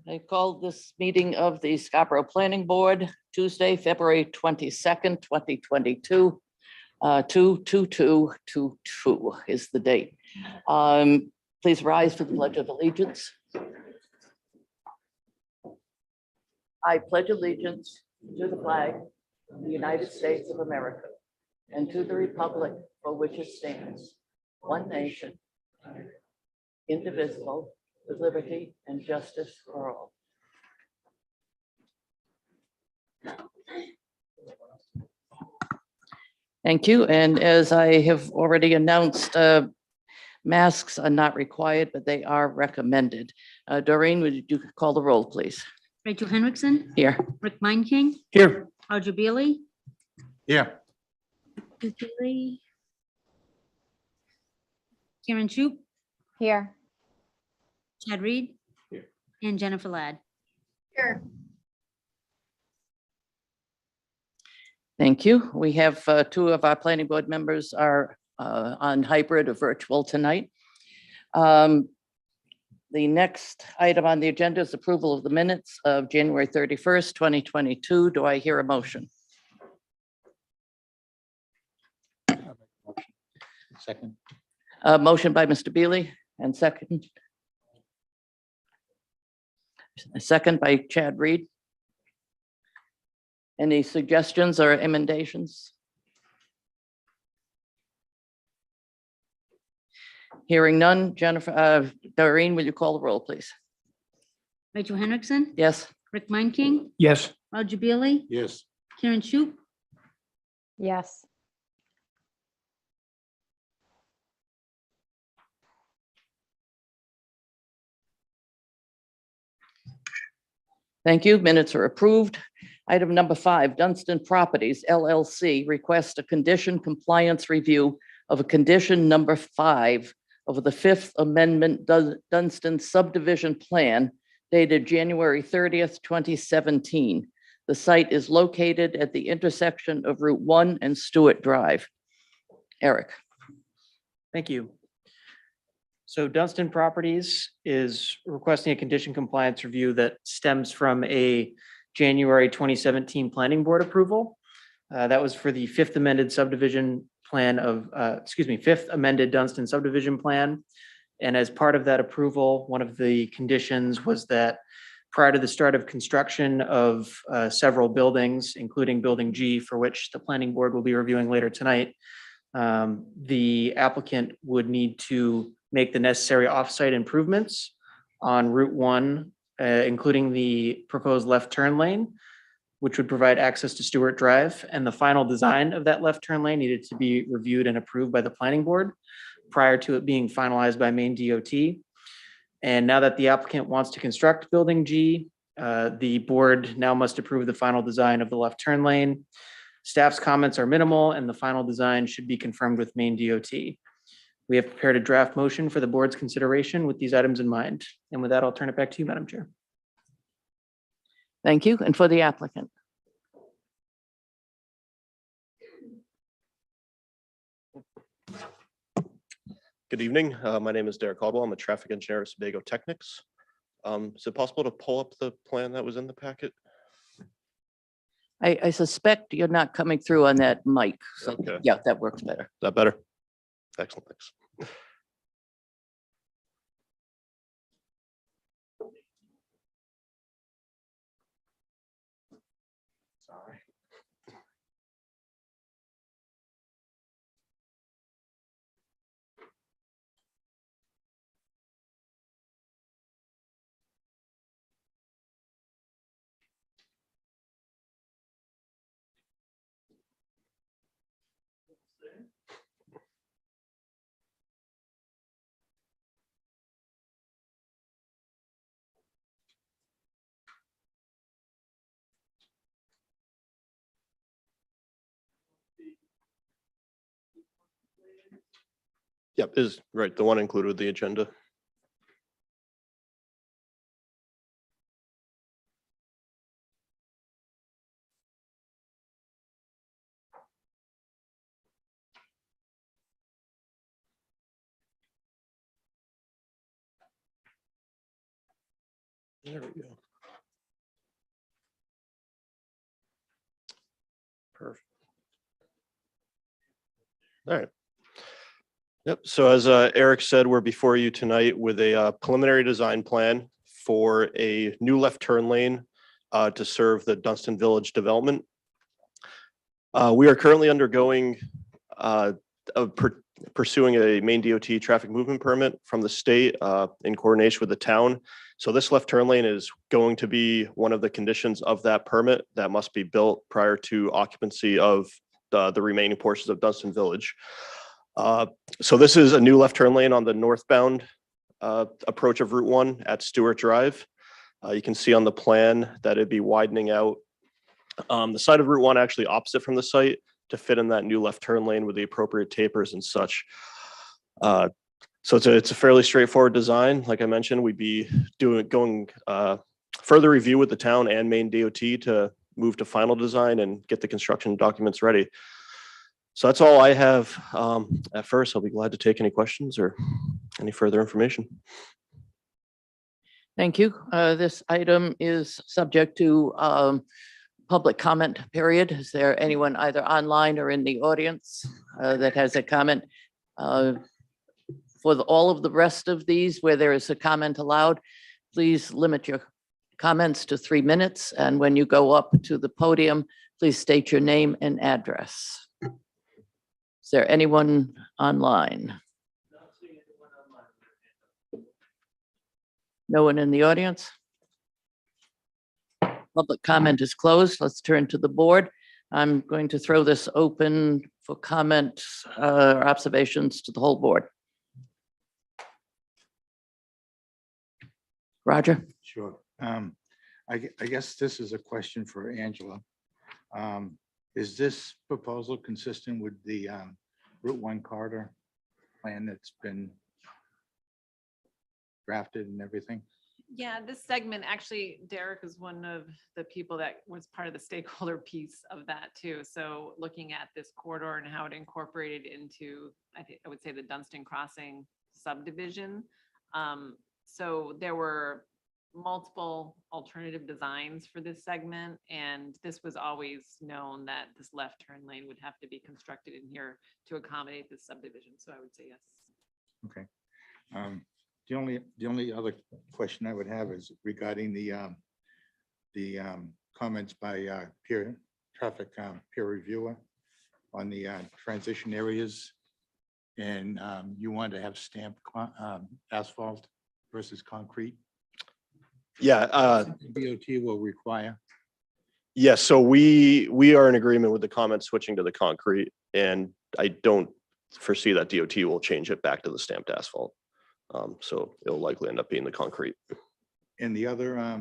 I called this meeting of the Scarborough Planning Board Tuesday, February 22nd, 2022. 2/22/22 is the date. Please rise for the Pledge of Allegiance. I pledge allegiance to the flag of the United States of America and to the republic for which it stands, one nation, indivisible, with liberty and justice for all. Thank you. And as I have already announced, masks are not required, but they are recommended. Doreen, would you call the roll, please? Rachel Henriksen, Here. Rick Meinking, Here. Audra Beely, Yeah. Karen Shoup, Here. Chad Reed, Here. and Jennifer Ladd. Here. Thank you. We have two of our planning board members are on hybrid or virtual tonight. The next item on the agenda is approval of the minutes of January 31st, 2022. Do I hear a motion? Second. Motion by Mr. Beely and second. A second by Chad Reed. Any suggestions or emendations? Hearing none. Jennifer, Doreen, will you call the roll, please? Rachel Henriksen, Yes. Rick Meinking, Yes. Audra Beely, Yes. Karen Shoup, Yes. Thank you. Minutes are approved. Item number 5, Dunstan Properties LLC requests a condition compliance review of a condition number 5 of the 5th Amendment Dunstan subdivision plan dated January 30th, 2017. The site is located at the intersection of Route 1 and Stuart Drive. Eric. Thank you. So Dunstan Properties is requesting a condition compliance review that stems from a January 2017 planning board approval. That was for the 5th amended subdivision plan of, 5th amended Dunstan subdivision plan. And as part of that approval, one of the conditions was that prior to the start of construction of several buildings, including Building G, for which the planning board will be reviewing later tonight, the applicant would need to make the necessary offsite improvements on Route 1, including the proposed left turn lane, which would provide access to Stuart Drive. And the final design of that left turn lane needed to be reviewed and approved by the planning board prior to it being finalized by Maine DOT. And now that the applicant wants to construct Building G, the board now must approve the final design of the left turn lane. Staff's comments are minimal and the final design should be confirmed with Maine DOT. We have prepared a draft motion for the board's consideration with these items in mind. And with that, I'll turn it back to you, Madam Chair. Thank you. And for the applicant. Good evening. My name is Derek Caldwell. I'm a traffic engineer at Sebago Technics. Is it possible to pull up the plan that was in the packet? I suspect you're not coming through on that mic. So Okay. yeah, that works better. Is that better? Excellent, thanks. Sorry. Yep, is right. The one included with the agenda. There we go. Perfect. All right. Yep. So as Eric said, we're before you tonight with a preliminary design plan for a new left turn lane to serve the Dunstan Village development. We are currently undergoing pursuing a Maine DOT traffic movement permit from the state in coordination with the town. So this left turn lane is going to be one of the conditions of that permit that must be built prior to occupancy of the remaining portions of Dunstan Village. So this is a new left turn lane on the northbound approach of Route 1 at Stuart Drive. You can see on the plan that it'd be widening out the side of Route 1 actually opposite from the site to fit in that new left turn lane with the appropriate tapers and such. So it's a fairly straightforward design. Like I mentioned, we'd be going further review with the town and Maine DOT to move to final design and get the construction documents ready. So that's all I have at first. I'll be glad to take any questions or any further information. Thank you. This item is subject to public comment period. Is there anyone either online or in the audience that has a comment? For all of the rest of these where there is a comment allowed, please limit your comments to 3 minutes. And when you go up to the podium, please state your name and address. Is there anyone online? No one in the audience? Public comment is closed. Let's turn to the board. I'm going to throw this open for comments or observations to the whole board. Roger? Sure. I guess this is a question for Angela. Is this proposal consistent with the Route 1 corridor plan that's been drafted and everything? Yeah, this segment, actually, Derek is one of the people that was part of the stakeholder piece of that too. So looking at this corridor and how it incorporated into, I would say, the Dunstan Crossing subdivision. So there were multiple alternative designs for this segment, and this was always known that this left turn lane would have to be constructed in here to accommodate this subdivision. So I would say yes. Okay. The only other question I would have is regarding the comments by traffic peer reviewer on the transition areas. And you want to have stamped asphalt versus concrete. Yeah. DOT will require. Yes. So we are in agreement with the comments switching to the concrete, and I don't foresee that DOT will change it back to the stamped asphalt. So it'll likely end up being the concrete. And the other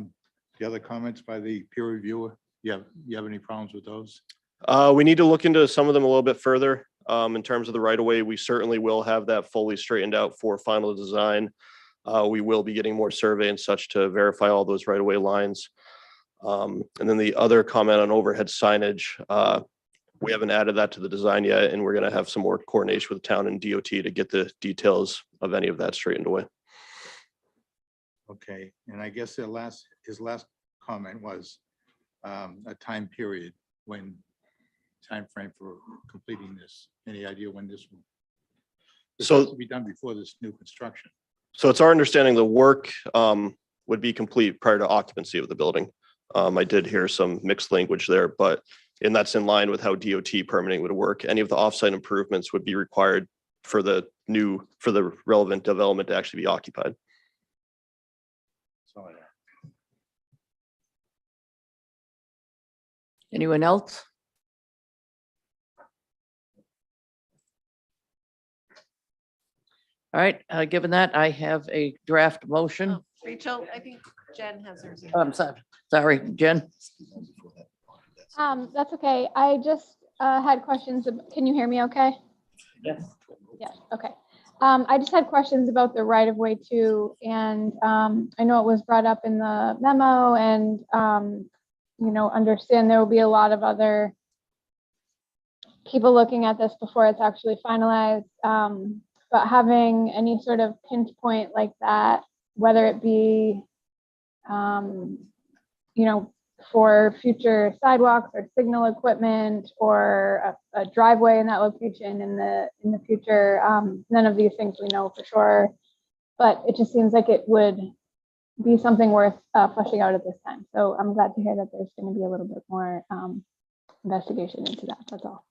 comments by the peer reviewer, you have any problems with those? We need to look into some of them a little bit further. In terms of the right of way, we certainly will have that fully straightened out for final design. We will be getting more survey and such to verify all those right of way lines. And then the other comment on overhead signage, we haven't added that to the design yet, and we're going to have some more coordination with the town and DOT to get the details of any of that straightened away. Okay, and I guess his last comment was a time period when time frame for completing this. Any idea when this will? This has to be done before this new construction. So it's our understanding the work would be complete prior to occupancy of the building. I did hear some mixed language there, and that's in line with how DOT permitting would work. Any of the offsite improvements would be required for the relevant development to actually be occupied. So, Anyone else? All right, given that, I have a draft motion. Oh, Rachel, I think Jen has hers. I'm sorry, Jen. That's okay. I just had questions. Can you hear me okay? Yes. Yes, okay. I just had questions about the right of way too, and I know it was brought up in the memo, and understand there will be a lot of other people looking at this before it's actually finalized. But having any sort of pinch point like that, whether it be, for future sidewalks or signal equipment or a driveway in that location in the future, none of these things we know for sure. But it just seems like it would be something worth fleshing out at this time. So I'm glad to hear that there's going to be a little bit more investigation into that. That's all.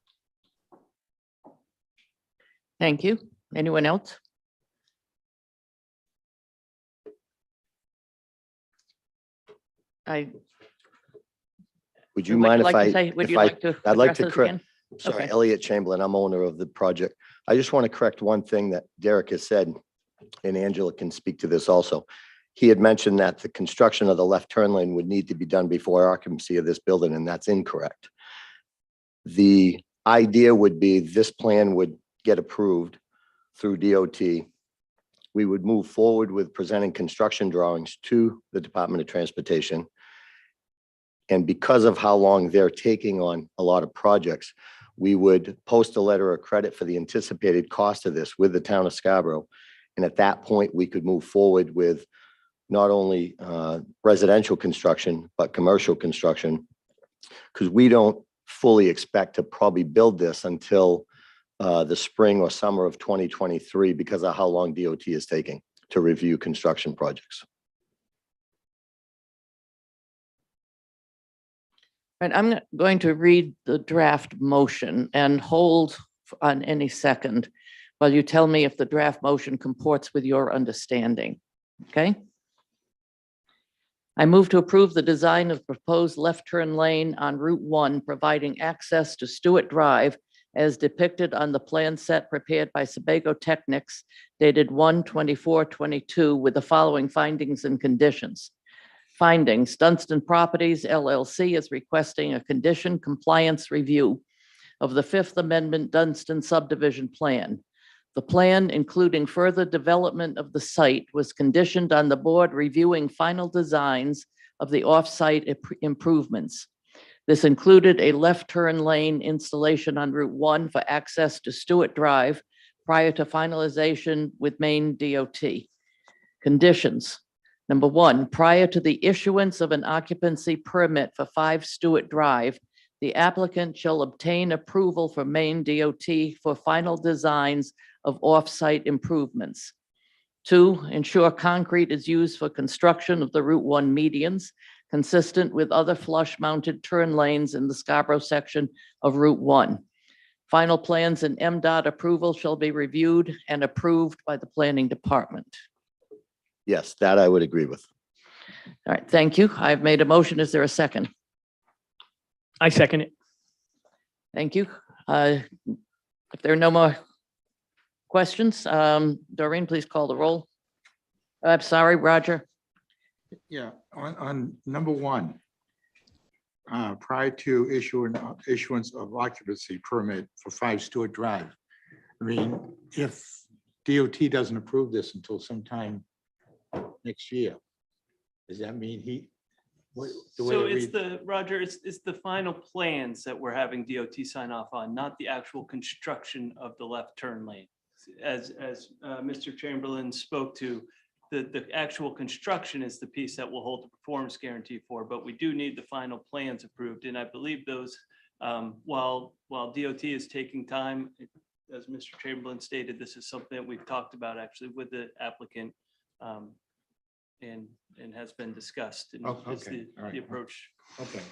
Thank you. Anyone else? Would you mind if I, Would if you I, like to? I'd like address to this correct, again? sorry, Okay. Elliot Chamberlain, I'm owner of the project. I just want to correct one thing that Derek has said, and Angela can speak to this also. He had mentioned that the construction of the left turn lane would need to be done before occupancy of this building, and that's incorrect. The idea would be this plan would get approved through DOT. We would move forward with presenting construction drawings to the Department of Transportation. And because of how long they're taking on a lot of projects, we would post a letter of credit for the anticipated cost of this with the town of Scarborough. And at that point, we could move forward with not only residential construction, but commercial construction. Because we don't fully expect to probably build this until the spring or summer of 2023 because of how long DOT is taking to review construction projects. Right, I'm going to read the draft motion and hold on any second while you tell me if the draft motion comports with your understanding. Okay? I move to approve the design of proposed left turn lane on Route 1, providing access to Stuart Drive as depicted on the plan set prepared by Sebago Technics dated 1/24/22 with the following findings and conditions. Findings: Dunstan Properties LLC is requesting a condition compliance review of the Fifth Amendment Dunstan subdivision plan. The plan, including further development of the site, was conditioned on the board reviewing final designs of the off-site improvements. This included a left turn lane installation on Route 1 for access to Stuart Drive prior to finalization with Maine DOT. Conditions: Number 1, prior to the issuance of an occupancy permit for 5 Stuart Drive, the applicant shall obtain approval from Maine DOT for final designs of off-site improvements. 2, ensure concrete is used for construction of the Route 1 medians, consistent with other flush-mounted turn lanes in the Scarborough section of Route 1. Final plans and MDOT approval shall be reviewed and approved by the Planning Department. Yes, that I would agree with. All right, thank you. I've made a motion. Is there a second? I second it. Thank you. If there are no more questions, Doreen, please call the roll. I'm sorry, Roger. Yeah, on number 1, prior to issuance of occupancy permit for 5 Stuart Drive. I mean, if DOT doesn't approve this until sometime next year, does that mean So it's Roger, it's the final plans that we're having DOT sign off on, not the actual construction of the left turn lane. As Mr. Chamberlain spoke to, the actual construction is the piece that will hold the performance guarantee for, but we do need the final plans approved. And I believe those, while DOT is taking time, as Mr. Chamberlain stated, this is something that we've talked about actually with the applicant and has been discussed. And Oh, is okay. All right. the approach. Okay.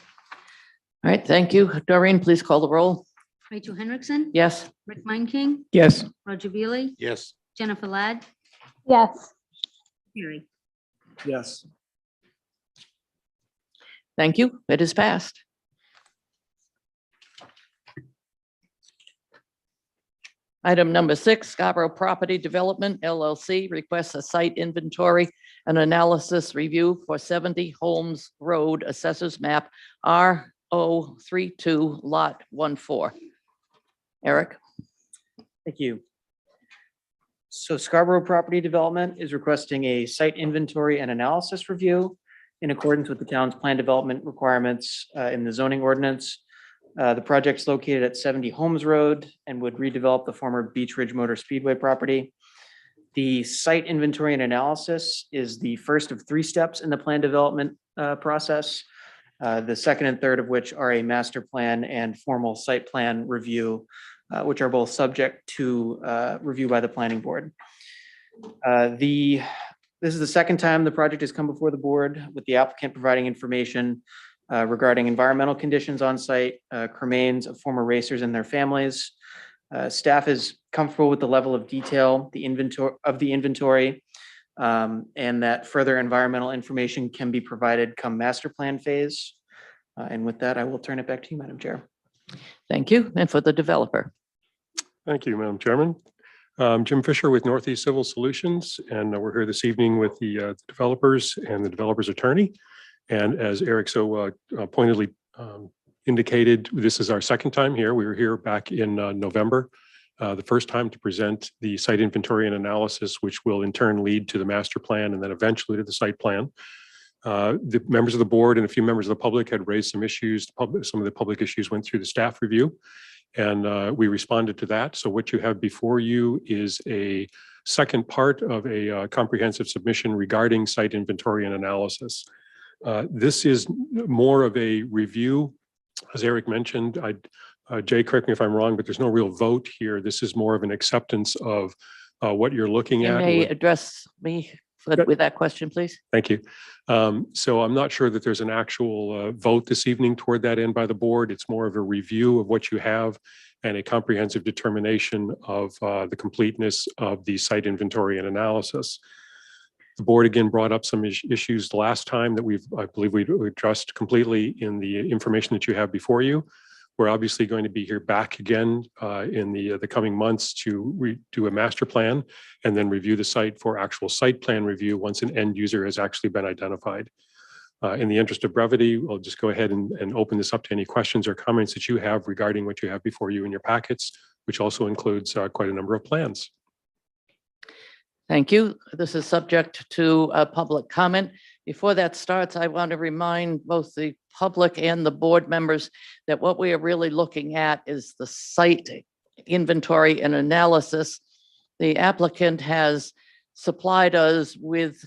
All right, thank you. Doreen, please call the roll. Rachel Henriksen. Yes. Rick King. Yes. Roger Beely. Yes. Jennifer Ladd. Yes. Carrie. Yes. Thank you. It is passed. Item number 6, Scarborough Property Development LLC requests a site inventory and analysis review for 70 Holmes Road, Assessors Map R032 Lot 14. Eric? Thank you. So Scarborough Property Development is requesting a site inventory and analysis review in accordance with the town's plan development requirements in the zoning ordinance. The project's located at 70 Holmes Road and would redevelop the former Beach Ridge Motor Speedway property. The site inventory and analysis is the first of 3 steps in the plan development process. The second and third of which are a master plan and formal site plan review, which are both subject to review by the planning board. This is the second time the project has come before the board, with the applicant providing information regarding environmental conditions on site, cremains of former racers and their families. Staff is comfortable with the level of detail, the inventory, and that further environmental information can be provided come master plan phase. And with that, I will turn it back to you, Madam Chair. Thank you. And for the developer. Thank you, Madam Chairman. Jim Fisher with Northeast Civil Solutions, and we're here this evening with the developers and the developer's attorney. And as Eric so pointedly indicated, this is our second time here. We were here back in November, the first time to present the site inventory and analysis, which will in turn lead to the master plan and then eventually to the site plan. The members of the board and a few members of the public had raised some issues. Some of the public issues went through the staff review, and we responded to that. So what you have before you is a second part of a comprehensive submission regarding site inventory and analysis. This is more of a review. As Eric mentioned, Jay, correct me if I'm wrong, but there's no real vote here. This is more of an acceptance of what you're looking You at. may address me with that question, please. Thank you. So I'm not sure that there's an actual vote this evening toward that end by the board. It's more of a review of what you have and a comprehensive determination of the completeness of the site inventory and analysis. The board again brought up some issues the last time that I believe we addressed completely in the information that you have before you. We're obviously going to be here back again in the coming months to do a master plan and then review the site for actual site plan review once an end user has actually been identified. In the interest of brevity, I'll just go ahead and open this up to any questions or comments that you have regarding what you have before you in your packets, which also includes quite a number of plans. Thank you. This is subject to public comment. Before that starts, I want to remind both the public and the board members that what we are really looking at is the site inventory and analysis. The applicant has supplied us with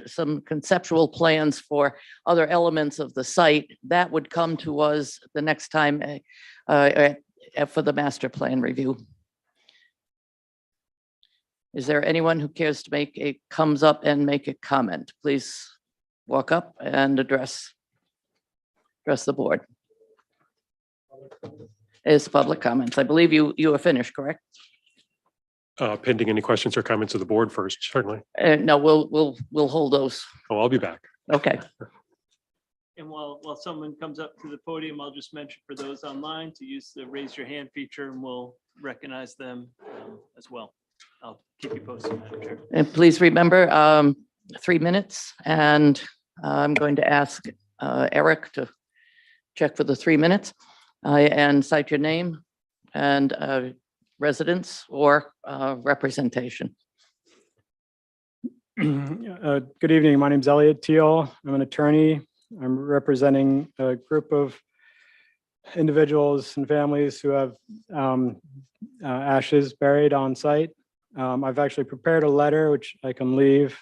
some conceptual plans for other elements of the site. That would come to us the next time for the master plan review. Is there anyone who cares to comes up and make a comment? Please walk up and address the board. It's public comments. I believe you are finished, correct? Pending any questions or comments of the board first, certainly. No, we'll hold those. Oh, I'll be back. Okay. And while someone comes up to the podium, I'll just mention for those online to use the raise your hand feature and we'll recognize them as well. I'll keep you posted, Madam Chair. And please remember 3 minutes, and I'm going to ask Eric to check for the 3 minutes and cite your name and residence or representation. Good evening. My name is Elliot Teal. I'm an attorney. I'm representing a group of individuals and families who have ashes buried on site. I've actually prepared a letter which I can leave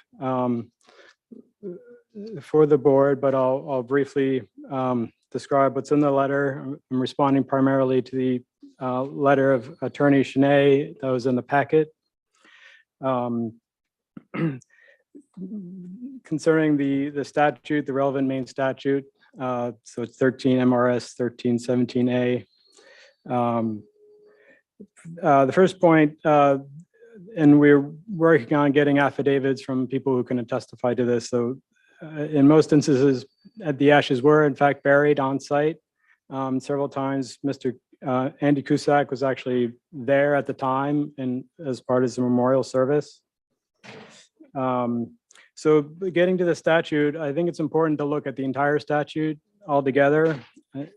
for the board, but I'll briefly describe what's in the letter. I'm responding primarily to the letter of Attorney Shanae that was in the packet. Concerning the statute, the relevant main statute, so it's 13 MRS 1317A. The first point, and we're working on getting affidavits from people who can testify to this. So in most instances, the ashes were in fact buried on site. Several times, Mr. Andy Cusack was actually there at the time and as part of the memorial service. So getting to the statute, I think it's important to look at the entire statute altogether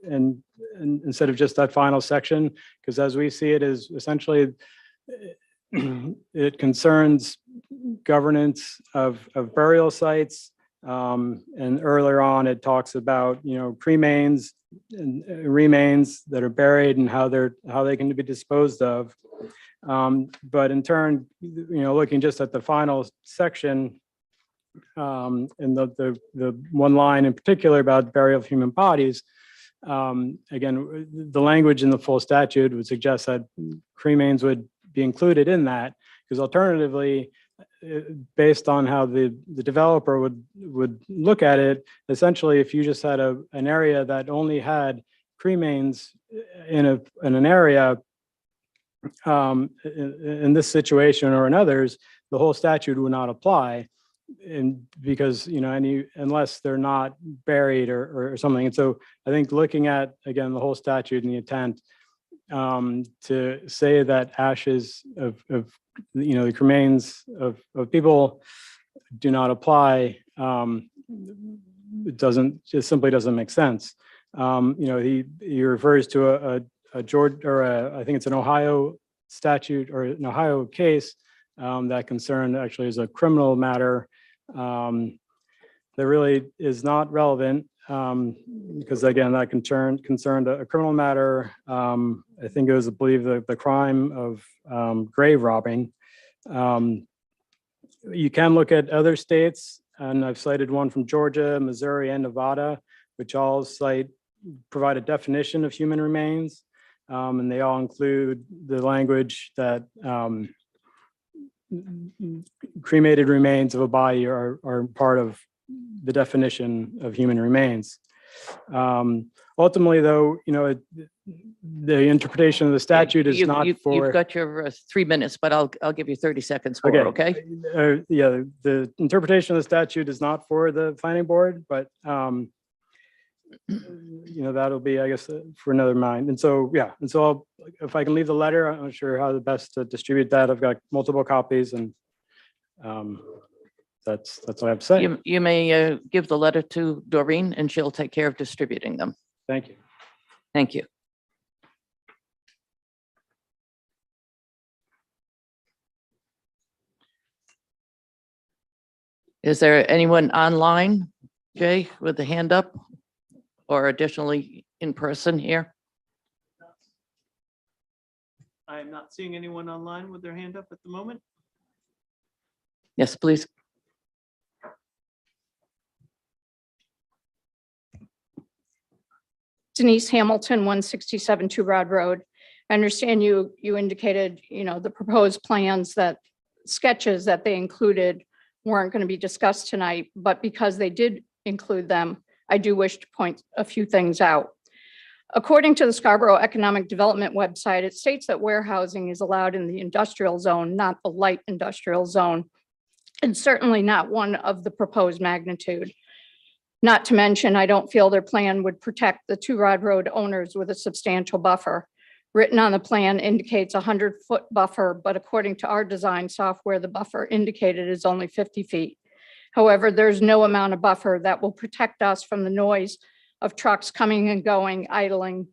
and instead of just that final section, because as we see it is essentially It concerns governance of burial sites. And earlier on, it talks about, cremains and remains that are buried and how they can be disposed of. But in turn, looking just at the final section, and the one line in particular about burial of human bodies, again, the language in the full statute would suggest that cremains would be included in that, because alternatively, based on how the developer would look at it, essentially, if you just had an area that only had cremains in an area, in this situation or in others, the whole statute would not apply, and because unless they're not buried or something. And so I think looking at, again, the whole statute and the intent, to say that ashes of the remains of people do not apply, it simply doesn't make sense. He refers to a Georgia, I think it's an Ohio statute or an Ohio case that concerned actually is a criminal matter that really is not relevant, because again, that concerned a criminal matter. I think it was, I believe, the crime of grave robbing. You can look at other states, and I've cited one from Georgia, Missouri, and Nevada, which all provide a definition of human remains, and they all include the language that cremated remains of a body are part of the definition of human remains. Ultimately, though, the interpretation of the statute is not for. You've got your 3 minutes, but I'll give you 30 seconds more, okay? Yeah, the interpretation of the statute is not for the planning board, but that'll be, I guess, for another mind. And so, yeah, and so if I can leave the letter, I'm not sure how the best to distribute that. I've got multiple copies, and that's all I have to say. You may give the letter to Doreen, and she'll take care of distributing them. Thank you. Thank you. Is there anyone online, Jay, with a hand up, or additionally in person here? I'm not seeing anyone online with their hand up at the moment. Yes, please. Denise Hamilton, 167 Two Rod Road. I understand you indicated, the proposed plans, that sketches that they included weren't going to be discussed tonight, but because they did include them, I do wish to point a few things out. According to the Scarborough Economic Development website, it states that warehousing is allowed in the industrial zone, not the light industrial zone, and certainly not one of the proposed magnitude. Not to mention, I don't feel their plan would protect the Two Rod Road owners with a substantial buffer. Written on the plan indicates a 100-foot buffer, but according to our design software, the buffer indicated is only 50 feet. However, there's no amount of buffer that will protect us from the noise of trucks coming and going, idling,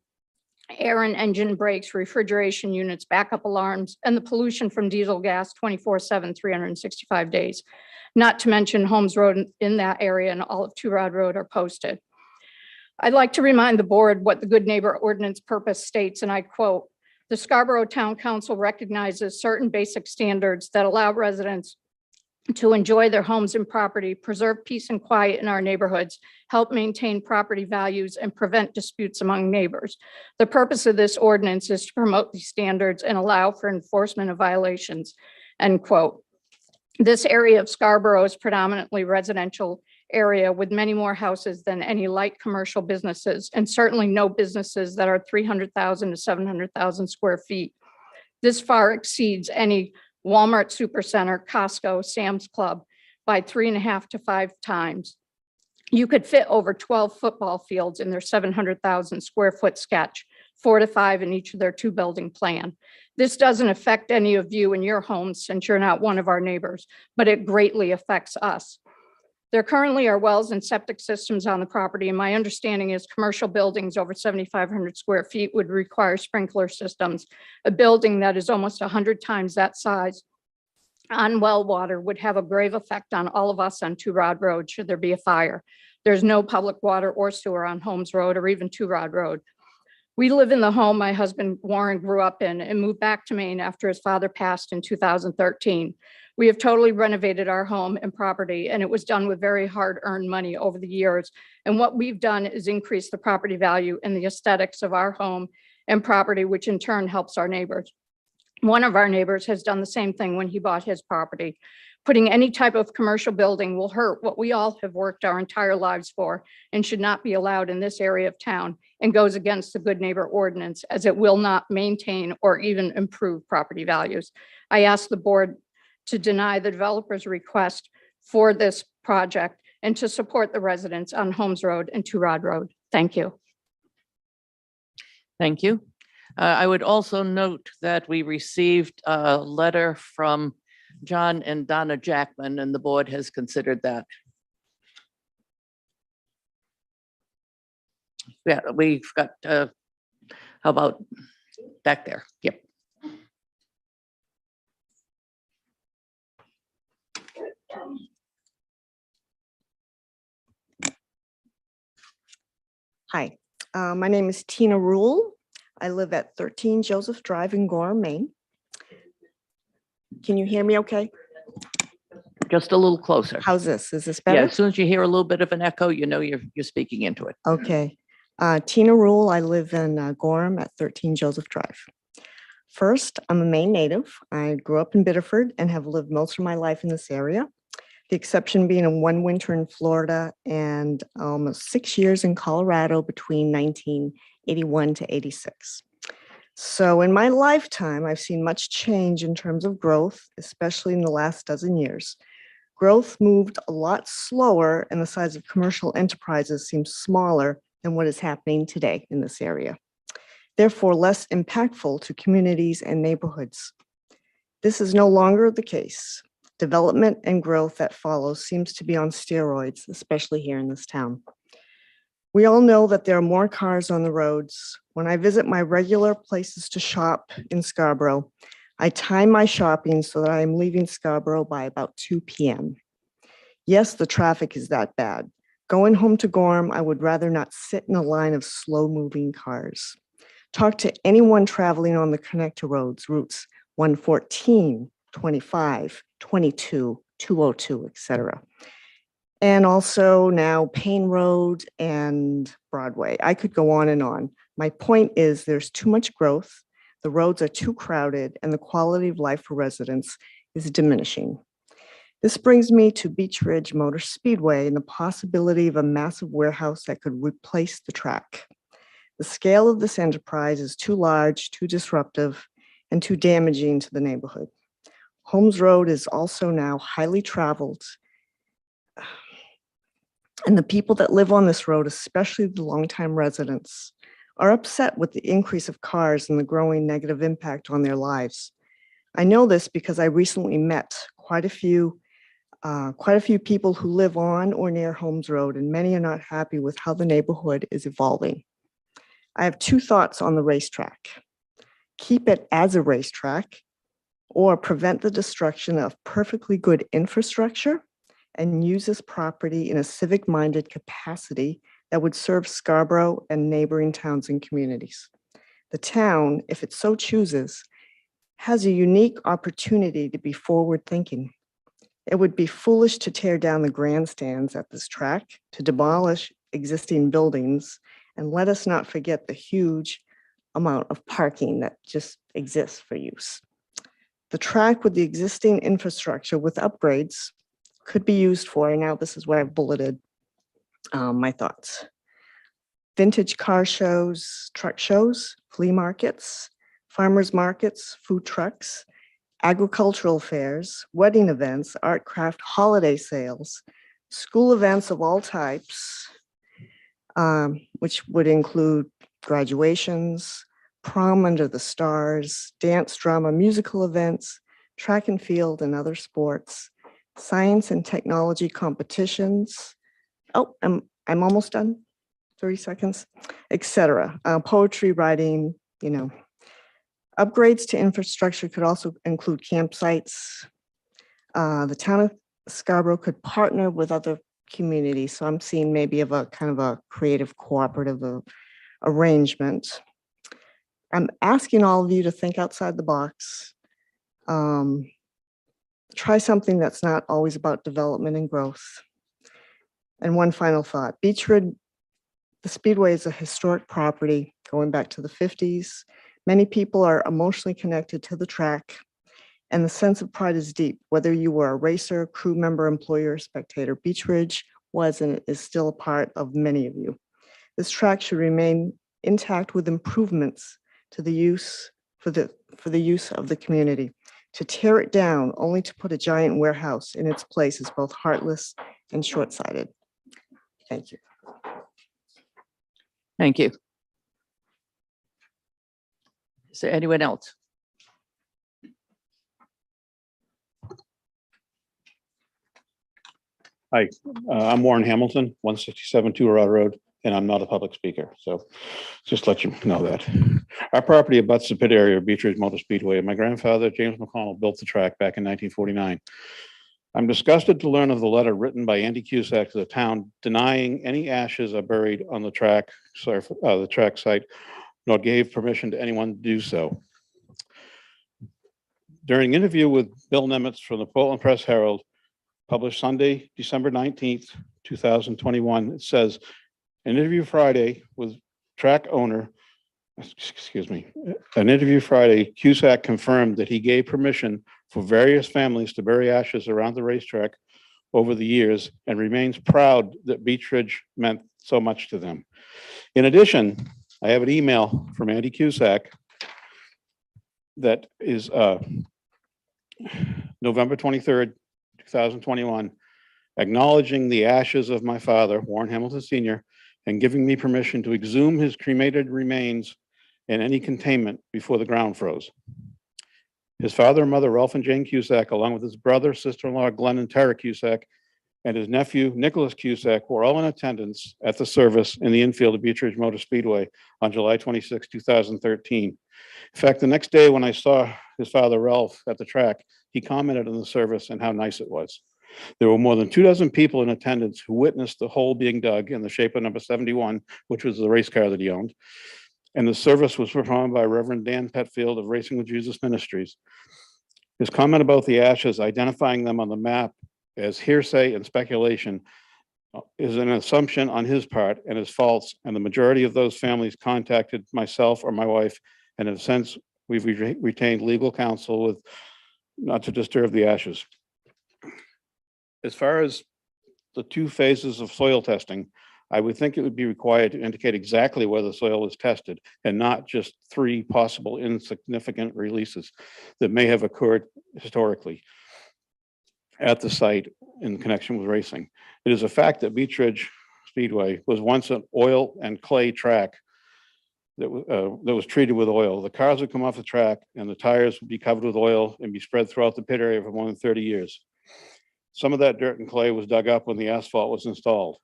air and engine brakes, refrigeration units, backup alarms, and the pollution from diesel gas 24/7, 365 days. Not to mention Holmes Road in that area and all of Two Rod Road are posted. I'd like to remind the board what the Good Neighbor Ordinance purpose states, and I quote, "The Scarborough Town Council recognizes certain basic standards that allow residents to enjoy their homes and property, preserve peace and quiet in our neighborhoods, help maintain property values, and prevent disputes among neighbors. The purpose of this ordinance is to promote these standards and allow for enforcement of violations," end quote. This area of Scarborough is predominantly residential area with many more houses than any light commercial businesses, and certainly no businesses that are 300,000 to 700,000 square feet. This far exceeds any Walmart Supercenter, Costco, Sam's Club by 3.5 to 5 times. You could fit over 12 football fields in their 700,000 square foot sketch, 4 to 5 in each of their 2-building plan. This doesn't affect any of you in your homes since you're not one of our neighbors, but it greatly affects us. There currently are wells and septic systems on the property, and my understanding is commercial buildings over 7,500 square feet would require sprinkler systems. A building that is almost 100 times that size on well water would have a grave effect on all of us on Two Rod Road should there be a fire. There's no public water or sewer on Holmes Road or even Two Rod Road. We live in the home my husband Warren grew up in and moved back to Maine after his father passed in 2013. We have totally renovated our home and property, and it was done with very hard-earned money over the years. And what we've done is increase the property value and the aesthetics of our home and property, which in turn helps our neighbors. One of our neighbors has done the same thing when he bought his property. Putting any type of commercial building will hurt what we all have worked our entire lives for and should not be allowed in this area of town, and goes against the Good Neighbor Ordinance, as it will not maintain or even improve property values. I ask the board to deny the developer's request for this project and to support the residents on Holmes Road and Two Rod Road. Thank you. Thank you. I would also note that we received a letter from John and Donna Jackman, and the board has considered that. Yeah, we've got, how about back there? Yep. Hi, my name is Tina Rule. I live at 13 Joseph Drive in Gorham, Maine. Can you hear me okay? Just a little closer. How's this? Is this Yeah, better? as soon as you hear a little bit of an echo, you know you're speaking into it. Okay. Tina Rule, I live in Gorham at 13 Joseph Drive. First, I'm a Maine native. I grew up in Biddeford and have lived most of my life in this area. The exception being in one winter in Florida and almost 6 years in Colorado between 1981 to 86. So in my lifetime, I've seen much change in terms of growth, especially in the last dozen years. Growth moved a lot slower and the size of commercial enterprises seems smaller than what is happening today in this area. Therefore, less impactful to communities and neighborhoods. This is no longer the case. Development and growth that follows seems to be on steroids, especially here in this town. We all know that there are more cars on the roads. When I visit my regular places to shop in Scarborough, I time my shopping so that I'm leaving Scarborough by about 2 p.m. Yes, the traffic is that bad. Going home to Gorham, I would rather not sit in a line of slow-moving cars. Talk to anyone traveling on the connector roads, routes 114, 25, 22, 202, etc. And also now Payne Road and Broadway. I could go on and on. My point is there's too much growth, the roads are too crowded, and the quality of life for residents is diminishing. This brings me to Beach Ridge Motor Speedway and the possibility of a massive warehouse that could replace the track. The scale of this enterprise is too large, too disruptive, and too damaging to the neighborhood. Holmes Road is also now highly traveled. And the people that live on this road, especially the longtime residents, are upset with the increase of cars and the growing negative impact on their lives. I know this because I recently met quite a few people who live on or near Holmes Road, and many are not happy with how the neighborhood is evolving. I have two thoughts on the racetrack. Keep it as a racetrack, or prevent the destruction of perfectly good infrastructure and use this property in a civic-minded capacity that would serve Scarborough and neighboring towns and communities. The town, if it so chooses, has a unique opportunity to be forward-thinking. It would be foolish to tear down the grandstands at this track, to demolish existing buildings, and let us not forget the huge amount of parking that just exists for use. The track with the existing infrastructure with upgrades could be used for, and now this is where I've bulleted my thoughts. Vintage car shows, truck shows, flea markets, farmers markets, food trucks, agricultural fairs, wedding events, art craft, holiday sales, school events of all types, which would include graduations, prom under the stars, dance, drama, musical events, track and field and other sports, science and technology competitions. Oh, I'm almost done. 30 seconds, etc. Poetry, writing, upgrades to infrastructure could also include campsites. The town of Scarborough could partner with other communities. So I'm seeing maybe of a kind of a creative cooperative arrangement. I'm asking all of you to think outside the box. Try something that's not always about development and growth. And one final thought, Beechwood, the Speedway is a historic property going back to the 50s. Many people are emotionally connected to the track, and the sense of pride is deep. Whether you were a racer, crew member, employer, or spectator, Beech Ridge was and is still a part of many of you. This track should remain intact with improvements to the use for the use of the community. To tear it down only to put a giant warehouse in its place is both heartless and short-sighted. Thank you. Thank you. Is there anyone else? Hi, I'm Warren Hamilton, 167 Two Rod Road, and I'm not a public speaker, so just let you know that. Our property abuts the pit area of Beech Ridge Motor Speedway, and my grandfather, James McConnell, built the track back in 1949. I'm disgusted to learn of the letter written by Andy Cusack to the town denying any ashes are buried on the track, the track site, nor gave permission to anyone to do so. During an interview with Bill Nemitz from the Portland Press Herald, published Sunday, December 19th, 2021, it says, an interview Friday with track owner, an interview Friday, Cusack confirmed that he gave permission for various families to bury ashes around the racetrack over the years and remains proud that Beech Ridge meant so much to them. In addition, I have an email from Andy Cusack that is November 23rd, 2021, acknowledging the ashes of my father, Warren Hamilton Sr., and giving me permission to exhume his cremated remains in any containment before the ground froze. His father and mother, Ralph and Jane Cusack, along with his brother, sister-in-law, Glenn and Tara Cusack, and his nephew, Nicholas Cusack, were all in attendance at the service in the infield of Beech Ridge Motor Speedway on July 26, 2013. In fact, the next day when I saw his father, Ralph, at the track, he commented on the service and how nice it was. There were more than 24 people in attendance who witnessed the hole being dug in the shape of number 71, which was the race car that he owned. And the service was performed by Reverend Dan Petfield of Racing with Jesus Ministries. His comment about the ashes, identifying them on the map as hearsay and speculation, is an assumption on his part and is false. And the majority of those families contacted myself or my wife, and have since we've retained legal counsel with not to disturb the ashes. As far as the 2 phases of soil testing, I would think it would be required to indicate exactly where the soil was tested and not just 3 possible insignificant releases that may have occurred historically at the site in connection with racing. It is a fact that Beech Ridge Speedway was once an oil and clay track that was treated with oil. The cars would come off the track and the tires would be covered with oil and be spread throughout the pit area for more than 30 years. Some of that dirt and clay was dug up when the asphalt was installed,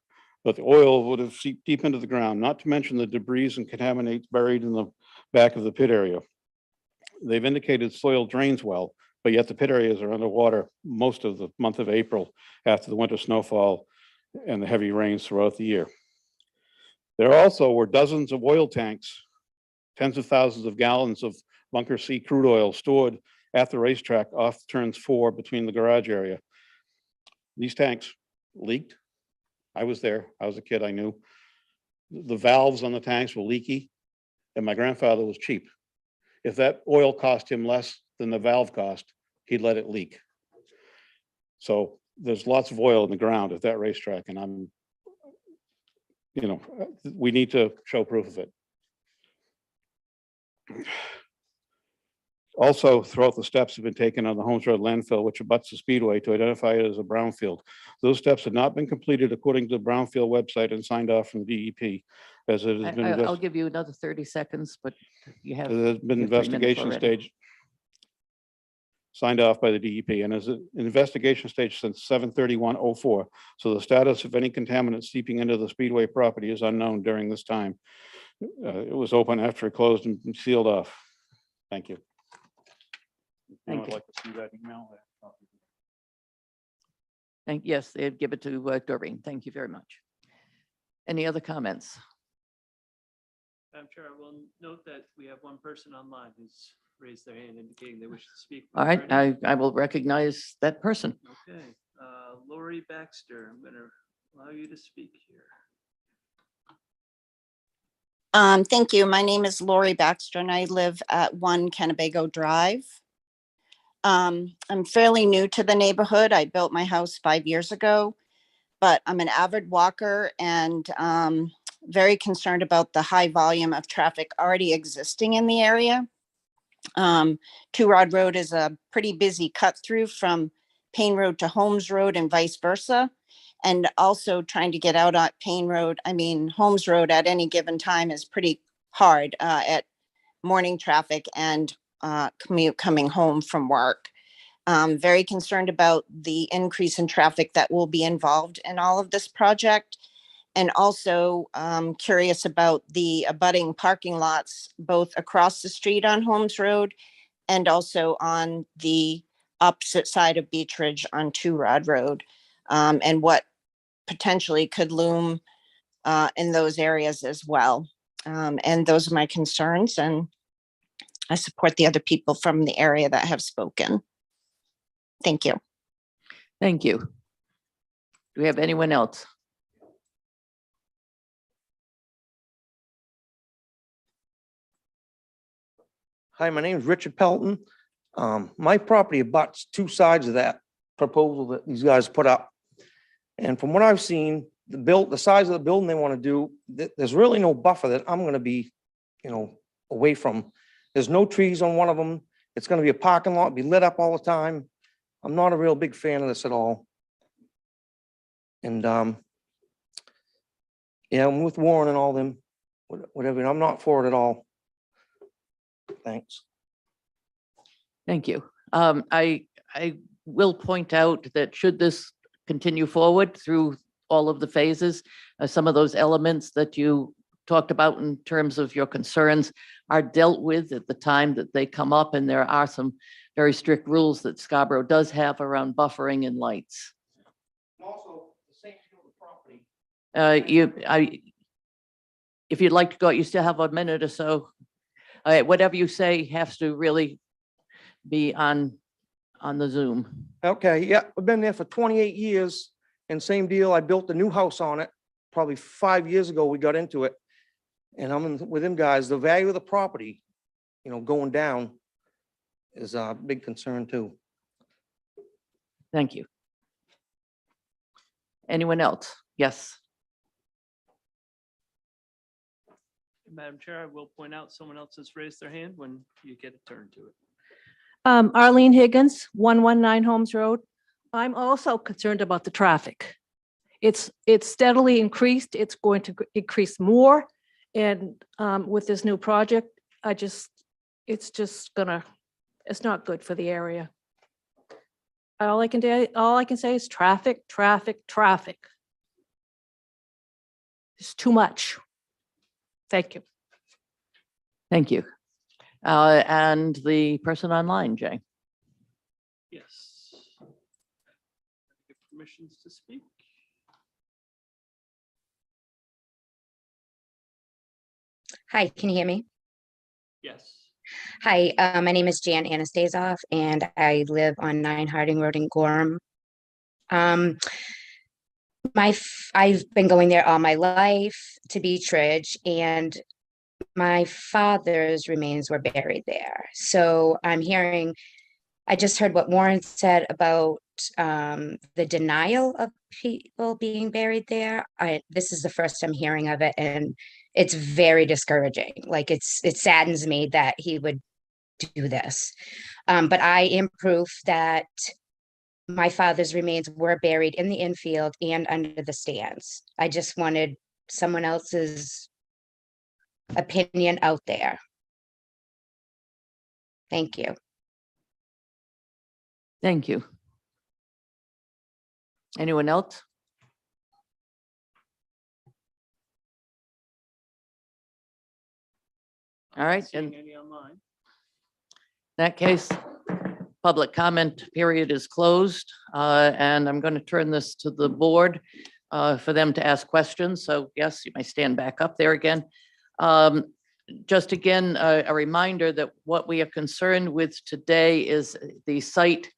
but the oil would have seeped deep into the ground, not to mention the debris and contaminants buried in the back of the pit area. They've indicated soil drains well, but yet the pit areas are underwater most of the month of April after the winter snowfall and the heavy rains throughout the year. There also were dozens of oil tanks, tens of thousands of gallons of bunker C crude oil stored at the racetrack off turns 4 between the garage area. These tanks leaked. I was there. I was a kid. I knew. The valves on the tanks were leaky, and my grandfather was cheap. If that oil cost him less than the valve cost, he'd let it leak. So there's lots of oil in the ground at that racetrack, and we need to show proof of it. Also, throughout the steps have been taken on the Holmes Rd landfill, which abuts the speedway, to identify it as a brownfield. Those steps have not been completed according to the brownfield website and signed off from the DEP, as it has been. I'll give you another 30 seconds, but you have. There's been 3 minutes investigation already. stage. signed off by the DEP and is in investigation stage since 7/31/04. So the status of any contaminants seeping into the Speedway property is unknown during this time. It was open after it closed and sealed off. Thank you. Thank I'd you. like to see that email. Yes, they'd give it to Doreen. Thank you very much. Any other comments? Madam Chair, I will note that we have one person online who's raised their hand indicating they wish to speak. All right, I will recognize that person. Okay, Lori Baxter, I'm going to allow you to speak here. Thank you. My name is Lori Baxter and I live at 1 Kennebago Drive. I'm fairly new to the neighborhood. I built my house 5 years ago, but I'm an avid walker and very concerned about the high volume of traffic already existing in the area. Two Rod Road is a pretty busy cut through from Payne Road to Holmes Road and vice versa. And also trying to get out on Holmes Road at any given time is pretty hard at morning traffic and commute coming home from work. Very concerned about the increase in traffic that will be involved in all of this project. And also curious about the abutting parking lots, both across the street on Holmes Road and also on the opposite side of Beech Ridge on Two Rod Road, and what potentially could loom in those areas as well. And those are my concerns, and I support the other people from the area that have spoken. Thank you. Thank you. Do we have anyone else? Hi, my name is Richard Pelton. My property abuts two sides of that proposal that these guys put up. And from what I've seen, the size of the building they want to do, there's really no buffer that I'm going to be, away from. There's no trees on one of them. It's going to be a parking lot, be lit up all the time. I'm not a real big fan of this at all. And yeah, I'm with Warren and all them, whatever. I'm not for it at all. Thanks. Thank you. I will point out that should this continue forward through all of the phases, some of those elements that you talked about in terms of your concerns are dealt with at the time that they come up, and there are some very strict rules that Scarborough does have around buffering and lights. Also, the same field of property. If you'd like to go, you still have a minute or so. Whatever you say has to really be on the Zoom. Okay, yeah, I've been there for 28 years and same deal. I built a new house on it. Probably 5 years ago, we got into it. And with them guys, the value of the property, going down is a big concern too. Thank you. Anyone else? Yes. Madam Chair, I will point out someone else has raised their hand when you get a turn to it. Arlene Higgins, 119 Holmes Road. I'm also concerned about the traffic. It's steadily increased. It's going to increase more. And with this new project, it's not good for the area. All I can say is traffic, traffic, traffic. It's too much. Thank you. Thank you. And the person online, Jay. Yes. Give permissions to speak. Hi, can you hear me? Yes. Hi, my name is Jan Anastasiov, and I live on 9 Harding Road in Gorham. I've been going there all my life to Beech Ridge, and my father's remains were buried there. So I just heard what Warren said about the denial of people being buried there. This is the first I'm hearing of it, and it's very discouraging. Like it saddens me that he would do this. But I am proof that my father's remains were buried in the infield and under the stands. I just wanted someone else's opinion out there. Thank you. Thank you. Anyone else? All right, in Seeing any online? that case, public comment period is closed, and I'm going to turn this to the board for them to ask questions. So yes, you may stand back up there again. Just again, a reminder that what we are concerned with today is the site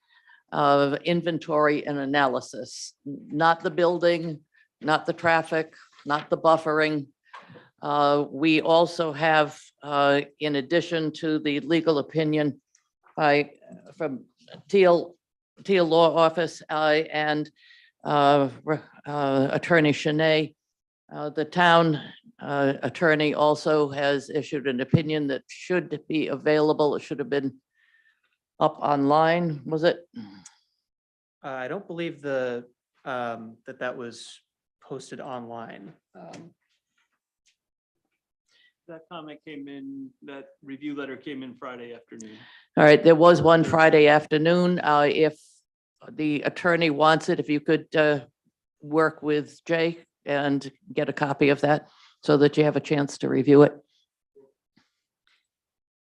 inventory and analysis, not the building, not the traffic, not the buffering. We also have, in addition to the legal opinion from Teal Law Office and Attorney Shanae, the town attorney also has issued an opinion that should be available. It should have been up online, was it? I don't believe that was posted online. That comment came in, that review letter came in Friday afternoon. All right, there was one Friday afternoon. If the attorney wants it, if you could work with Jay and get a copy of that so that you have a chance to review it.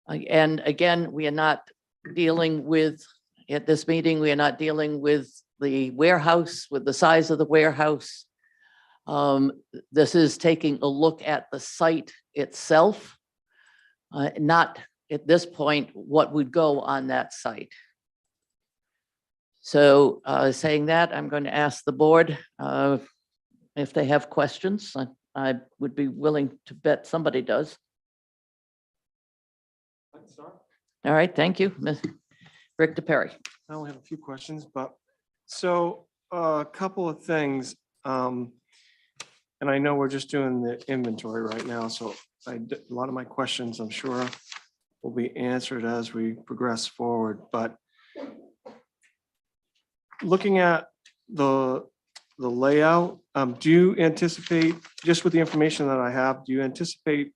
And again, we are not dealing with, at this meeting, we are not dealing with the warehouse, with the size of the warehouse. This is taking a look at the site itself, not at this point what would go on that site. So saying that, I'm going to ask the board if they have questions. I would be willing to bet somebody does. All right, thank you, Ms. Rick DePerry. I only have a few questions, but so a couple of things. And I know we're just doing the inventory right now, so a lot of my questions, I'm sure, will be answered as we progress forward. But looking at the layout, do you anticipate, just with the information that I have, do you anticipate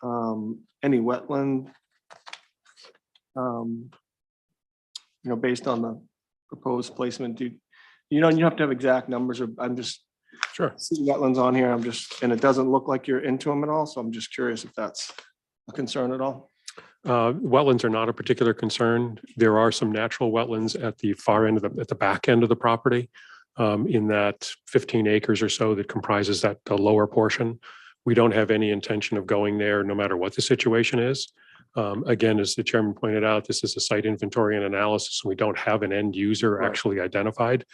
any wetland, based on the proposed placement? You don't have to have exact numbers, or I'm just Sure. seeing wetlands on here. And it doesn't look like you're into them at all. So I'm just curious if that's a concern at all. Wetlands are not a particular concern. There are some natural wetlands at the far end of at the back end of the property, in that 15 acres or so that comprises the lower portion. We don't have any intention of going there, no matter what the situation is. Again, as the chairman pointed out, this is a site inventory and analysis, and we don't have an end user actually identified.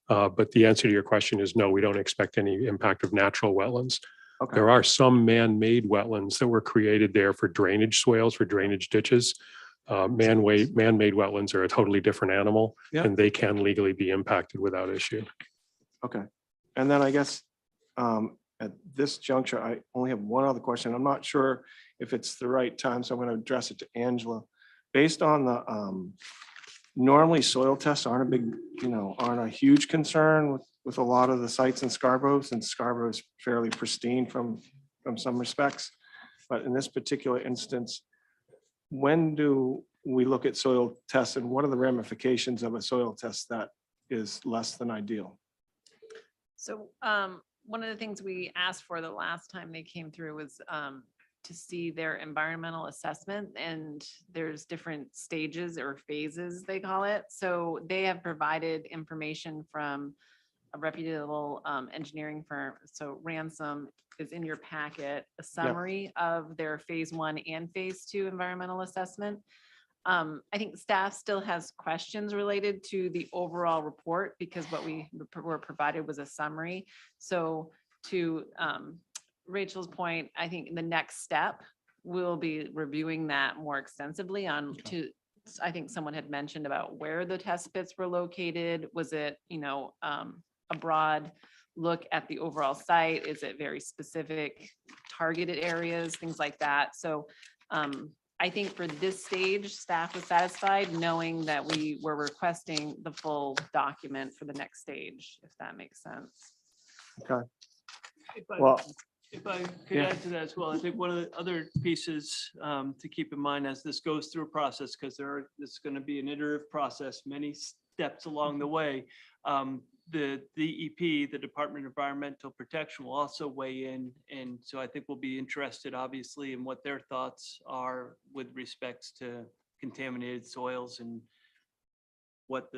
But the answer to your question is no, we don't expect any impact of natural wetlands. Okay. There are some man-made wetlands that were created there for drainage swales, for drainage ditches. Man-made wetlands are a totally different animal, Yeah. and they can legally be impacted without issue. Okay. And then I guess at this juncture, I only have one other question. I'm not sure if it's the right time, so I'm going to address it to Angela. Based on the normally soil tests aren't a huge concern with a lot of the sites in Scarborough, since Scarborough is fairly pristine from some respects. But in this particular instance, when do we look at soil tests, and what are the ramifications of a soil test that is less than ideal? So one of the things we asked for the last time they came through was to see their environmental assessment, and there's different stages or phases, they call it. So they have provided information from a reputable engineering firm. So Ransom is in your packet, a summary of their phase 1 and phase 2 environmental assessment. I think staff still has questions related to the overall report, because what we were provided was a summary. So to Rachel's point, I think the next step, we'll be reviewing that more extensively I think someone had mentioned about where the test pits were located. Was it, a broad look at the overall site? Is it very specific targeted areas, things like that? So I think for this stage, staff was satisfied knowing that we were requesting the full document for the next stage, if that makes sense. Okay. Well, If I could Yeah. add to that as well, I think one of the other pieces to keep in mind as this goes through a process, because it's going to be an iterative process, many steps along the way. The DEP, the Department of Environmental Protection, will also weigh in. And so I think we'll be interested, obviously, in what their thoughts are with respects to contaminated soils and what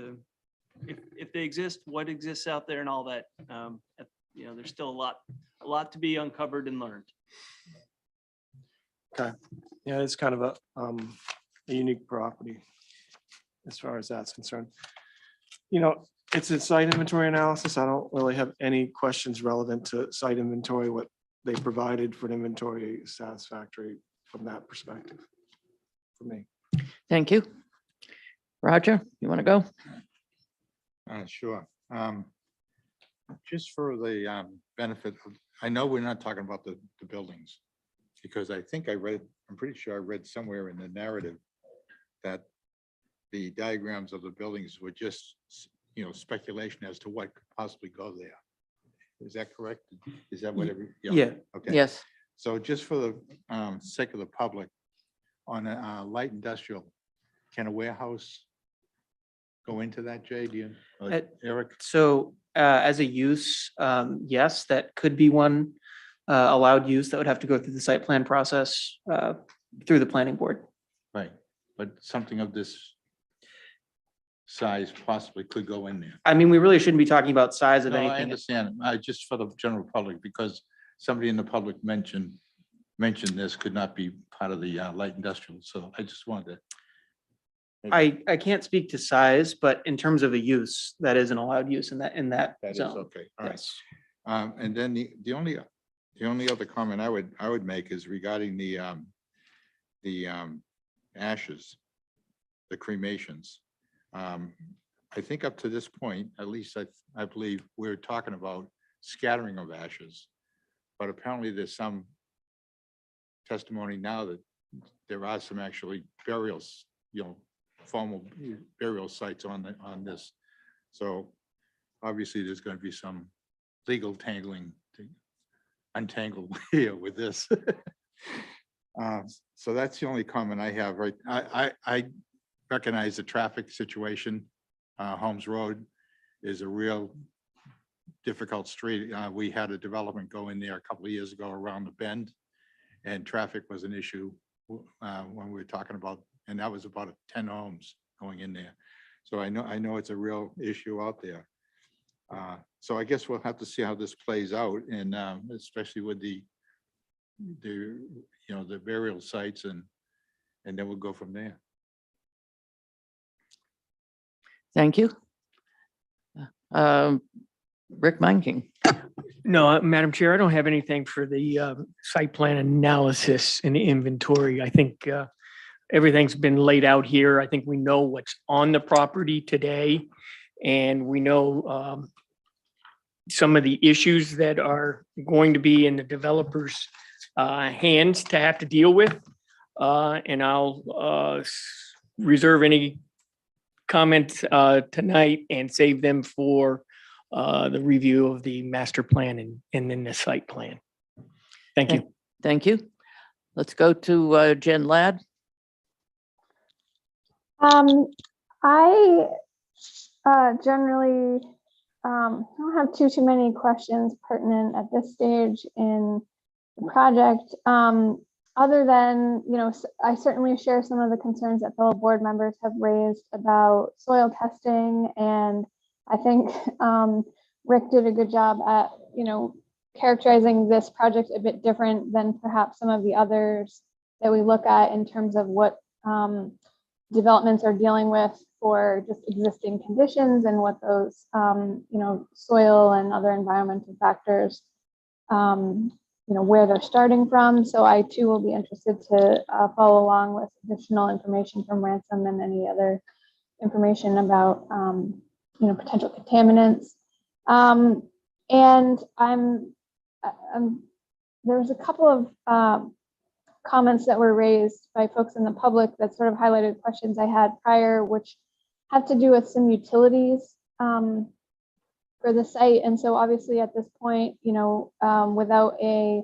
if they exist, what exists out there and all that. There's still a lot to be uncovered and learned. Okay, yeah, it's kind of a unique property as far as that's concerned. It's a site inventory analysis. I don't really have any questions relevant to site inventory. What they provided for an inventory is satisfactory from that perspective for me. Thank you. Roger, you want to go? Sure. Just for the benefit of, I know we're not talking about the buildings, because I think I'm pretty sure I read somewhere in the narrative that the diagrams of the buildings were just, speculation as to what could possibly go there. Is that correct? Is that what Yeah. Okay. Yes. So just for the sake of the public, on a light industrial, can a warehouse go into that, Jay? Do you, Eric? So as a use, yes, that could be one allowed use that would have to go through the site plan process through the planning board. Right, but something of this size possibly could go in there. I mean, we really shouldn't be talking about size of No, I anything. understand. Just for the general public, because somebody in the public mentioned this could not be part of the light industrial. So I just wanted to. I can't speak to size, but in terms of a use, that is an allowed use in that That is zone. okay. All right. Yes. And then the only other comment I would make is regarding the ashes, the cremations. I think up to this point, at least I believe we're talking about scattering of ashes, but apparently there's some testimony now that there are some actually burials, formal burial sites on this. So obviously there's going to be some legal tangling to untangle here with this. So that's the only comment I have. Right, I recognize the traffic situation. Holmes Road is a real difficult street. We had a development go in there a couple of years ago around the bend, and traffic was an issue when we were talking about, and that was about 10 homes going in there. So I know it's a real issue out there. So I guess we'll have to see how this plays out, and especially with the burial sites, and then we'll go from there. Thank you. Rick Manking. No, Madam Chair, I don't have anything for the site plan analysis and inventory. I think everything's been laid out here. I think we know what's on the property today, and we know some of the issues that are going to be in the developer's hands to have to deal with. And I'll reserve any comments tonight and save them for the review of the master plan and then the site plan. Thank you. Thank you. Let's go to Jen Ladd. I generally don't have too many questions pertinent at this stage in the project. Other than, I certainly share some of the concerns that fellow board members have raised about soil testing. And I think Rick did a good job at, characterizing this project a bit different than perhaps some of the others that we look at in terms of what developments are dealing with for just existing conditions and what those, soil and other environmental factors, where they're starting from. So I too will be interested to follow along with additional information from Ransom and any other information about, potential contaminants. And there was a couple of comments that were raised by folks in the public that sort of highlighted questions I had prior, which have to do with some utilities for the site. And so obviously at this point, without a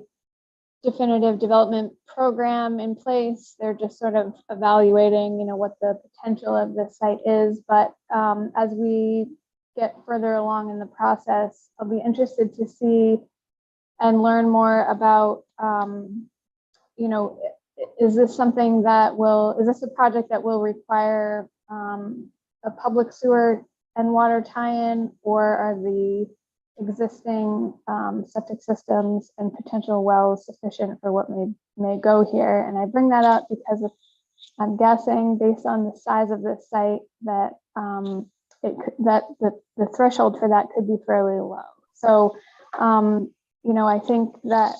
definitive development program in place. They're just sort of evaluating, what the potential of this site is. But as we get further along in the process, I'll be interested to see and learn more about, is this something that is this a project that will require a public sewer and water tie-in, or are the existing septic systems and potential wells sufficient for what may go here? And I bring that up because I'm guessing, based on the size of this site, that the threshold for that could be fairly low. So, I think that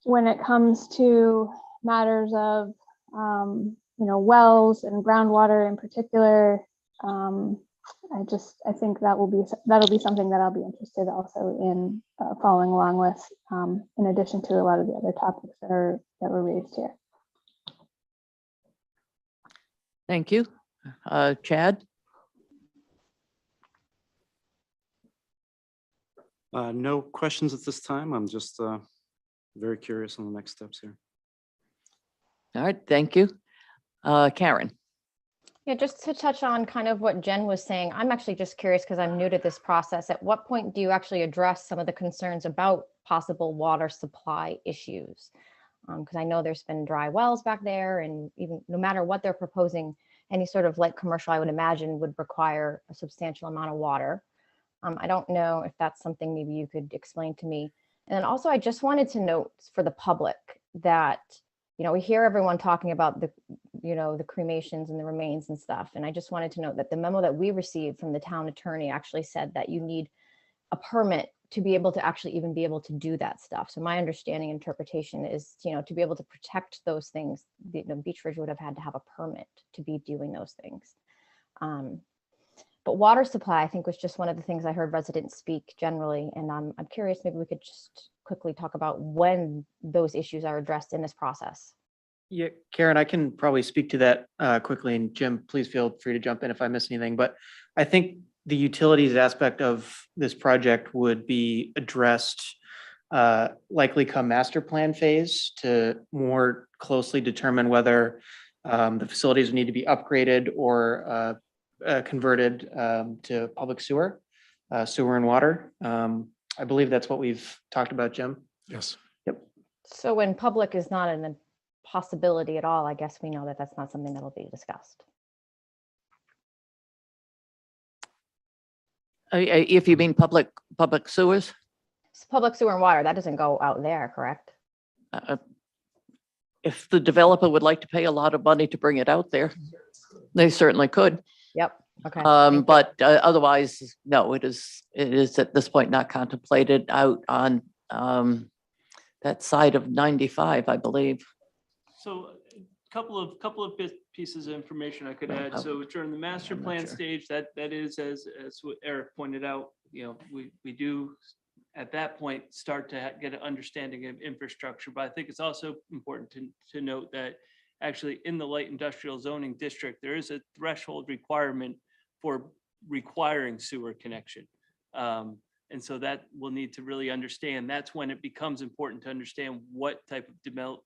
when it comes to matters of, wells and groundwater in particular, I think that'll be something that I'll be interested also in following along with, in addition to a lot of the other topics that were raised here. Thank you. Chad? No questions at this time. I'm just very curious on the next steps here. All right, thank you. Karen? Yeah, just to touch on kind of what Jen was saying, I'm actually just curious because I'm new to this process. At what point do you actually address some of the concerns about possible water supply issues? Because I know there's been dry wells back there, and even no matter what they're proposing, any sort of light commercial, I would imagine, would require a substantial amount of water. I don't know if that's something maybe you could explain to me. And then also, I just wanted to note for the public that, we hear everyone talking about the cremations and the remains and stuff. And I just wanted to note that the memo that we received from the town attorney actually said that you need a permit to be able to actually even be able to do that stuff. So my understanding interpretation is, to be able to protect those things, Beech Ridge would have had to have a permit to be doing those things. But water supply, I think, was just one of the things I heard residents speak generally. And I'm curious, maybe we could just quickly talk about when those issues are addressed in this process. Yeah, Karen, I can probably speak to that quickly, and Jim, please feel free to jump in if I miss anything. But I think the utilities aspect of this project would be addressed likely come master plan phase to more closely determine whether the facilities need to be upgraded or converted to public sewer and water. I believe that's what we've talked about, Jim. Yes. Yep. So when public is not a possibility at all, I guess we know that that's not something that'll be discussed. If you mean public sewers? It's public sewer and water, that doesn't go out there, correct? If the developer would like to pay a lot of money to bring it out there, they certainly could. Yep. Okay. But otherwise, no, it is at this point not contemplated out on that side of 95, I believe. So a couple of pieces of information I could add. So during the master I'm not plan sure. stage, that is, as what Eric pointed out, we do at that point start to get an understanding of infrastructure. But I think it's also important to note that actually in the light industrial zoning district, there is a threshold requirement for requiring sewer connection. And so that we'll need to really understand. That's when it becomes important to understand what type of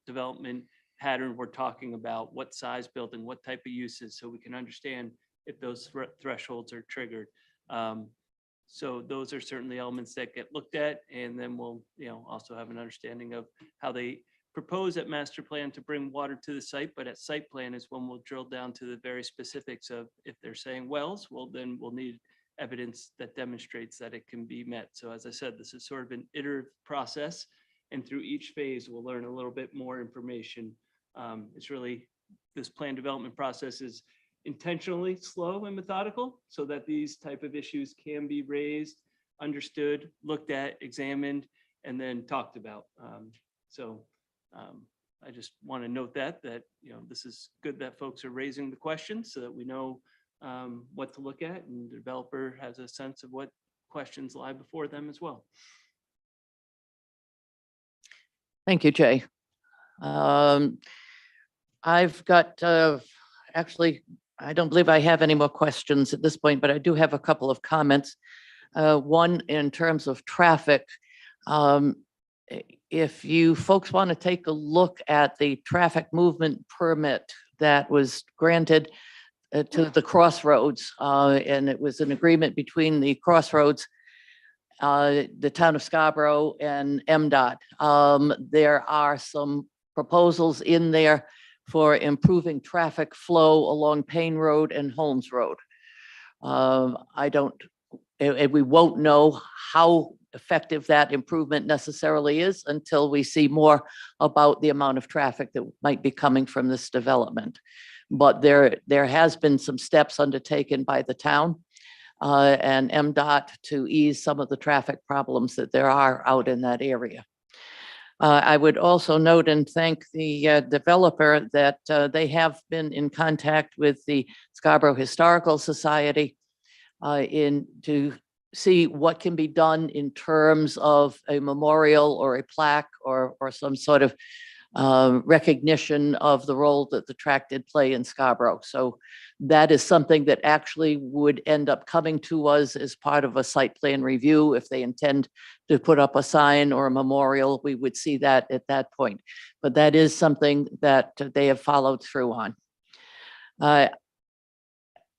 development pattern we're talking about, what size building, what type of uses, so we can understand if those thresholds are triggered. So those are certainly elements that get looked at, and then we'll also have an understanding of how they propose at master plan to bring water to the site, but at site plan is when we'll drill down to the very specifics of if they're saying wells, well, then we'll need evidence that demonstrates that it can be met. So as I said, this is sort of an iterative process, and through each phase, we'll learn a little bit more information. It's really, this plan development process is intentionally slow and methodical so that these type of issues can be raised, understood, looked at, examined, and then talked about. I just want to note that this is good that folks are raising the questions so that we know what to look at, and the developer has a sense of what questions lie before them as well. Thank you, Jay. I've got, actually, I don't believe I have any more questions at this point, but I do have a couple of comments. One, in terms of traffic, if you folks want to take a look at the traffic movement permit that was granted to the Crossroads, and it was an agreement between the Crossroads, the town of Scarborough and MDOT. There are some proposals in there for improving traffic flow along Payne Road and Holmes Road. I don't, and we won't know how effective that improvement necessarily is until we see more about the amount of traffic that might be coming from this development. But there has been some steps undertaken by the town and MDOT to ease some of the traffic problems that there are out in that area. I would also note and thank the developer that they have been in contact with the Scarborough Historical Society to see what can be done in terms of a memorial or a plaque or some sort of recognition of the role that the track did play in Scarborough. So that is something that actually would end up coming to us as part of a site plan review. If they intend to put up a sign or a memorial, we would see that at that point. But that is something that they have followed through on. At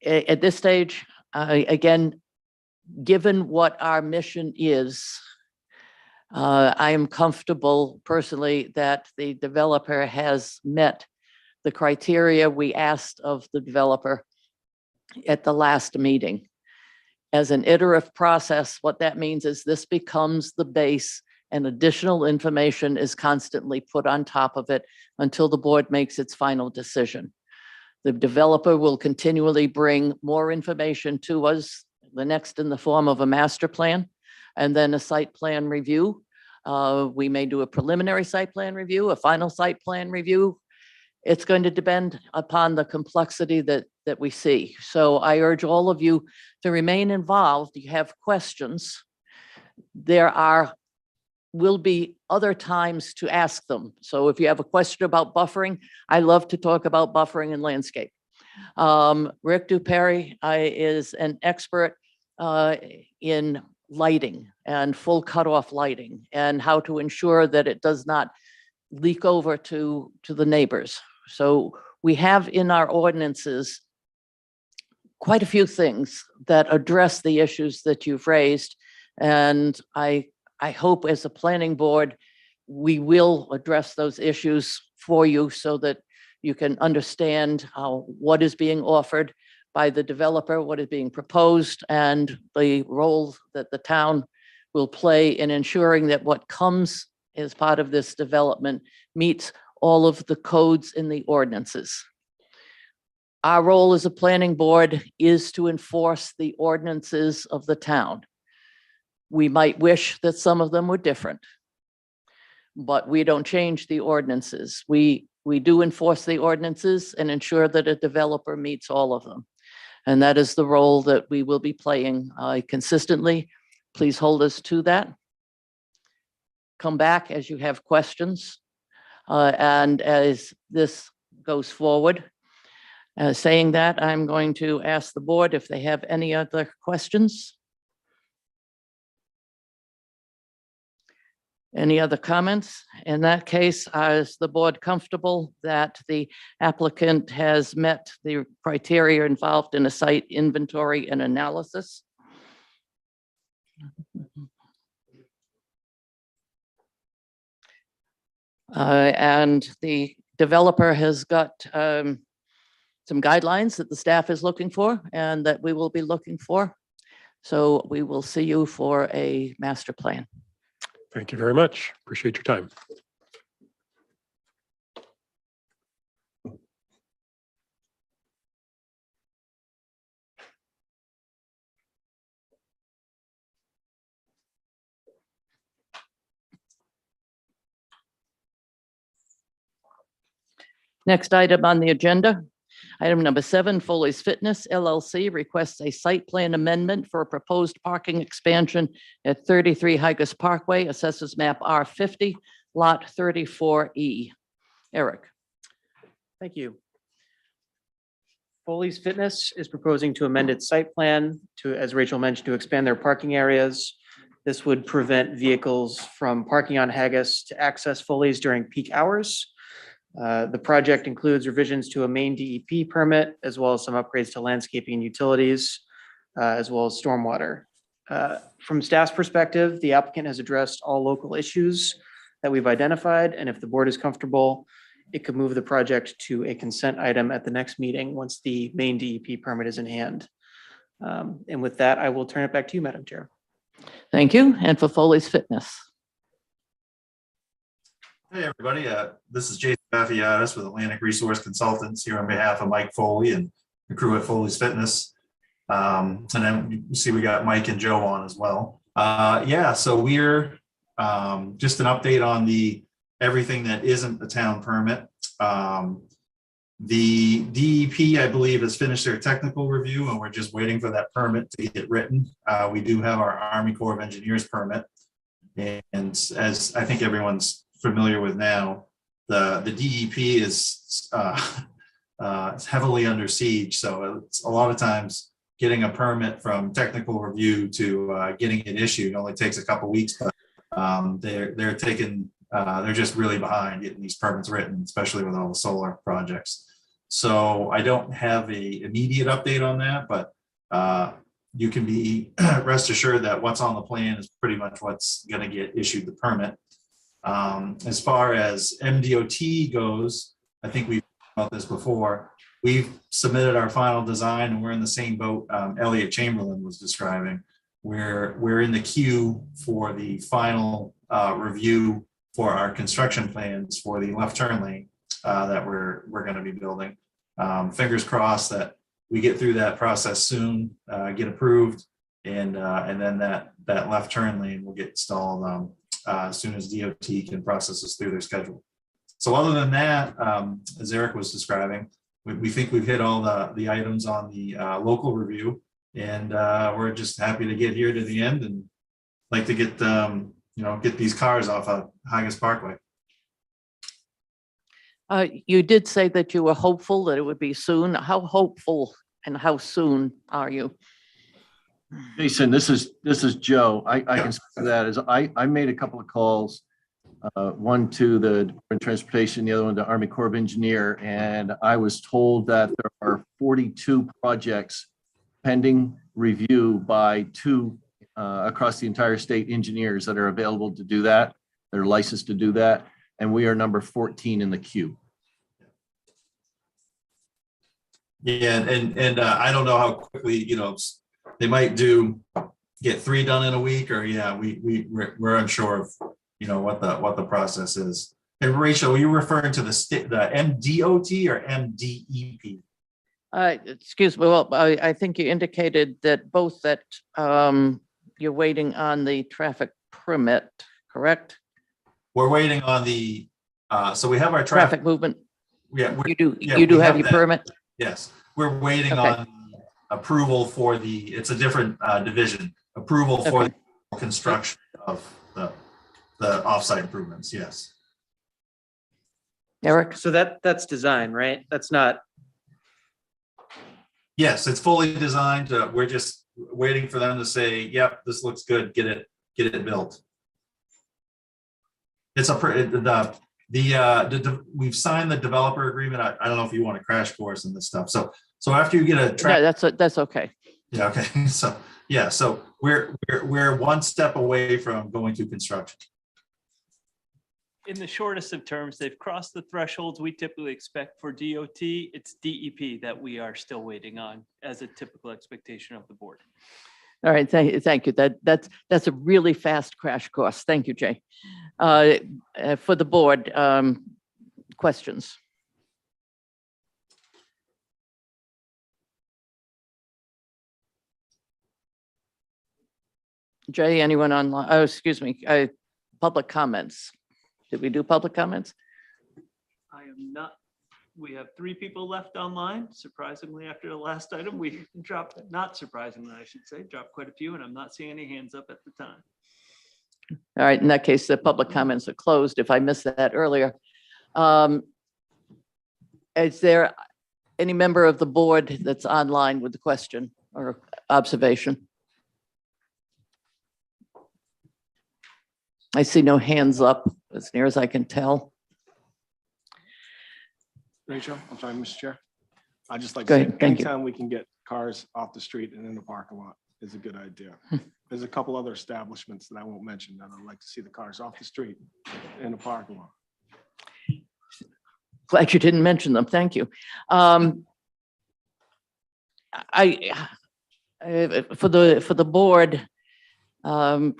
this stage, again, given what our mission is, I am comfortable personally that the developer has met the criteria we asked of the developer at the last meeting. As an iterative process, what that means is this becomes the base and additional information is constantly put on top of it until the board makes its final decision. The developer will continually bring more information to us, the next in the form of a master plan, and then a site plan review. We may do a preliminary site plan review, a final site plan review. It's going to depend upon the complexity that we see. So I urge all of you to remain involved. You have questions. There will be other times to ask them. So if you have a question about buffering, I love to talk about buffering and landscape. Rick Duperi is an expert in lighting and full cutoff lighting and how to ensure that it does not leak over to the neighbors. So we have in our ordinances quite a few things that address the issues that you've raised. And I hope as a planning board, we will address those issues for you so that you can understand what is being offered by the developer, what is being proposed, and the role that the town will play in ensuring that what comes as part of this development meets all of the codes in the ordinances. Our role as a planning board is to enforce the ordinances of the town. We might wish that some of them were different, but we don't change the ordinances. We do enforce the ordinances and ensure that a developer meets all of them. And that is the role that we will be playing consistently. Please hold us to that. Come back as you have questions. And as this goes forward, saying that, I'm going to ask the board if they have any other questions. Any other comments? In that case, is the board comfortable that the applicant has met the criteria involved in a site inventory and analysis? And the developer has got some guidelines that the staff is looking for and that we will be looking for. So we will see you for a master plan. Thank you very much. Appreciate your time. Next item on the agenda, item number 7, Foley's Fitness LLC requests a site plan amendment for a proposed parking expansion at 33 Higas Parkway, assessors map R50, lot 34E. Eric. Thank you. Foley's Fitness is proposing to amend its site plan to, as Rachel mentioned, to expand their parking areas This would prevent vehicles from parking on Haggis to access Foley's during peak hours. The project includes revisions to a main DEP permit, as well as some upgrades to landscaping and utilities, as well as stormwater. From staff's perspective, the applicant has addressed all local issues that we've identified, and if the board is comfortable, it could move the project to a consent item at the next meeting once the main DEP permit is in hand. And with that, I will turn it back to you, Madam Chair. Thank you. And for Foley's Fitness. Hey, everybody. This is Jason Bafiatis with Atlantic Resource Consultants here on behalf of Mike Foley and the crew at Foley's Fitness. And then you see we got Mike and Joe on as well. Yeah, so we're just an update on everything that isn't a town permit. The DEP, I believe, has finished their technical review, and we're just waiting for that permit to get written. We do have our Army Corps of Engineers permit. And as I think everyone's familiar with now, the DEP is heavily under siege. So it's a lot of times getting a permit from technical review to getting it issued only takes a couple weeks, but they're just really behind getting these permits written, especially with all the solar projects. So I don't have a immediate update on that, but you can be rest assured that what's on the plan is pretty much what's going to get issued the permit. As far as MDOT goes, I think we've talked about this before. We've submitted our final design, and we're in the same boat Elliot Chamberlain was describing. We're in the queue for the final review for our construction plans for the left turn lane that we're going to be building. Fingers crossed that we get through that process soon, get approved, and then that left turn lane will get installed as soon as DOT can process us through their schedule. So other than that, as Eric was describing, we think we've hit all the items on the local review, and we're just happy to get here to the end and like to get get these cars off of Haggis Parkway. You did say that you were hopeful that it would be soon. How hopeful and how soon are you? Jason, this is Joe. I can say that is I made a couple of calls, one to the Department of Transportation, the other one to Army Corps of Engineer, and I was told that there are 42 projects pending review by two across the entire state engineers that are available to do that. They're licensed to do that, and we are number 14 in the queue. Yeah, and I don't know how quickly they might get 3 done in a week, or we're unsure of what the process is. And Rachel, were you referring to the MDOT or MDEP? Excuse me. Well, I think you indicated that both that you're waiting on the traffic permit, correct? We're waiting on the so we have our traffic movement. Yeah, you do have your permit. Yes, we're waiting on approval for it's a different division, approval for the construction of the offsite improvements. Yes. Eric? So that's design, right? That's not. Yes, it's fully designed. We're just waiting for them to say, yep, this looks good, get it built. It's we've signed the developer agreement. I don't know if you want a crash course in this stuff. So after you get that's okay. Yeah, okay. So yeah, so we're one step away from going to construction. In the shortest of terms, they've crossed the thresholds we typically expect for DOT. It's DEP that we are still waiting on as a typical expectation of the board. All right, thank you. That's a really fast crash course. Thank you, Jay. For the board, questions? Jay, anyone online? Oh, excuse me. Public comments. Did we do public comments? I am not. We have 3 people left online. Surprisingly, after the last item, we dropped, not surprisingly, I should say, dropped quite a few, and I'm not seeing any hands up at the time. All right, in that case, the public comments are closed. If I missed that earlier. Is there any member of the board that's online with the question or observation? I see no hands up as near as I can tell. Rachel, I'm sorry, Mr. Chair. I just like Go to say, ahead, thank you. anytime we can get cars off the street and in the parking lot is a good idea. There's a couple other establishments that I won't mention that I'd like to see the cars off the street in the parking lot. Glad you didn't mention them. Thank you. For the board, I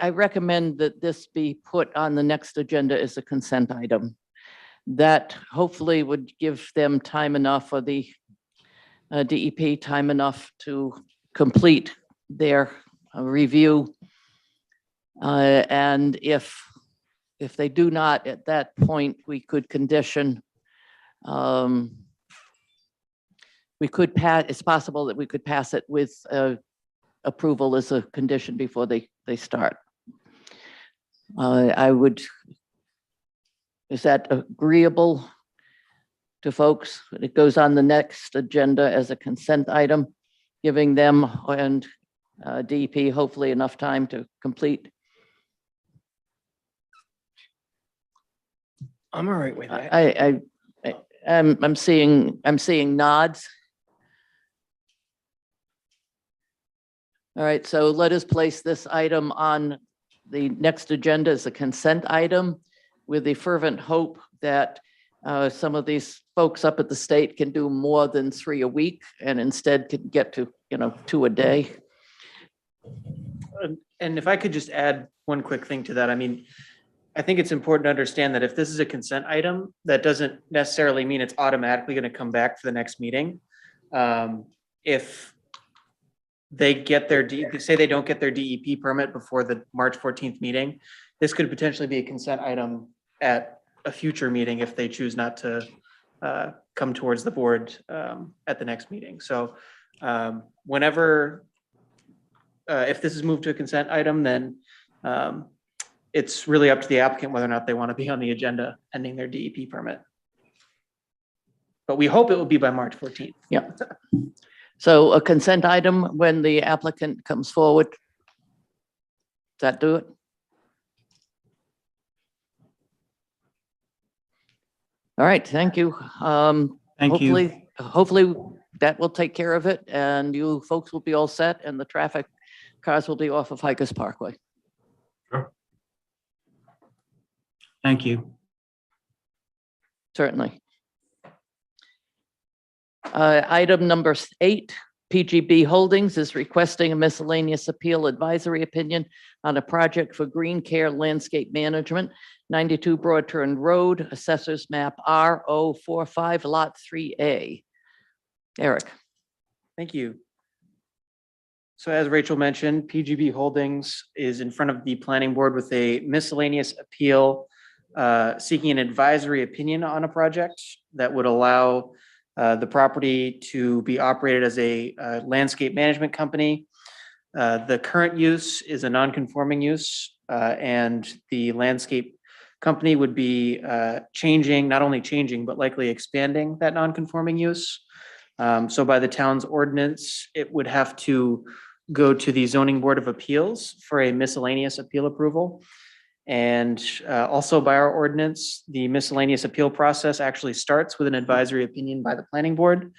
recommend that this be put on the next agenda as a consent item. That hopefully would give them time enough, or the DEP time enough to complete their review. And if they do not, at that point, we could condition, we could pass, it's possible that we could pass it with approval as a condition before they start. I would, is that agreeable to folks? It goes on the next agenda as a consent item, giving them and DEP hopefully enough time to complete. I'm all right with that. I'm seeing nods. All right, so let us place this item on the next agenda as a consent item with the fervent hope that some of these folks up at the state can do more than 3 a week and instead can get to, 2 a day. And if I could just add one quick thing to that, I mean, I think it's important to understand that if this is a consent item, that doesn't necessarily mean it's automatically going to come back for the next meeting. If they get their, say they don't get their DEP permit before the March 14th meeting, this could potentially be a consent item at a future meeting if they choose not to come towards the board at the next meeting. So whenever, if this is moved to a consent item, then it's really up to the applicant whether or not they want to be on the agenda pending their DEP permit. But we hope it will be by March 14th. Yeah. So a consent item when the applicant comes forward. Does that do it? All right, thank you. Thank you. Hopefully that will take care of it and you folks will be all set and the traffic cars will be off of Hikers Parkway. Sure. Thank you. Certainly. Item number 8, PGB Holdings is requesting a miscellaneous appeal advisory opinion on a project for Green Care Landscape Management, 92 Broad Turn Road, Assessors Map R045, Lot 3A. Eric. Thank you. So as Rachel mentioned, PGB Holdings is in front of the planning board with a miscellaneous appeal seeking an advisory opinion on a project that would allow the property to be operated as a landscape management company. The current use is a non-conforming use and the landscape company would be changing, not only changing, but likely expanding that non-conforming use. So by the town's ordinance, it would have to go to the Zoning Board of Appeals for a miscellaneous appeal approval. And also by our ordinance, the miscellaneous appeal process actually starts with an advisory opinion by the planning board.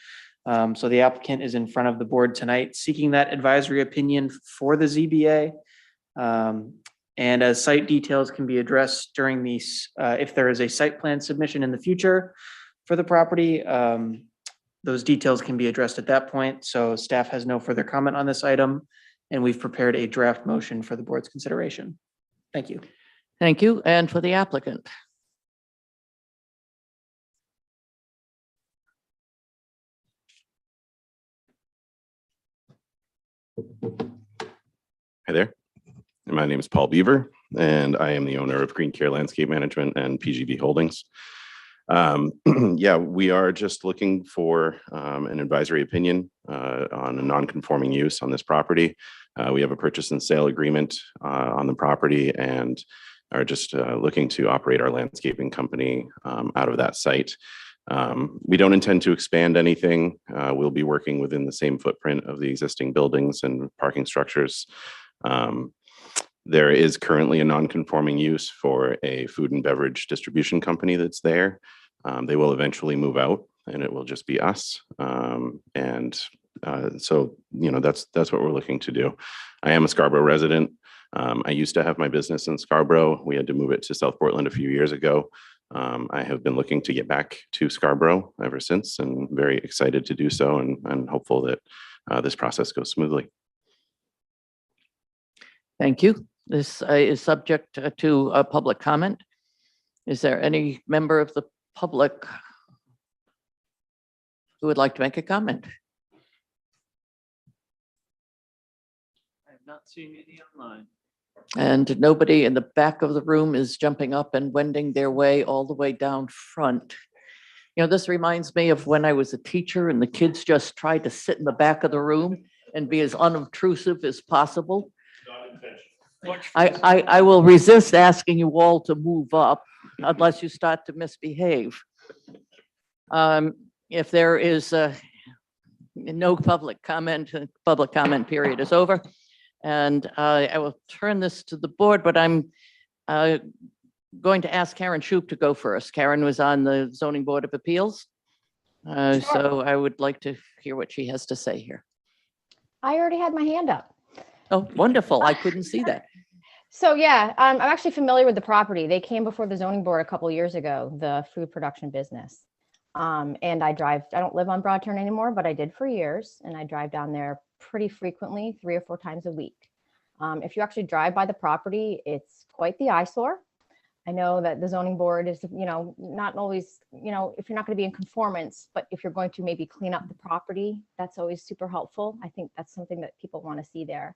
So the applicant is in front of the board tonight seeking that advisory opinion for the ZBA. And as site details can be addressed during these, if there is a site plan submission in the future for the property, those details can be addressed at that point. So staff has no further comment on this item, and we've prepared a draft motion for the board's consideration. Thank you. Thank you. And for the applicant. Hi there. My name is Paul Beaver, and I am the owner of Green Care Landscape Management and PGB Holdings. Yeah, we are just looking for an advisory opinion on a non-conforming use on this property. We have a purchase and sale agreement on the property and are just looking to operate our landscaping company out of that site. We don't intend to expand anything. We'll be working within the same footprint of the existing buildings and parking structures. There is currently a non-conforming use for a food and beverage distribution company that's there. They will eventually move out and it will just be us. So, that's what we're looking to do. I am a Scarborough resident. I used to have my business in Scarborough. We had to move it to South Portland a few years ago. I have been looking to get back to Scarborough ever since and very excited to do so and hopeful that this process goes smoothly. Thank you. This is subject to a public comment. Is there any member of the public who would like to make a comment? I have not seen any online. And nobody in the back of the room is jumping up and wending their way all the way down front. This reminds me of when I was a teacher and the kids just tried to sit in the back of the room and be as unobtrusive as possible. I will resist asking you all to move up unless you start to misbehave. If there is no public comment period is over. And I will turn this to the board, but I'm going to ask Karen Shoup to go first. Karen was on the Zoning Board of Appeals. So I would like to hear what she has to say here. I already had my hand up. Oh, wonderful. I couldn't see that. So yeah, I'm actually familiar with the property. They came before the zoning board a couple years ago, the food production business. And I don't live on Broad Turn anymore, but I did for years. And I drive down there pretty frequently, 3 or 4 times a week. If you actually drive by the property, it's quite the eyesore. I know that the zoning board is, not always, if you're not going to be in conformance, but if you're going to maybe clean up the property, that's always super helpful. I think that's something that people want to see there.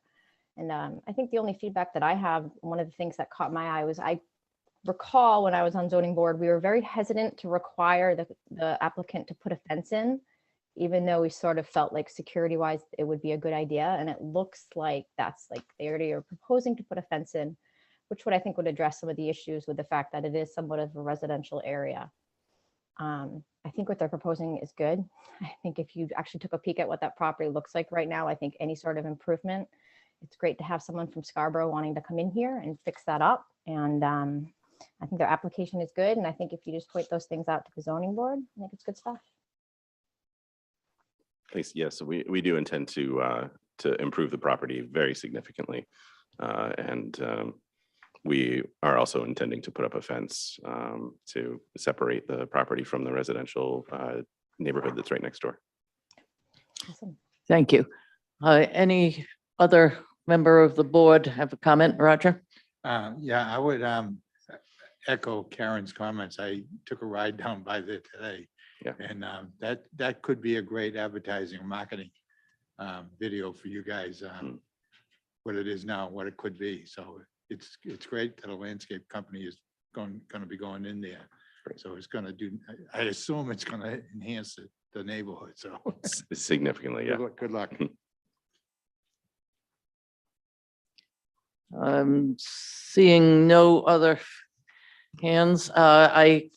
And I think the only feedback that I have, one of the things that caught my eye was I recall when I was on zoning board, we were very hesitant to require the applicant to put a fence in, even though we sort of felt like security wise, it would be a good idea. And it looks like that's like they already are proposing to put a fence in, which would I think would address some of the issues with the fact that it is somewhat of a residential area. I think what they're proposing is good. I think if you actually took a peek at what that property looks like right now, I think any sort of improvement, it's great to have someone from Scarborough wanting to come in here and fix that up. And I think their application is good. And I think if you just point those things out to the zoning board, I think it's good stuff. Thanks. Yes, we do intend to improve the property very significantly. We are also intending to put up a fence to separate the property from the residential neighborhood that's right next door. Awesome. Thank you. Any other member of the board have a comment, Roger? Yeah, I would echo Karen's comments. I took a ride down by there today. Yeah. And that could be a great advertising and marketing video for you guys, what it is now, what it could be. So it's great that a landscape company is going to be going in there. So it's going to do, I assume it's going to enhance the neighborhood. So Significantly, yeah. Good luck. Seeing no other hands, I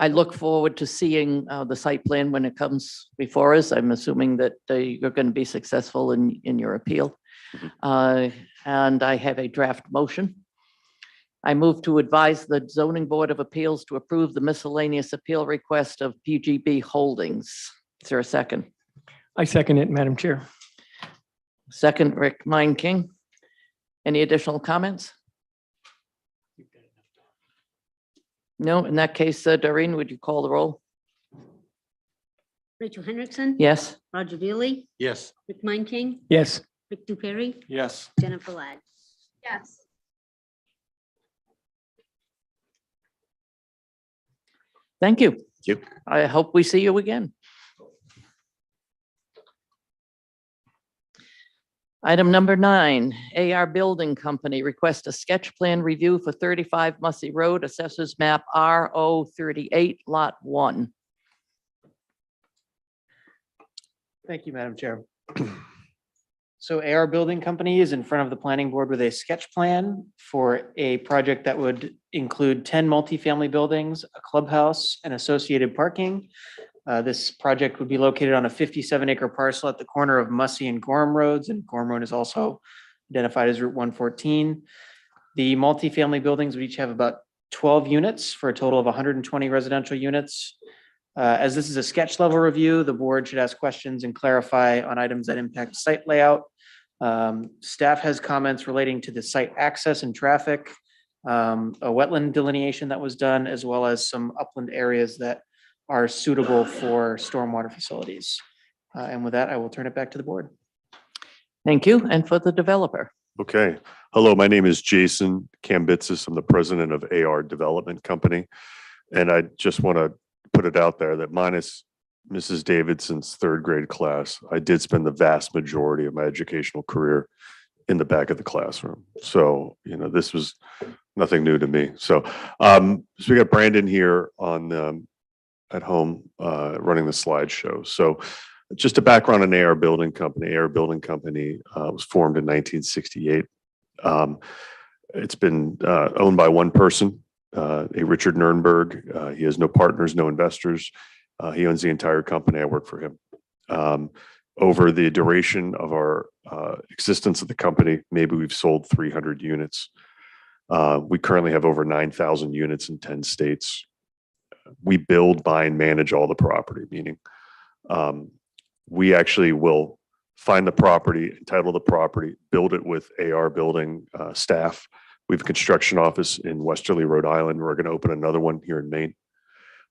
look forward to seeing the site plan when it comes before us. I'm assuming that you're going to be successful in your appeal. And I have a draft motion. I move to advise the Zoning Board of Appeals to approve the miscellaneous appeal request of PGB Holdings. Is there a second? I second it, Madam Chair. Second, Rick Meinking. Any additional comments? No, in that case, Doreen, would you call the roll? Rachel Hendrickson. Yes. Roger Veely. Yes. Rick Meinking. Yes. Rick Duperry. Yes. Jennifer Ladd. Yes. Thank you. Thank you. I hope we see you again. Item number 9, AR Building Company request a sketch plan review for 35 Mussey Road, assessors map RO38, lot 1. Thank you, Madam Chair. So AR Building Company is in front of the planning board with a sketch plan for a project that would include 10 multifamily buildings, a clubhouse, and associated parking This project would be located on a 57-acre parcel at the corner of Mussey and Gorham Roads, and Gorham Road is also identified as Route 114. The multifamily buildings would each have about 12 units for a total of 120 residential units. As this is a sketch level review, the board should ask questions and clarify on items that impact site layout. Staff has comments relating to the site access and traffic, a wetland delineation that was done, as well as some upland areas that are suitable for stormwater facilities. And with that, I will turn it back to the board. Thank you. And for the developer. Okay. Hello, my name is Jason Kambitsis. I'm the president of AR Development Company. And I just want to put it out there that minus Mrs. Davidson's third grade class, I did spend the vast majority of my educational career in the back of the classroom. So, this was nothing new to me. So we got Brandon here on at home running the slideshow. So just a background on AR Building Company. AR Building Company was formed in 1968. It's been owned by one person, a Richard Nurnberg. He has no partners, no investors. He owns the entire company. I work for him. Over the duration of our existence of the company, maybe we've sold 300 units. We currently have over 9,000 units in 10 states. We build, buy, and manage all the property, meaning we actually will find the property, entitle the property, build it with AR building staff. We have a construction office in Westerly, Rhode Island. We're going to open another one here in Maine.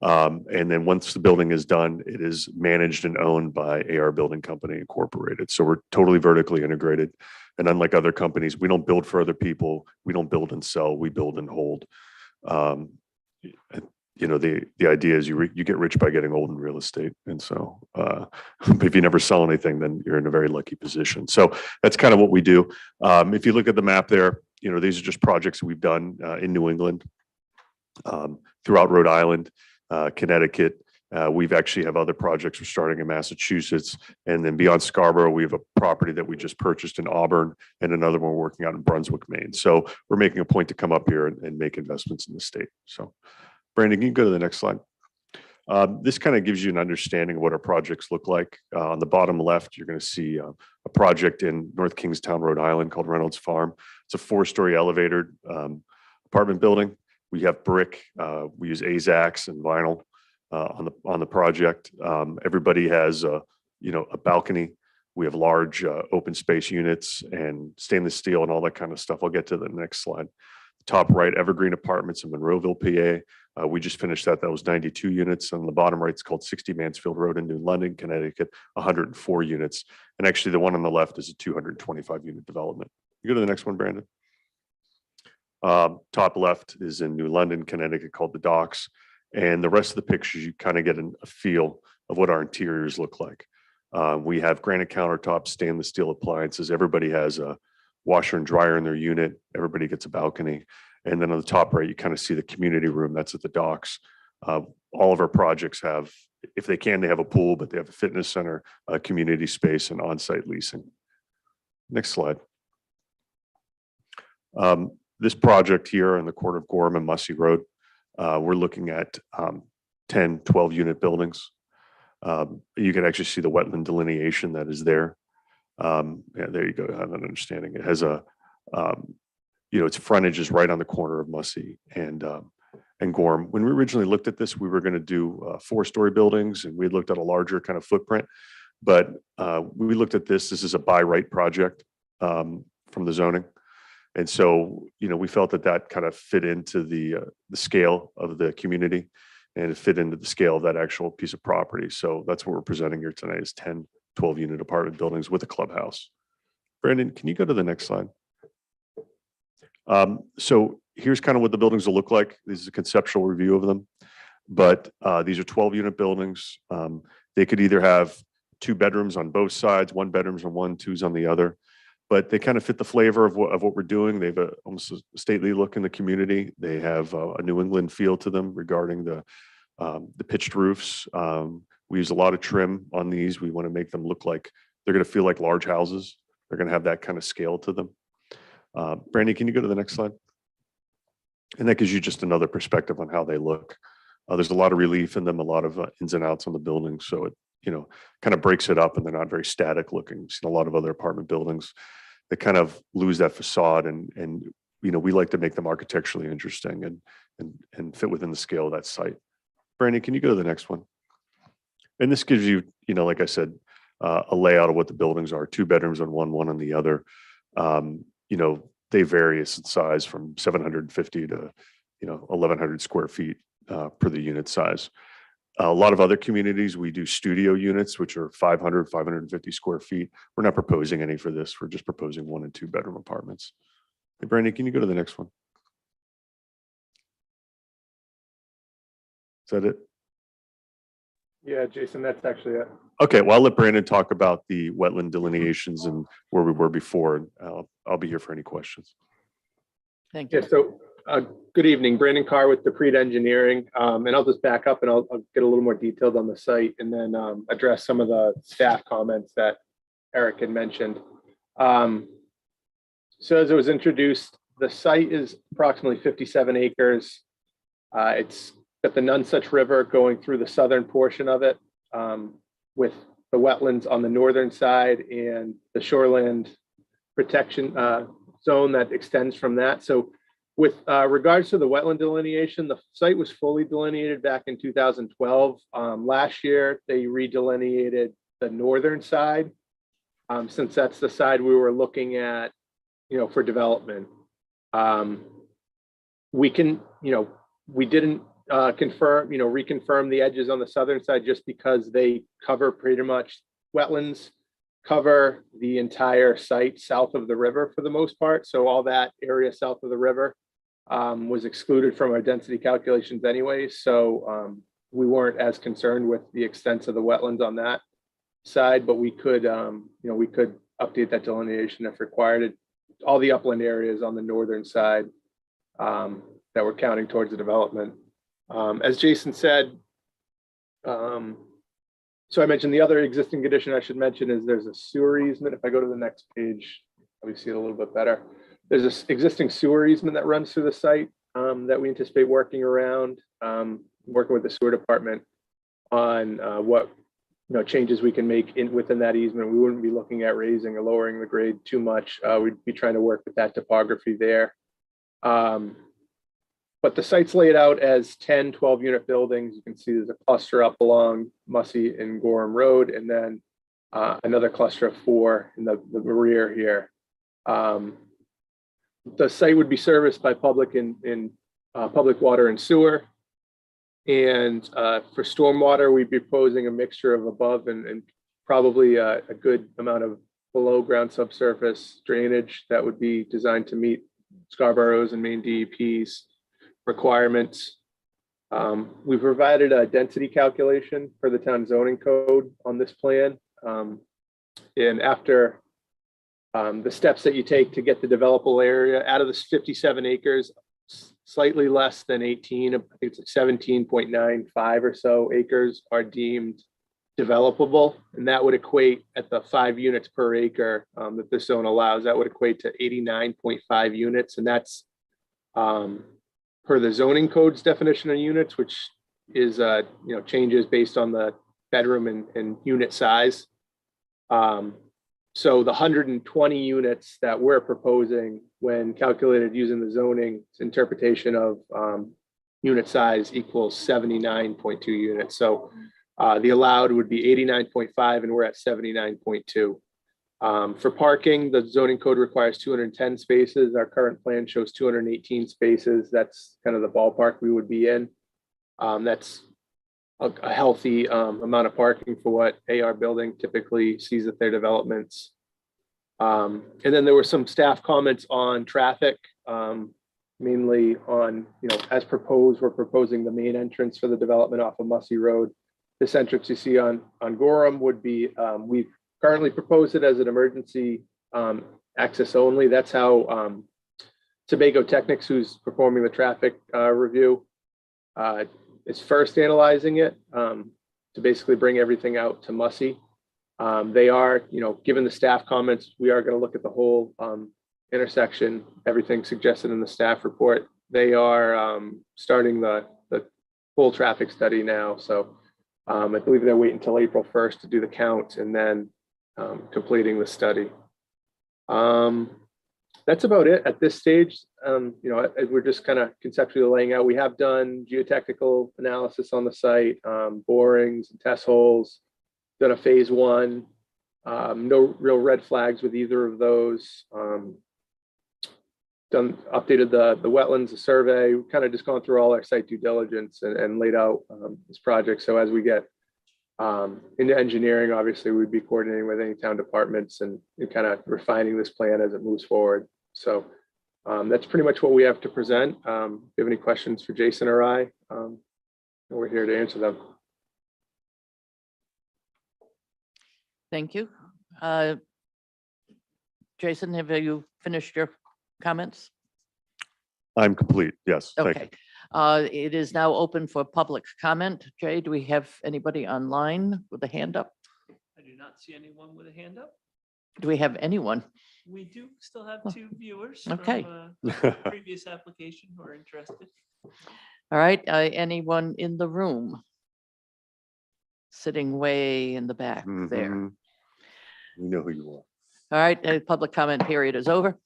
And then once the building is done, it is managed and owned by AR Building Company Incorporated. So we're totally vertically integrated. And unlike other companies, we don't build for other people. We don't build and sell. We build and hold. The idea is you get rich by getting old in real estate. And so if you never sell anything, then you're in a very lucky position. So that's kind of what we do. If you look at the map there, these are just projects we've done in New England, throughout Rhode Island, Connecticut. We've actually have other projects we're starting in Massachusetts. And then beyond Scarborough, we have a property that we just purchased in Auburn and another one we're working out in Brunswick, Maine. So we're making a point to come up here and make investments in the state. So Brandon, can you go to the next slide? This kind of gives you an understanding of what our projects look like. On the bottom left, you're going to see a project in North Kingstown, Rhode Island called Reynolds Farm. It's a 4-story elevated apartment building. We have brick. We use AZACs and vinyl on the project. Everybody has a balcony. We have large open space units and stainless steel and all that kind of stuff. I'll get to the next slide. Top right, Evergreen Apartments in Monroeville, PA. We just finished that. That was 92 units. On the bottom right, it's called 60 Mansfield Road in New London, Connecticut, 104 units. And actually the one on the left is a 225 unit development. You go to the next one, Brandon. Top left is in New London, Connecticut, called the Docks. And the rest of the pictures, you kind of get a feel of what our interiors look like. We have granite countertops, stainless steel appliances. Everybody has a washer and dryer in their unit. Everybody gets a balcony. And then on the top right, you kind of see the community room that's at the Docks. All of our projects have, if they can, they have a pool, but they have a fitness center, a community space, and on-site leasing. Next slide. This project here in the corner of Gorham and Mussey Road, we're looking at 10, 12 unit buildings. You can actually see the wetland delineation that is there. Yeah, there you go. I have an understanding. It has its frontage is right on the corner of Mussey and Gorham. When we originally looked at this, we were going to do 4-story buildings, and we looked at a larger kind of footprint. But we looked at this. This is a by right project from the zoning. And so, we felt that kind of fit into the scale of the community, and it fit into the scale of that actual piece of property. So that's what we're presenting here tonight is 10, 12 unit apartment buildings with a clubhouse. Brandon, can you go to the next slide? So here's kind of what the buildings will look like. This is a conceptual review of them, but these are 12 unit buildings. They could either have 2 bedrooms on both sides, 1 bedrooms on one, 2s on the other. But they kind of fit the flavor of what we're doing. They have almost a stately look in the community. They have a New England feel to them regarding the pitched roofs. We use a lot of trim on these. We want to make them look like they're going to feel like large houses. They're going to have that kind of scale to them. Brandy, can you go to the next slide? And that gives you just another perspective on how they look. There's a lot of relief in them, a lot of ins and outs on the building. So it, kind of breaks it up and they're not very static looking. We've seen a lot of other apartment buildings that kind of lose that facade and we like to make them architecturally interesting and fit within the scale of that site. Brandon, can you go to the next one? And this gives you, like I said, a layout of what the buildings are, 2 bedrooms on one on the other. They vary in size from 750 to, 1,100 square feet per the unit size. A lot of other communities, we do studio units, which are 500, 550 square feet. We're not proposing any for this. We're just proposing 1 and 2 bedroom apartments. Hey, Brandon, can you go to the next one? Is that it? Yeah, Jason, that's actually it. Okay, well, I'll let Brandon talk about the wetland delineations and where we were before. And I'll be here for any questions. Thank you. Yeah, so good evening, Brandon Carr with Decreed Engineering. And I'll just back up and I'll get a little more detailed on the site and then address some of the staff comments that Eric had mentioned. So as it was introduced, the site is approximately 57 acres. It's got the Nonsuch River going through the southern portion of it, with the wetlands on the northern side and the shoreland protection zone that extends from that. So with regards to the wetland delineation, the site was fully delineated back in 2012. Last year, they redelineated the northern side, since that's the side we were looking at, for development. We can, we didn't reconfirm the edges on the southern side just because they cover pretty much wetlands, cover the entire site south of the river for the most part. So all that area south of the river was excluded from our density calculations anyway. So we weren't as concerned with the extent of the wetlands on that side, but we could, we could update that delineation if required. All the upland areas on the northern side that we're counting towards the development. As Jason said, so I mentioned the other existing condition I should mention is there's a sewer easement. If I go to the next page, we see it a little bit better. There's this existing sewer easement that runs through the site that we anticipate working around, working with the sewer department on what changes we can make within that easement. We wouldn't be looking at raising or lowering the grade too much. We'd be trying to work with that topography there. But the site's laid out as 10, 12 unit buildings. You can see there's a cluster up along Mussey and Gorham Road, and then another cluster of 4 in the rear here. The site would be serviced by public public water and sewer. And for stormwater, we'd be proposing a mixture of above and probably a good amount of below ground subsurface drainage that would be designed to meet Scarborough's and Maine DEP's requirements. We provided a density calculation for the town zoning code on this plan. And after the steps that you take to get the developable area out of this 57 acres, slightly less than 18, I think it's like 17.95 or so acres are deemed developable. And that would equate at the 5 units per acre that this zone allows, that would equate to 89.5 units. And that's per the zoning code's definition of units, which is, changes based on the bedroom and unit size. So the 120 units that we're proposing when calculated using the zoning interpretation of unit size equals 79.2 units. So the allowed would be 89.5 and we're at 79.2. For parking, the zoning code requires 210 spaces. Our current plan shows 218 spaces. That's kind of the ballpark we would be in. That's a healthy amount of parking for what AR building typically sees at their developments. And then there were some staff comments on traffic, mainly on, as proposed, we're proposing the main entrance for the development off of Mussey Road. This entrance you see on Gorham would be, we've currently proposed it as an emergency access only. That's how Tobago Technics, who's performing the traffic review, is first analyzing it to basically bring everything out to Mussey. They are, given the staff comments, we are going to look at the whole intersection, everything suggested in the staff report. They are starting the full traffic study now. So I believe they're waiting until April 1st to do the count and then completing the study. That's about it at this stage. We're just kind of conceptually laying out. We have done geotechnical analysis on the site, borings and test holes, done a phase 1. No real red flags with either of those. Updated the wetlands, the survey, kind of just gone through all our site due diligence and laid out this project. So as we get into engineering, obviously we'd be coordinating with any town departments and kind of refining this plan as it moves forward. So that's pretty much what we have to present. If you have any questions for Jason or I, we're here to answer them. Thank you. Jason, have you finished your comments? I'm complete. Yes. Thank you. Okay. It is now open for public comment. Jay, do we have anybody online with a hand up? I do not see anyone with a hand up. Do we have anyone? We do still have 2 viewers Okay. from a previous application who are interested. All right. Anyone in the room? Sitting way in the back there. Mhm. We know who you are. All right, the public comment period is over.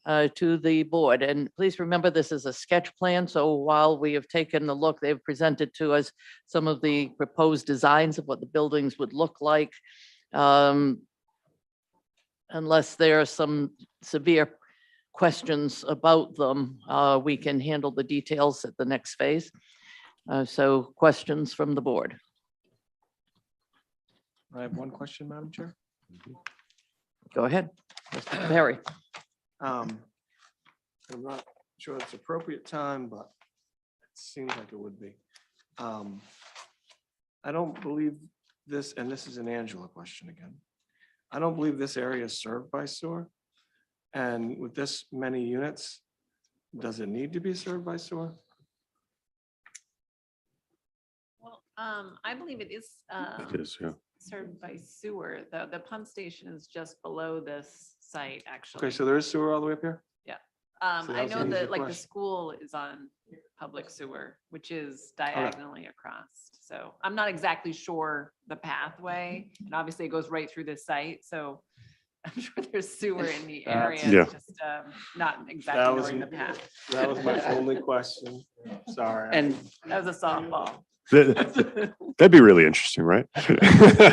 To the board, and please remember this is a sketch plan, so while we have taken a look, they've presented to us some of the proposed designs of what the buildings would look like. Unless there are some severe questions about them, we can handle the details at the next phase. So questions from the board? I have one question, Madam Chair. Go ahead, Mr. Perry. I'm not sure it's appropriate time, but it seems like it would be. I don't believe this, and this is an Angela question again. I don't believe this area is served by sewer. And with this many units, does it need to be served by sewer? Well, I believe it is It is, yeah. served by sewer. The pump station is just below this site, actually. Okay, so there is sewer all the way up here? Yeah. So I that was know an easy that like the question. school is on public sewer, which is diagonally across. So I'm not exactly sure the pathway, and obviously it goes right through the site. So I'm sure there's sewer in the area. Yeah. It's just not That exactly was, knowing the path. that was my only question. Sorry. And That was a softball. That'd be really interesting, right?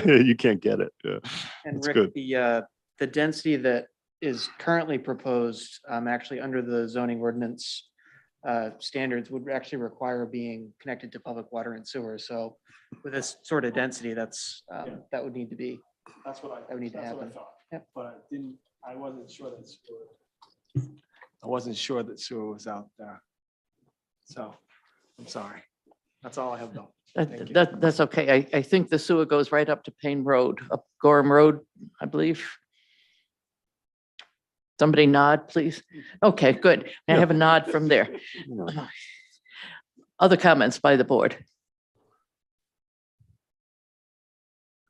You can't get it. Yeah. And That's Rick, good. the density that is currently proposed, actually under the zoning ordinance standards would actually require being connected to public water and sewer. So with this sort of density, that's, that would need to be, That's what I, that would need to that's what I happen. thought. Yep. But I wasn't sure that sewer was out there. So I'm sorry. That's all I have though. Thank you. That's okay. I think the sewer goes right up to Payne Road, up Gorham Road, I believe. Somebody nod, please. Okay, good. I have a nod from there. Other comments by the board?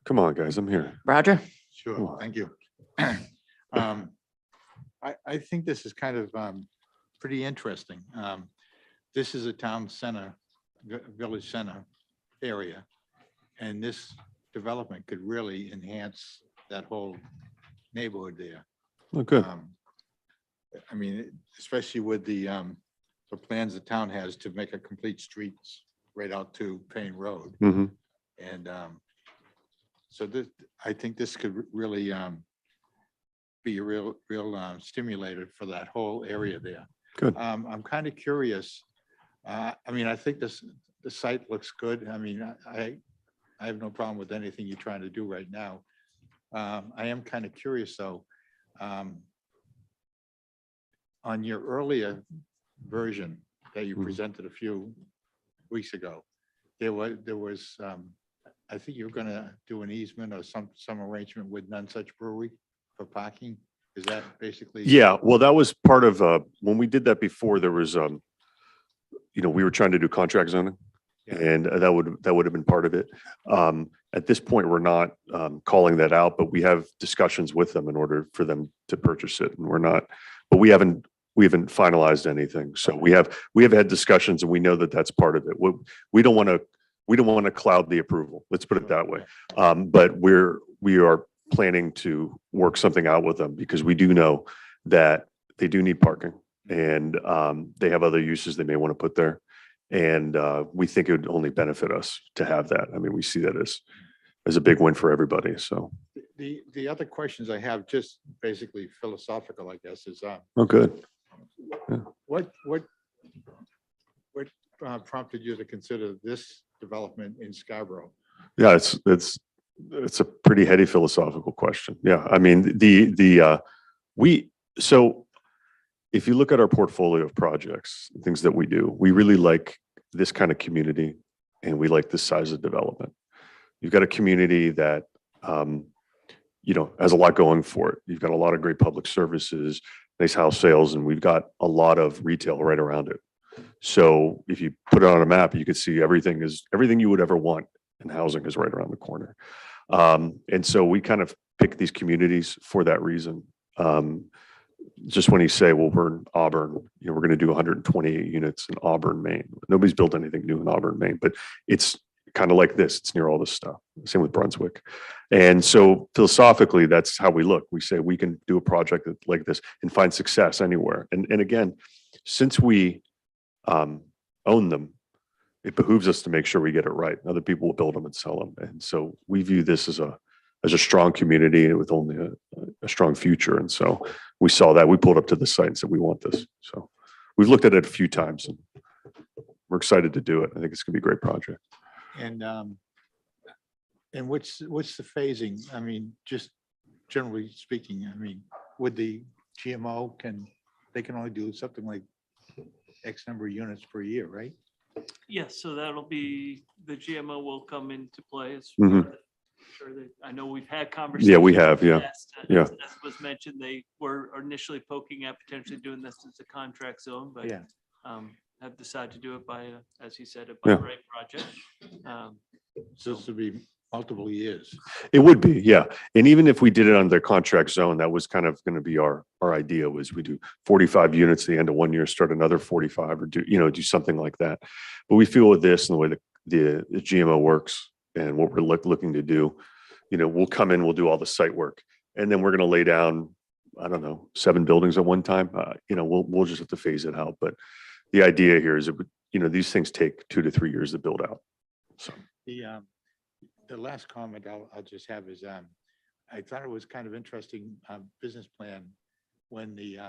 Come on, guys, I'm here. Roger? Sure, thank you. I think this is kind of pretty interesting. This is a town center, village center area, and this development could really enhance that whole neighborhood there. Oh, good. I mean, especially with the plans the town has to make a complete streets right out to Payne Road. Mhm. And so this, I think this could really be a real stimulator for that whole area there. Good. I'm kind of curious. I mean, I think the site looks good. I mean, I have no problem with anything you're trying to do right now. I am kind of curious though. On your earlier version that you presented a few weeks ago, there was I think you're gonna do an easement or some arrangement with None Such Brewery for parking. Is that basically? Yeah, well, that was part of, when we did that before, there was, we were trying to do contract zoning. Yeah. And that would have been part of it. At this point, we're not calling that out, but we have discussions with them in order for them to purchase it. And we're not, but we haven't we haven't finalized anything. So we have had discussions and we know that that's part of it. We don't want to cloud the approval. Let's put it that way. But we are planning to work something out with them because we do know that they do need parking and they have other uses they may want to put there. And we think it would only benefit us to have that. I mean, we see that as a big win for everybody. So The other questions I have, just basically philosophical, I guess, is oh, good. Yeah. what prompted you to consider this development in Scarborough? Yeah, it's a pretty heady philosophical question. Yeah, I mean so if you look at our portfolio of projects, things that we do, we really like this kind of community and we like this size of development. You've got a community that has a lot going for it. You've got a lot of great public services, nice house sales, and we've got a lot of retail right around it. So if you put it on a map, you can see everything you would ever want in housing is right around the corner. And so we kind of pick these communities for that reason. Just when you say, well, we're in Auburn, we're going to do 128 units in Auburn, Maine. Nobody's built anything new in Auburn, Maine, but it's kind of like this. It's near all this stuff. Same with Brunswick. And so philosophically, that's how we look. We say we can do a project like this and find success anywhere. And again, since we own them, it behooves us to make sure we get it right. Other people will build them and sell them. And so we view this as a strong community with only a strong future. And so we saw that. We pulled up to the site and said, we want this. So we've looked at it a few times and we're excited to do it. I think it's going to be a great project. And what's the phasing? I mean, just generally speaking, I mean, with the GMO, they can only do something like X number of units per year, right? Yes, so that'll be, the GMO will come into play as sure that I know we've had conversations. Yeah, we have. Yeah. Yeah. As was mentioned, they were initially poking at potentially doing this as a contract zone, but have decided to do it by, as he said, a by right project. So this would be multiple years. It would be, yeah. And even if we did it on their contract zone, that was kind of going to be our idea was we do 45 units at the end of 1 year, start another 45 or do something like that. But we feel with this and the way the GMO works and what we're looking to do, we'll come in, we'll do all the site work and then we're going to lay down, I don't know, 7 buildings at one time. We'll just have to phase it out. But the idea here is these things take 2 to 3 years to build out. So the last comment I'll just have is I thought it was kind of interesting business plan when the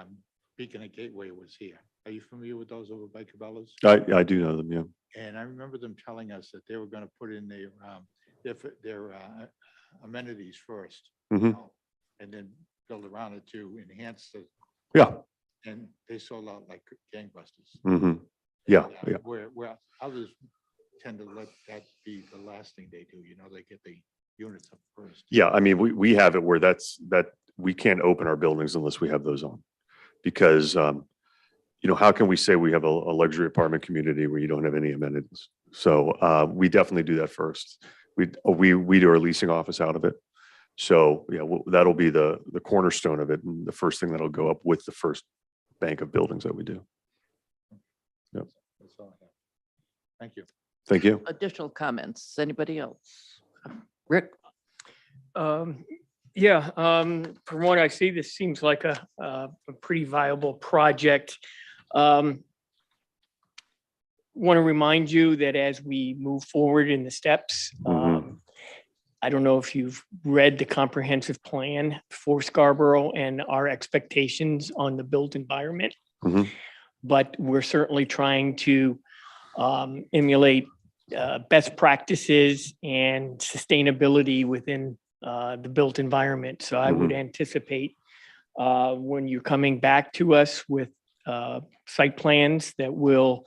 Beacon and Gateway was here. Are you familiar with those over by Cabela's? I do know them, yeah. And I remember them telling us that they were going to put in their amenities first, and then build around it to enhance the. Yeah. And they sold out like gangbusters. Yeah. Where others tend to let that be the last thing they do. They get the units up first. Yeah, I mean, we have it where that we can't open our buildings unless we have those on, because how can we say we have a luxury apartment community where you don't have any amenities? So we definitely do that first. We do our leasing office out of it. So yeah, that'll be the cornerstone of it, and the first thing that'll go up with the first bank of buildings that we do. Yep. That's all I have. Thank you. Thank you. Additional comments? Anybody else? Rick? From what I see, this seems like a pretty viable project. Want to remind you that as we move forward in the steps, I don't know if you've read the comprehensive plan for Scarborough and our expectations on the built environment, but we're certainly trying to emulate best practices and sustainability within the built environment. So I would anticipate when you're coming back to us with site plans that we'll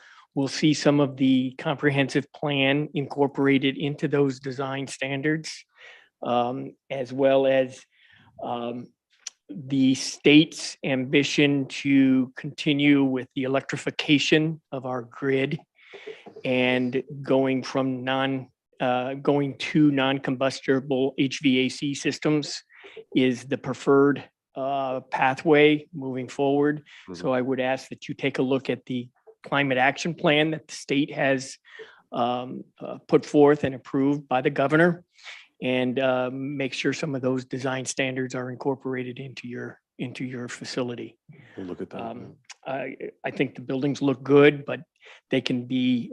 see some of the comprehensive plan incorporated into those design standards, as well as the state's ambition to continue with the electrification of our grid and going to non-combustible HVAC systems is the preferred pathway moving forward. So I would ask that you take a look at the climate action plan that the state has put forth and approved by the governor, and make sure some of those design standards are incorporated into your facility. We'll look at that. I think the buildings look good, but they can be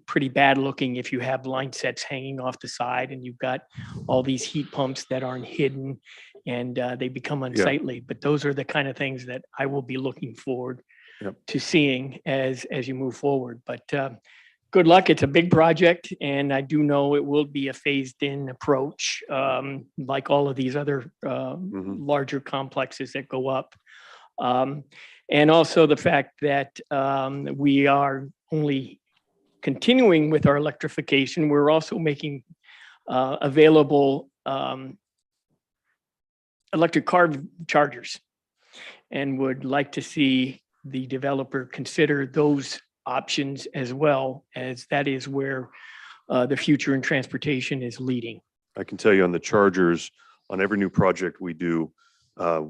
pretty bad looking if you have line sets hanging off the side and you've got all these heat pumps that aren't hidden, and they become unsightly. But those are the kind of things that I will be looking forward to seeing as you move forward. But good luck. It's a big project, and I do know it will be a phased in approach, like all of these other larger complexes that go up. And also the fact that we are only continuing with our electrification. We're also making available electric car chargers, and would like to see the developer consider those options as well, as that is where the future in transportation is leading. I can tell you on the chargers, on every new project we do,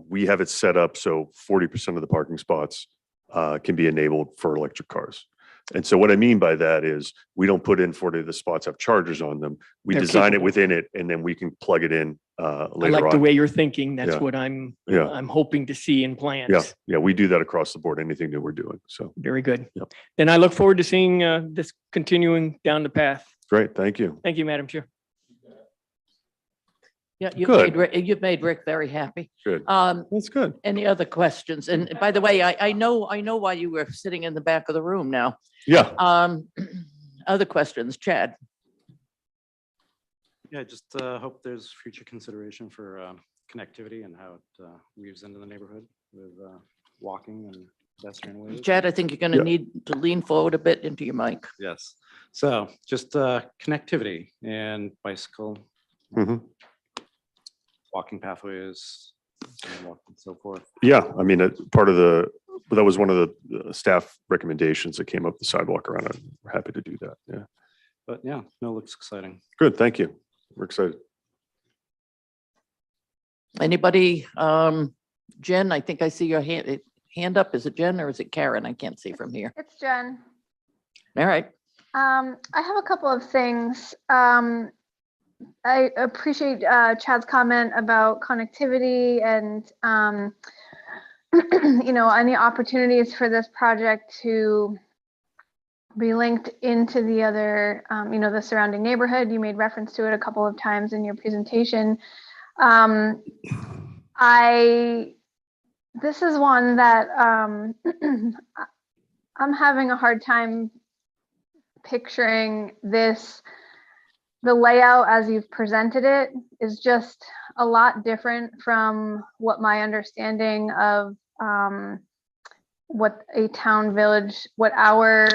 we have it set up so 40% of the parking spots can be enabled for electric cars. And so what I mean by that is we don't put in 40 of the spots have chargers on them. We They're design it capable. within it, and then we can plug it in I later like the on. way you're thinking. That's Yeah. what I'm Yeah. hoping to see in plans. Yeah, yeah, we do that across the board, anything that we're doing. So Very good. Yep. Then I look forward to seeing this continuing down the path. great, thank you. Thank you, Madam Chair. Yeah, Good. you've made Rick very happy. Good. That's good. Any other questions? And by the way, I know why you were sitting in the back of the room now. Yeah. Other questions, Chad? Yeah, just hope there's future consideration for connectivity and how it weaves into the neighborhood with walking and pedestrian ways. Chad, I think you're going to need to lean forward a bit into your mic. Yes. So just connectivity and bicycle, walking pathways, and so forth. Yeah, I mean, that was one of the staff recommendations that came up the sidewalk around it. We're happy to do that. Yeah. But yeah, no, looks exciting. Good, thank you. We're excited. Anybody? Jen, I think I see your hand up. Is it Jen or is it Karen? I can't see from here. It's Jen. All right. I have a couple of things. I appreciate Chad's comment about connectivity and any opportunities for this project to be linked into the other, the surrounding neighborhood. You made reference to it a couple of times in your presentation. This is one that I'm having a hard time picturing this. The layout as you've presented it is just a lot different from what my understanding of what a town village, what our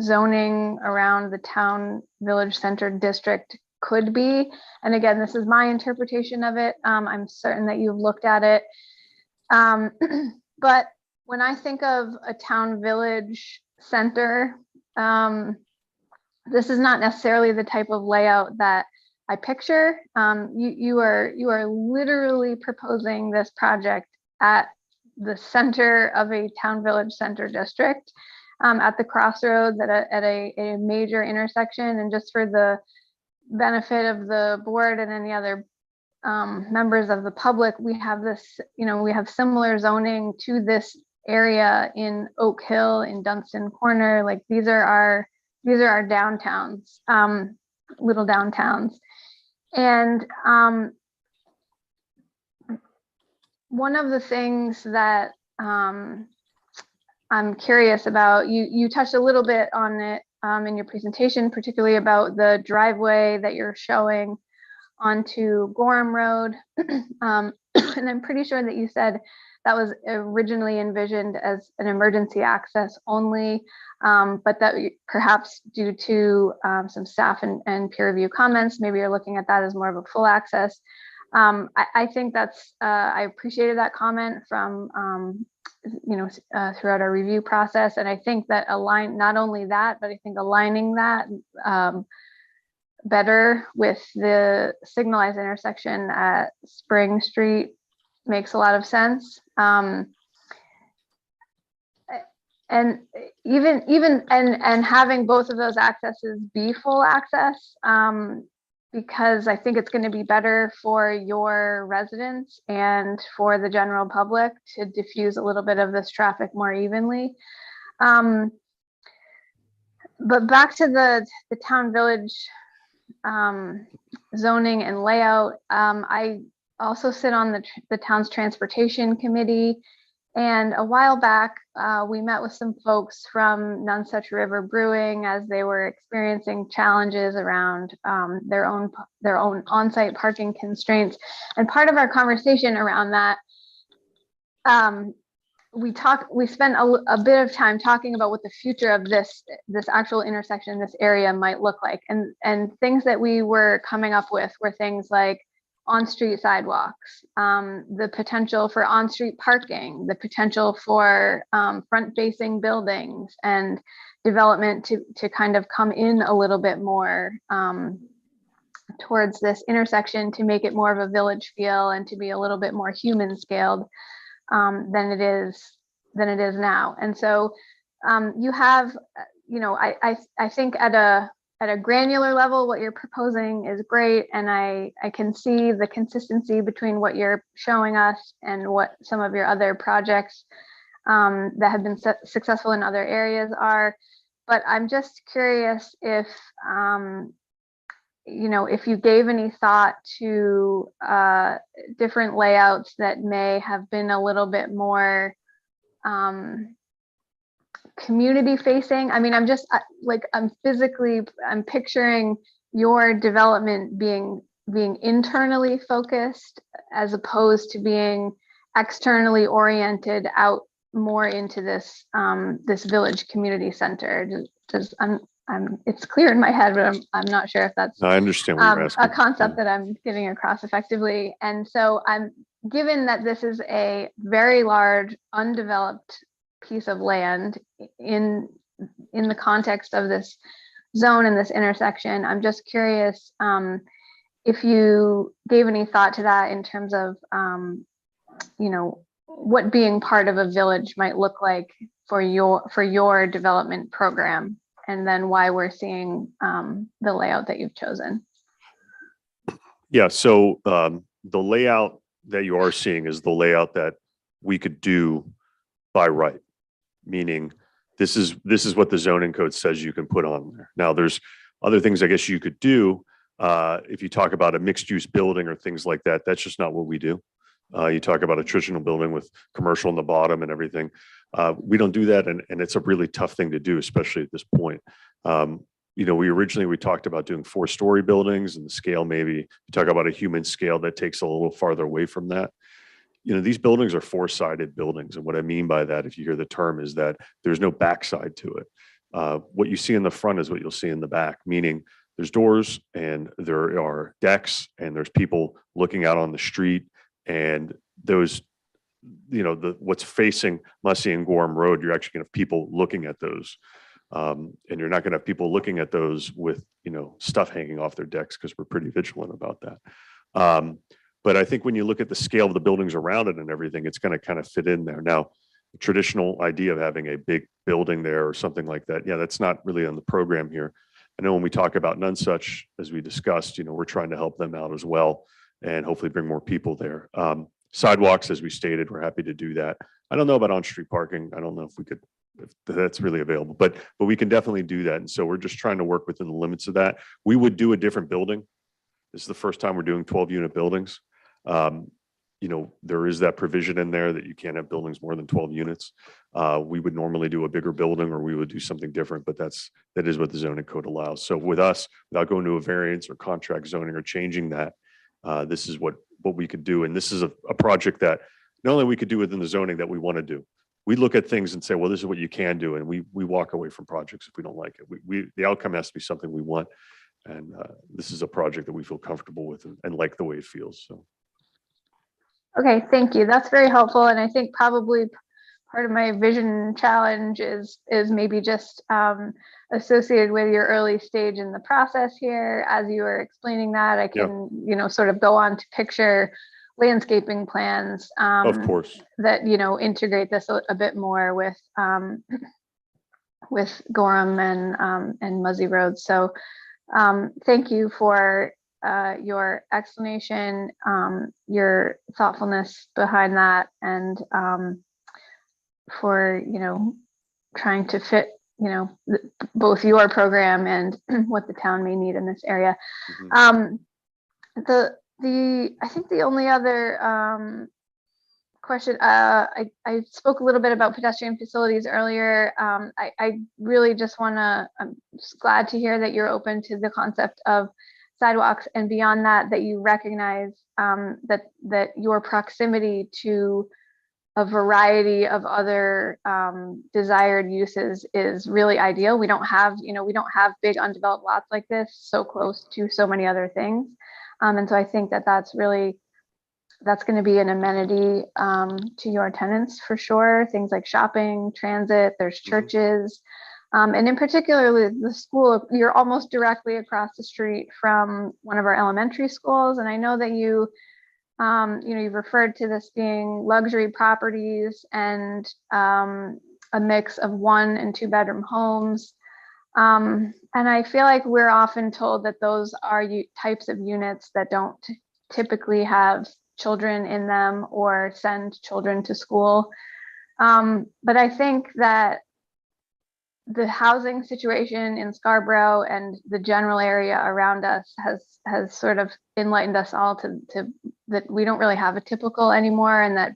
zoning around the town village center district could be. And again, this is my interpretation of it. I'm certain that you've looked at it. But when I think of a town village center, this is not necessarily the type of layout that I picture. You are literally proposing this project at the center of a town village center district, at the crossroads at a major intersection. And just for the benefit of the board and any other members of the public, we have this, we have similar zoning to this area in Oak Hill, in Dunstan Corner. Like these are our downtowns, little downtowns. And one of the things that I'm curious about, you touched a little bit on it in your presentation, particularly about the driveway that you're showing onto Gorham Road. And I'm pretty sure that you said that was originally envisioned as an emergency access only, but that perhaps due to some staff and peer review comments, maybe you're looking at that as more of a full access. I think that's, I appreciated that comment from, throughout our review process. And I think that not only that, but I think aligning that better with the signalized intersection at Spring Street makes a lot of sense. And even having both of those accesses be full access, because I think it's going to be better for your residents and for the general public to diffuse a little bit of this traffic more evenly. But back to the town village zoning and layout. I also sit on the town's transportation committee. And a while back, we met with some folks from None Such River Brewing as they were experiencing challenges around their own on-site parking constraints. And part of our conversation around that, we spent a bit of time talking about what the future of this actual intersection, this area might look like. And things that we were coming up with were things like on-street sidewalks, the potential for on-street parking, the potential for front-facing buildings and development to kind of come in a little bit more towards this intersection to make it more of a village feel and to be a little bit more human scaled than it is now. And so you have, I think at a granular level, what you're proposing is great. And I can see the consistency between what you're showing us and what some of your other projects that have been successful in other areas are. But I'm just curious if, if you gave any thought to different layouts that may have been a little bit more community facing. I mean, I'm picturing your development being internally focused as opposed to being externally oriented out more into this this village community center. It's clear in my head, but I'm not sure if that's I understand what you're asking. a concept that I'm getting across effectively. And so given that this is a very large undeveloped piece of land in the context of this zone and this intersection, I'm just curious if you gave any thought to that in terms of what being part of a village might look like for your development program, and then why we're seeing the layout that you've chosen. Yeah, so the layout that you are seeing is the layout that we could do by right, meaning this is what the zoning code says you can put on there. Now, there's other things I guess you could do if you talk about a mixed use building or things like that. That's just not what we do. You talk about a traditional building with commercial in the bottom and everything. We don't do that, and it's a really tough thing to do, especially at this point. We originally talked about doing 4-story buildings and the scale, maybe you talk about a human scale that takes a little farther away from that. These buildings are 4-sided buildings. And what I mean by that, if you hear the term, is that there's no backside to it. What you see in the front is what you'll see in the back, meaning there's doors and there are decks and there's people looking out on the street, and those, what's facing Mussey and Gorham Road, you're actually going to have people looking at those. And you're not going to have people looking at those with, stuff hanging off their decks, because we're pretty vigilant about that. But I think when you look at the scale of the buildings around it and everything, it's going to kind of fit in there. Now, the traditional idea of having a big building there or something like that, yeah, that's not really on the program here. I know when we talk about None Such, as we discussed, we're trying to help them out as well and hopefully bring more people there. Sidewalks, as we stated, we're happy to do that. I don't know about on-street parking. I don't know if that's really available, but we can definitely do that. And so we're just trying to work within the limits of that. We would do a different building. This is the first time we're doing 12-unit buildings. There is that provision in there that you can't have buildings more than 12 units. We would normally do a bigger building, or we would do something different, but that is what the zoning code allows. So with us, without going to a variance or contract zoning or changing that, this is what we could do. And this is a project that not only we could do within the zoning that we want to do. We look at things and say, well, this is what you can do. And we walk away from projects if we don't like it. The outcome has to be something we want. And this is a project that we feel comfortable with and like the way it feels. So. Okay, thank you. That's very helpful. And I think probably part of my vision challenge is maybe just associated with your early stage in the process here. As you were explaining that, I can, sort of go on to picture landscaping plans. Of course. That, integrate this a bit more with Gorham and Muzzy Road. So thank you for your explanation, your thoughtfulness behind that, and for, trying to fit, both your program and what the town may need in this area. I think the only other question, I spoke a little bit about pedestrian facilities earlier. I really just I'm just glad to hear that you're open to the concept of sidewalks, and beyond that, that you recognize that your proximity to a variety of other desired uses is really ideal. We don't have big undeveloped lots like this so close to so many other things. And so I think that's going to be an amenity to your tenants for sure. Things like shopping, transit, there's churches. And in particular, the school, you're almost directly across the street from one of our elementary schools. And I know that you've referred to this being luxury properties and a mix of 1 and 2 bedroom homes. And I feel like we're often told that those are types of units that don't typically have children in them or send children to school. But I think that the housing situation in Scarborough and the general area around us has sort of enlightened us all to that we don't really have a typical anymore, and that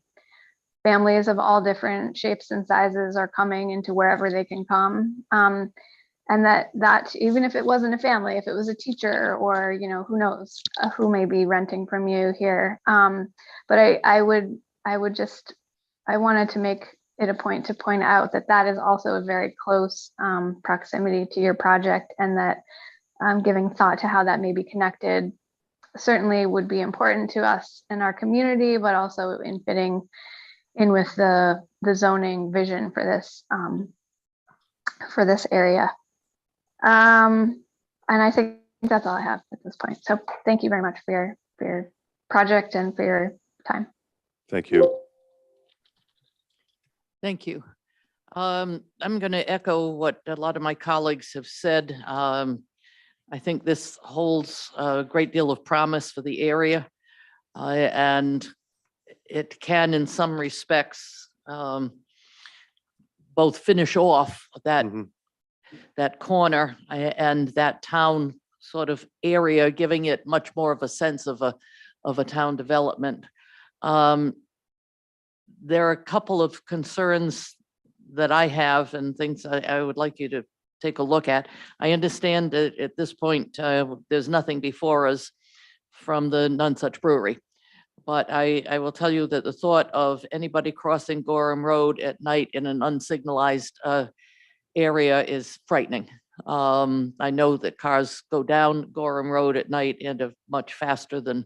families of all different shapes and sizes are coming into wherever they can come. And that even if it wasn't a family, if it was a teacher or, who knows who may be renting from you here. But I wanted to make it a point to point out that is also a very close proximity to your project, and that giving thought to how that may be connected certainly would be important to us in our community, but also in fitting in with the zoning vision for this area. And I think that's all I have at this point. So thank you very much for your project and for your time. Thank you. Thank you. I'm going to echo what a lot of my colleagues have said. I think this holds a great deal of promise for the area, and it can, in some respects, both finish off that corner and that town sort of area, giving it much more of a sense of a town development. There are a couple of concerns that I have and things I would like you to take a look at. I understand that at this point, there's nothing before us from the None Such Brewery. But I will tell you that the thought of anybody crossing Gorham Road at night in an unsignalized area is frightening. I know that cars go down Gorham Road at night and at much faster than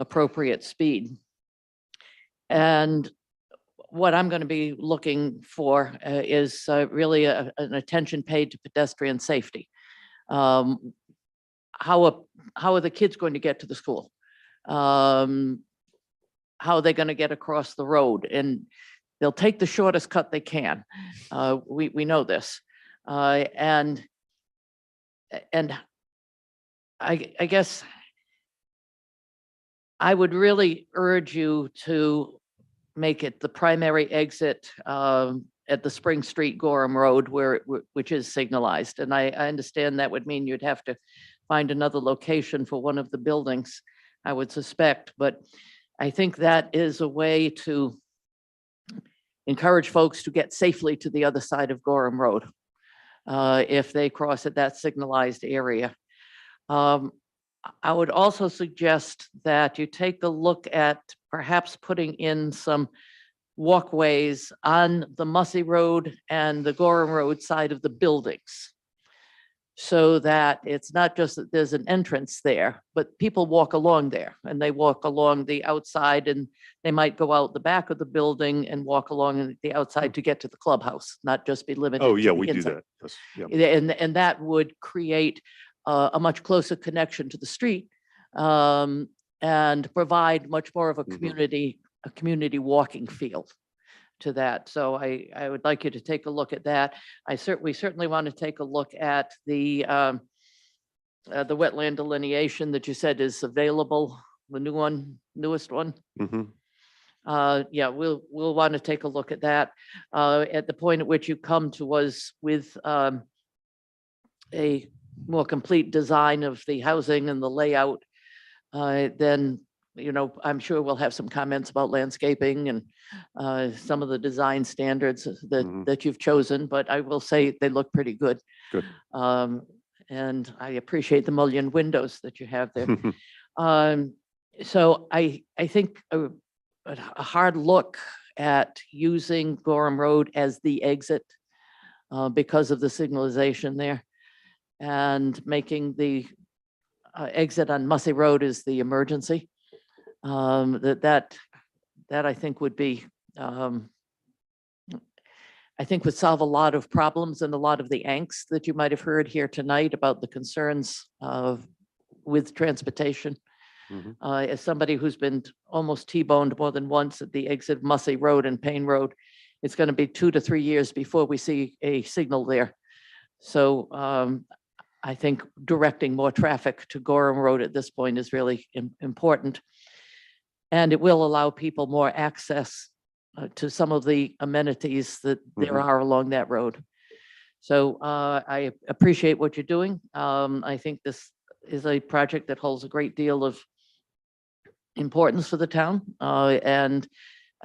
appropriate speed. And what I'm going to be looking for is really an attention paid to pedestrian safety. How are the kids going to get to the school? How are they going to get across the road? And they'll take the shortest cut they can. We know this. And I guess I would really urge you to make it the primary exit at the Spring Street Gorham Road, which is signalized. And I understand that would mean you'd have to find another location for one of the buildings, I would suspect. But I think that is a way to encourage folks to get safely to the other side of Gorham Road if they cross at that signalized area. I would also suggest that you take a look at perhaps putting in some walkways on the Mussey Road and the Gorham Road side of the buildings, so that it's not just that there's an entrance there, but people walk along there, and they walk along the outside, and they might go out the back of the building and walk along the outside to get to the clubhouse, not just be limited. Oh, yeah, to the we do inside. that. Yeah. And that would create a much closer connection to the street, and provide much more of a Mhm. community walking feel to that. So I would like you to take a look at that. We certainly want to take a look at the wetland delineation that you said is available, the newest one. Mhm. Yeah, we'll want to take a look at that. At the point at which you come to us with a more complete design of the housing and the layout, then, I'm sure we'll have some comments about landscaping and some of the design standards Mhm. that you've chosen, but I will say they look pretty good. Good. And I appreciate the mullioned windows that you have there. So I think a hard look at using Gorham Road as the exit because of the signalization there, and making the exit on Mussey Road is the emergency. That I think would be, I think would solve a lot of problems and a lot of the angst that you might have heard here tonight about the concerns with transportation. Mhm. As somebody who's been almost T-boned more than once at the exit of Mussey Road and Payne Road, it's going to be 2 to 3 years before we see a signal there. So I think directing more traffic to Gorham Road at this point is really important. And it will allow people more access to some of the amenities that there Mhm. are along that road. So I appreciate what you're doing. I think this is a project that holds a great deal of importance for the town, and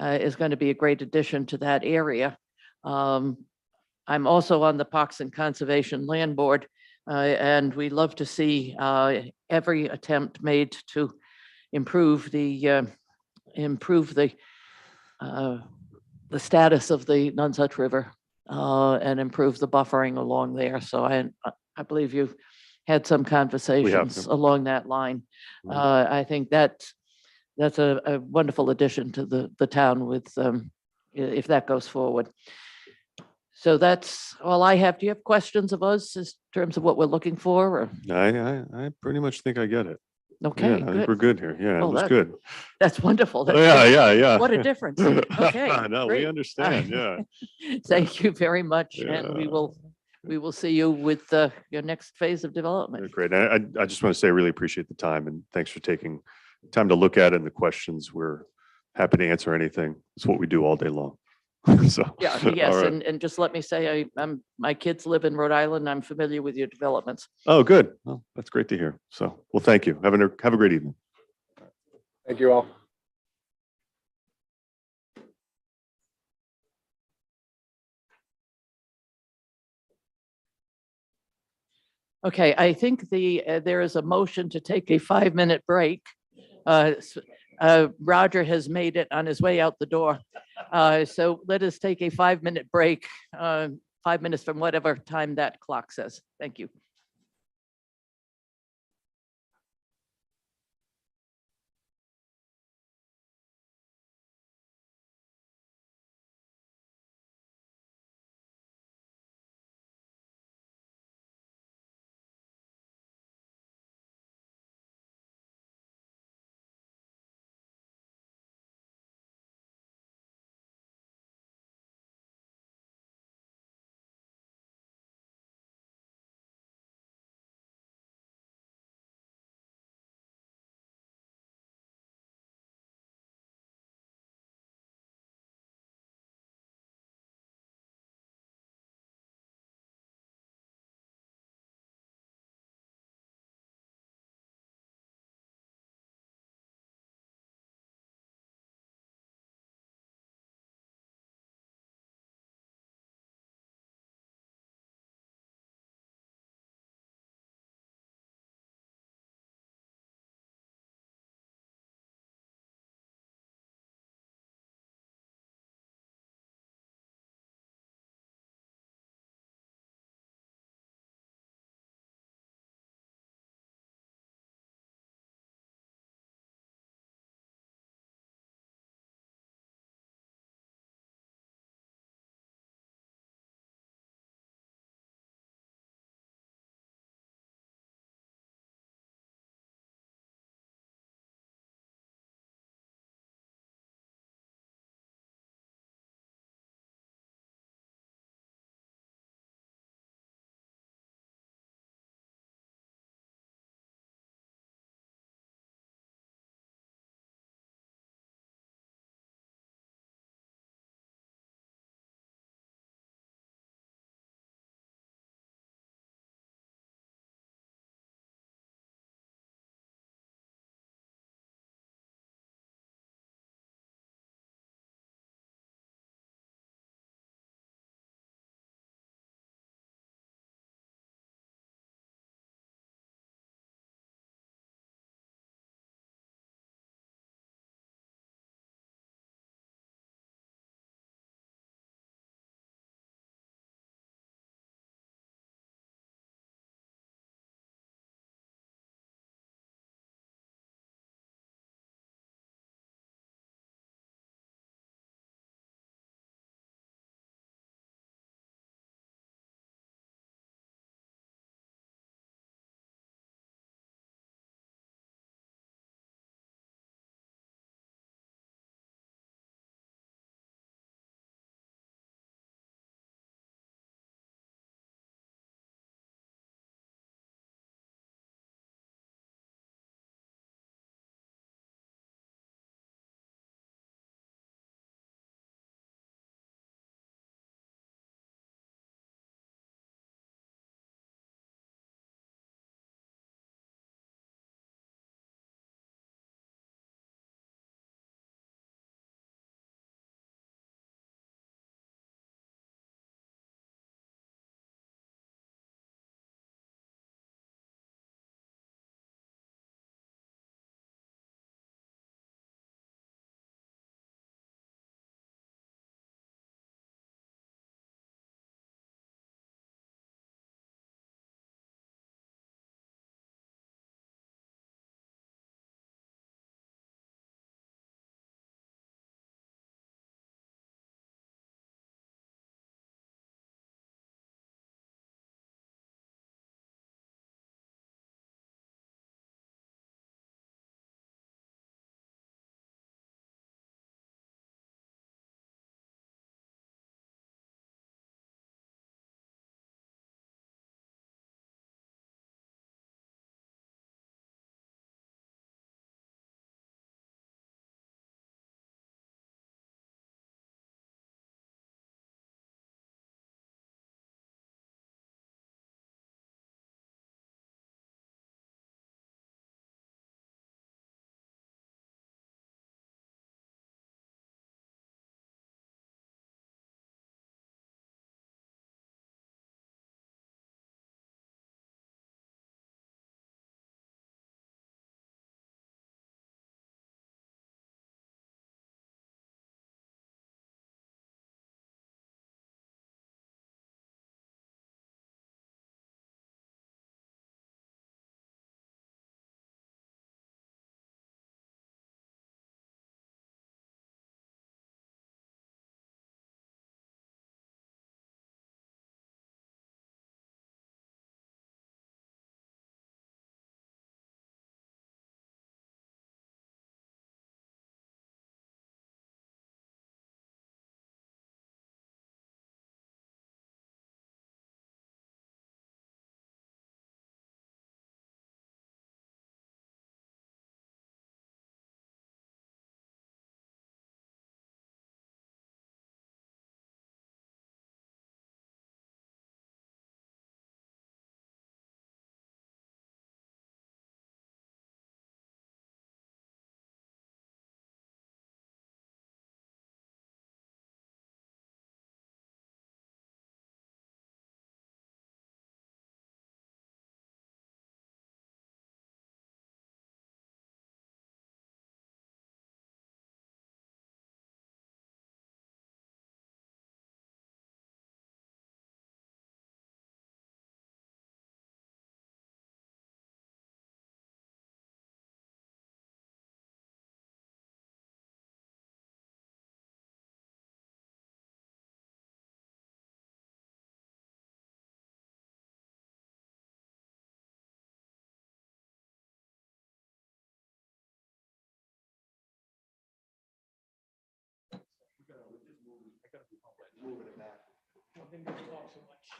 is going to be a great addition to that area. I'm also on the Parks and Conservation Land Board, and we love to see every attempt made to improve the status of the Nonsuch River and improve the buffering along there. So I believe you've had some conversations yeah. along that line. Mhm. I think that's a wonderful addition to the town with if that goes forward. So that's all I have. Do you have questions of us in terms of what we're looking for? Or? I pretty much think I get it. Okay, Yeah, I think good. we're good here. Yeah, it Well, was good. That's wonderful. That's Yeah, good. yeah, yeah. What a difference. Okay, No, we great. understand. Yeah. Thank you very much, and we Yeah. will see you with your next phase of development. Great. I just want to say I really appreciate the time, and thanks for taking time to look at it and the questions. We're happy to answer anything. It's what we do all day long. So. Yeah, all yes, right. and just let me say, my kids live in Rhode Island. I'm familiar with your developments. Oh, good. Well, that's great to hear. So, well, thank you. Have a great evening. Thank you all. Okay, I think there is a motion to take a 5-minute break. Roger has made it on his way out the door. So let us take a 5-minute break, 5 minutes from whatever time that clock says. Thank you.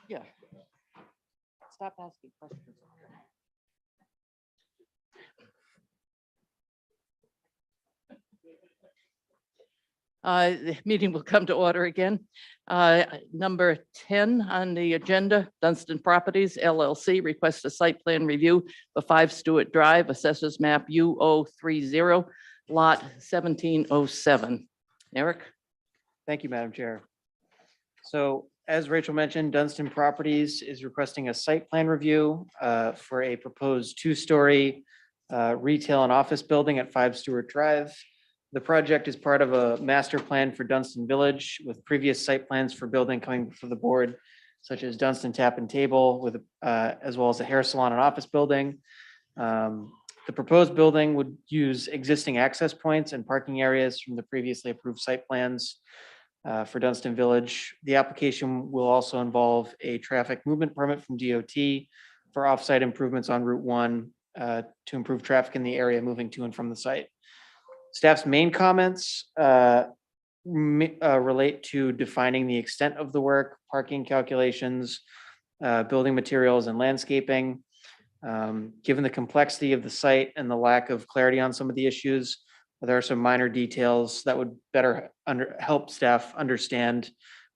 Yeah. Stop asking questions. The meeting will come to order again. Number 10 on the agenda, Dunstan Properties LLC requests a site plan review for 5 Stuart Drive, assessors map U030, lot 1707. Eric? Thank you, Madam Chair. So as Rachel mentioned, Dunstan Properties is requesting a site plan review for a proposed 2-story retail and office building at 5 Stuart Drive. The project is part of a master plan for Dunstan Village with previous site plans for building coming before the board, such as Dunstan Tap and Table with as well as a hair salon and office building. The proposed building would use existing access points and parking areas from the previously approved site plans for Dunstan Village. The application will also involve a traffic movement permit from DOT for off-site improvements on Route 1 to improve traffic in the area moving to and from the site. Staff's main comments relate to defining the extent of the work, parking calculations, building materials and landscaping. Given the complexity of the site and the lack of clarity on some of the issues, there are some minor details that would better help staff understand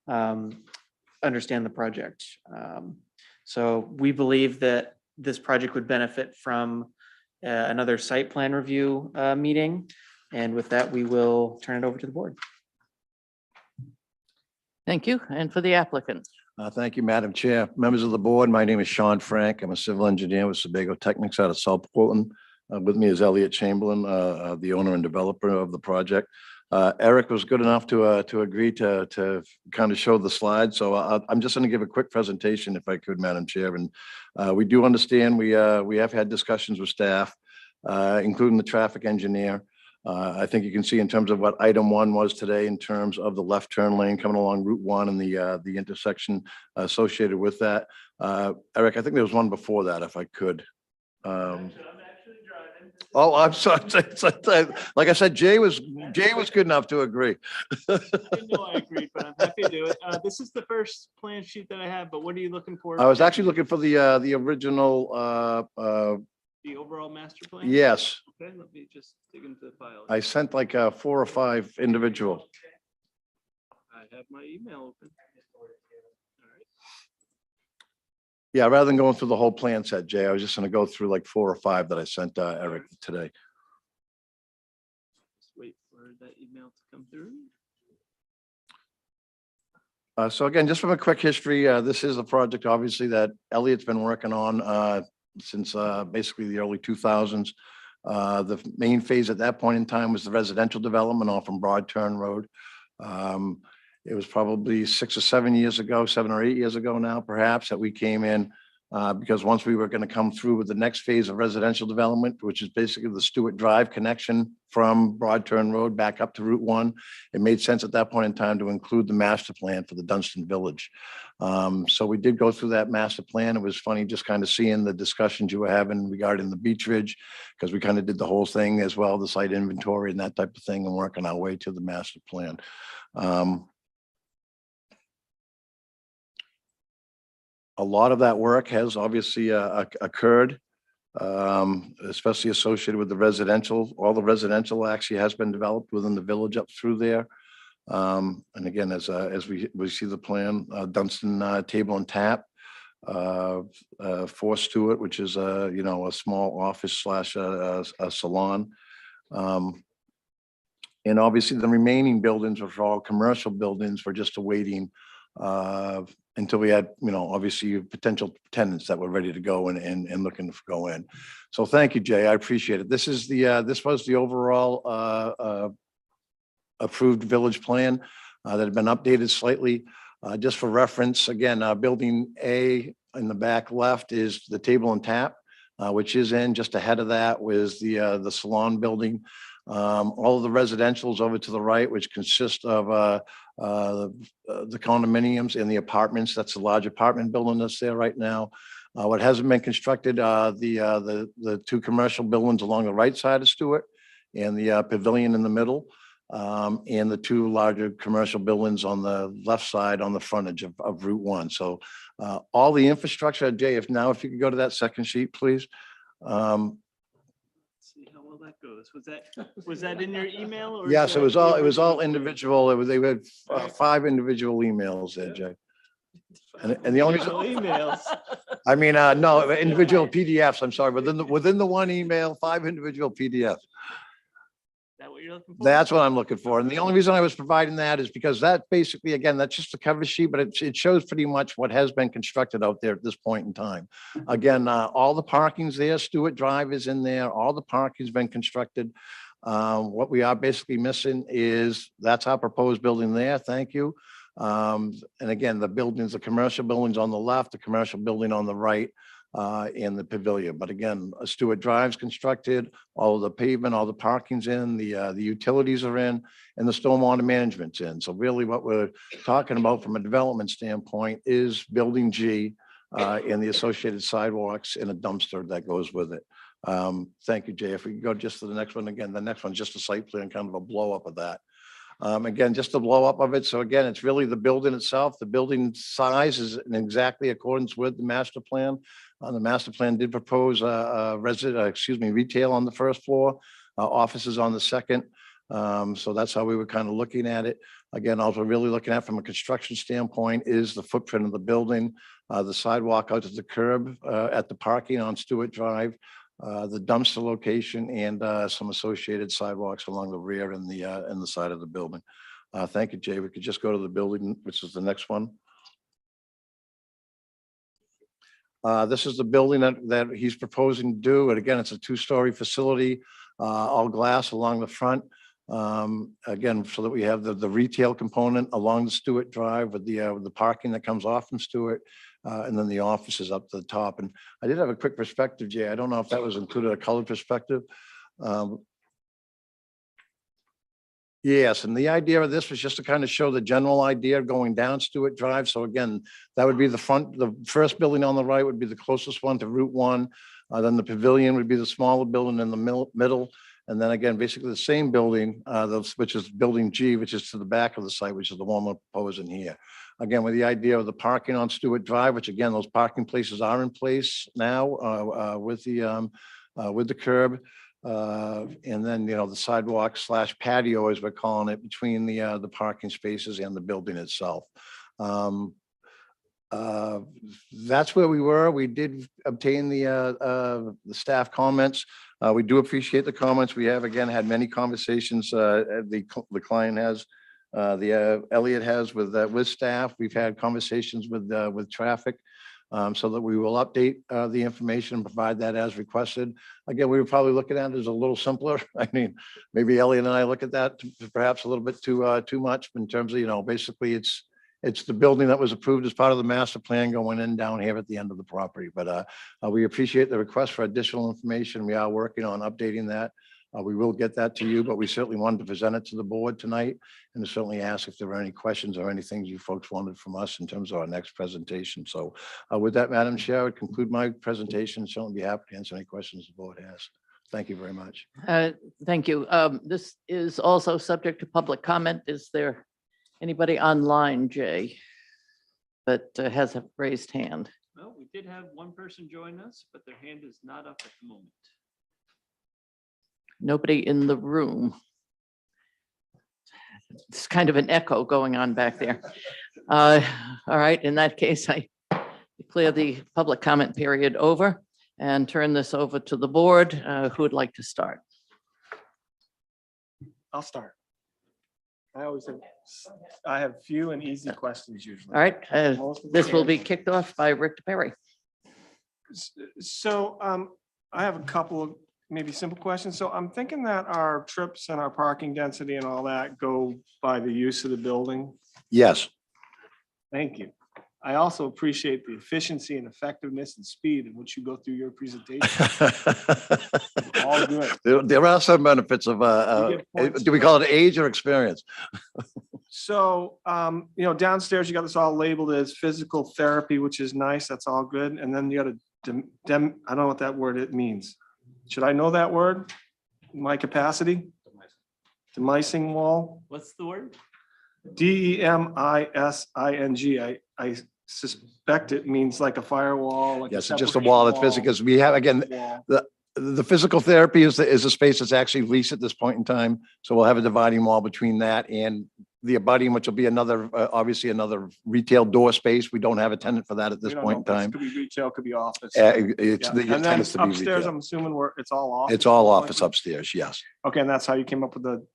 the project. So we believe that this project would benefit from another site plan review meeting. And with that, we will turn it over to the board. Thank you. And for the applicant. Thank you, Madam Chair. Members of the board, my name is Sean Frank. I'm a civil engineer with Sebago Technics out of South Portland. With me is Elliot Chamberlain, the owner and developer of the project. Eric was good enough to agree to kind of show the slide. So I'm just going to give a quick presentation if I could, Madam Chair. And we do understand we have had discussions with staff, including the traffic engineer. I think you can see in terms of what item 1 was today in terms of the left turn lane coming along Route 1 and the intersection associated with that. Eric, I think there was one before that, if I could. Oh, I'm sorry. Like I said, Jay was good enough to agree. I know I agreed, but I'm happy to do it. This is the first plan sheet that I have, but what are you looking for? I was actually looking for the original. The overall master plan? Yes. Okay, let me just dig into the file. I sent like 4 or 5 individual. I have my email open. Yeah, rather than going through the whole plan set, Jay, I was just going to go through like 4 or 5 that I sent Eric today. Just wait for that email to come through. So again, just from a quick history, this is a project obviously that Elliot's been working on since basically the early 2000s. The main phase at that point in time was the residential development off from Broad Turn Road. It was probably 6 or 7 years ago, 7 or 8 years ago now, perhaps, that we came in because once we were going to come through with the next phase of residential development, which is basically the Stuart Drive connection from Broad Turn Road back up to Route 1, it made sense at that point in time to include the master plan for the Dunstan Village. So we did go through that master plan. It was funny just kind of seeing the discussions you were having regarding the beach ridge, because we kind of did the whole thing as well, the site inventory and that type of thing, and working our way to the master plan. A lot of that work has obviously occurred, especially associated with the residential. All the residential actually has been developed within the village up through there. And again, as we see the plan, Dunstan Table and Tap, 4 Stuart, which is a small office slash a salon. And obviously the remaining buildings, which are all commercial buildings, were just awaiting until we had, obviously potential tenants that were ready to go and looking to go in. So thank you, Jay. I appreciate it. This was the overall approved village plan that had been updated slightly. Just for reference, again, building A in the back left is the Table and Tap, which is in. Just ahead of that was the salon building. All of the residentials over to the right, which consist of the condominiums and the apartments. That's a large apartment building that's there right now. What hasn't been constructed, the 2 commercial buildings along the right side of Stewart and the pavilion in the middle. and the two larger commercial buildings on the left side on the frontage of Route 1. So all the infrastructure, Jay, if you could go to that second sheet, please. See how well that goes. Was that in your email? Or is Yes, that it was the all original? individual. They had 5 individual emails there, Jay. And the only reason, Emails. I mean, no, individual PDFs, I'm sorry, within the one email, 5 individual PDFs. That what you're looking for? That's what I'm looking for. And the only reason I was providing that is because that basically, again, that's just a cover sheet, but it shows pretty much what has been constructed out there at this point in time. Again, all the parking's there. Stuart Drive is in there. All the parking's been constructed. What we are basically missing is that's our proposed building there. Thank you. And again, the buildings, the commercial buildings on the left, the commercial building on the right, and the pavilion. But again, Stuart Drive's constructed, all of the pavement, all the parking's in, the utilities are in, and the stormwater management's in. So really what we're talking about from a development standpoint is building G and the associated sidewalks and a dumpster that goes with it. Thank you, Jay. If we can go just to the next one again, the next one's just a site plan, kind of a blow up of that. Again, just a blow up of it. So again, it's really the building itself. The building size is in exactly accordance with the master plan. The master plan did propose retail on the first floor, offices on the second. So that's how we were kind of looking at it. Again, also really looking at from a construction standpoint is the footprint of the building, the sidewalk out to the curb at the parking on Stuart Drive, the dumpster location, and some associated sidewalks along the rear and the side of the building. Thank you, Jay. We could just go to the building, which is the next one. This is the building that he's proposing to do. And again, it's a 2-story facility, all glass along the front. Again, so that we have the retail component along the Stuart Drive with the parking that comes off from Stuart. And then the offices up to the top. And I did have a quick perspective, Jay. I don't know if that was included, a colored perspective. Yes, and the idea of this was just to kind of show the general idea of going down Stuart Drive. So again, that would be the first building on the right would be the closest one to Route 1. Then the pavilion would be the smaller building in the middle. And then again, basically the same building, which is building G, which is to the back of the site, which is the one we're proposing here. Again, with the idea of the parking on Stuart Drive, which again, those parking places are in place now with the curb. And then, the sidewalk / patio, as we're calling it, between the parking spaces and the building itself. That's where we were. We did obtain the staff comments. We do appreciate the comments. We have, again, had many conversations. The client has, Elliot has with staff. We've had conversations with traffic. So that we will update the information and provide that as requested. Again, we were probably looking at it as a little simpler. I mean, maybe Elliot and I look at that perhaps a little bit too much in terms of, basically it's the building that was approved as part of the master plan going in down here at the end of the property. But we appreciate the request for additional information. We are working on updating that. We will get that to you, but we certainly wanted to present it to the board tonight and to certainly ask if there were any questions or anything you folks wanted from us in terms of our next presentation. So with that, Madam Chair, I would conclude my presentation. Certainly be happy to answer any questions the board has. Thank you very much. Thank you. This is also subject to public comment. Is there anybody online, Jay, that has a raised hand? Well, we did have one person join us, but their hand is not up at the moment. Nobody in the room. It's kind of an echo going on back there. All right, in that case, I declare the public comment period over and turn this over to the board. Who would like to start? I'll start. I have few and easy questions usually. All right, this will be kicked off by Rick Perry. So I have a couple of maybe simple questions. So I'm thinking that our trips and our parking density and all that go by the use of the building. Yes. Thank you. I also appreciate the efficiency and effectiveness and speed in which you go through your presentation. All good. There are some benefits of, do we call it age or experience? So, downstairs, you got this all labeled as physical therapy, which is nice. That's all good. And then you got I don't know what that word it means. Should I know that word? My capacity? demising wall, What's the word? DEMISING. I suspect it means like a firewall. Like Yes, it's just a separation wall that physical, because we have, again, wall. the physical therapy is a space that's actually leased at this point in time. So we'll have a dividing wall between that and the abutting, which will be another, obviously another retail door space. We don't have a tenant for that at this We don't point in know if time. Could be retail, could be office. It's, Yeah. the And then tends to be upstairs, retail. I'm assuming it's all office. It's all most office likely? upstairs, yes. Okay, and that's how you came up with the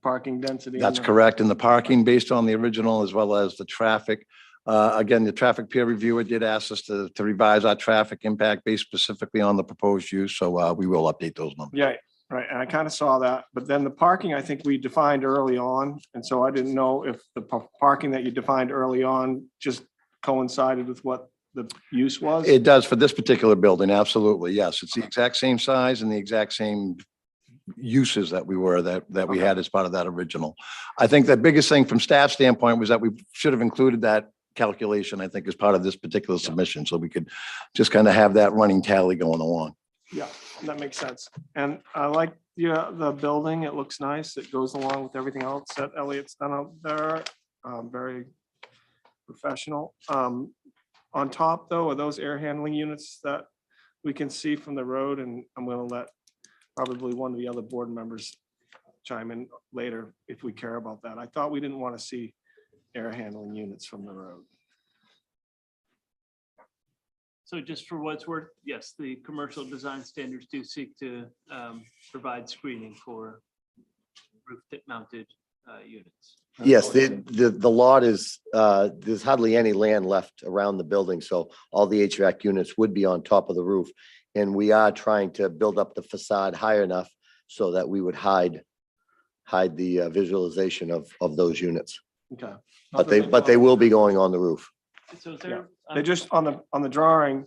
parking density? That's and the- correct. And the parking based on the original as well as the traffic. Again, the traffic peer reviewer did ask us to revise our traffic impact based specifically on the proposed use. So we will update those numbers. Yeah, right. And I kind of saw that, but then the parking, I think we defined early on. And so I didn't know if the parking that you defined early on just coincided with what the use was. It does for this particular building. Absolutely. Yes. It's the exact same size and the exact same uses that we had as part of that original. I think the biggest thing from staff standpoint was that we should have included that calculation, I think, as part of this particular submission. So we could just kind of have that running tally going along. Yeah, that makes sense. And I like the building. It looks nice. It goes along with everything else that Elliot's done out there. Very professional. On top though, are those air handling units that we can see from the road? And I'm gonna let probably one of the other board members chime in later if we care about that. I thought we didn't want to see air handling units from the road. So just for what's worth, yes, the commercial design standards do seek to provide screening for roof mounted units. Yes, the lot is, there's hardly any land left around the building, so all the HVAC units would be on top of the roof. And we are trying to build up the facade high enough so that we would hide the visualization of those units. Okay. But they will be going on the roof. So is Yeah, there, they just on the drawing,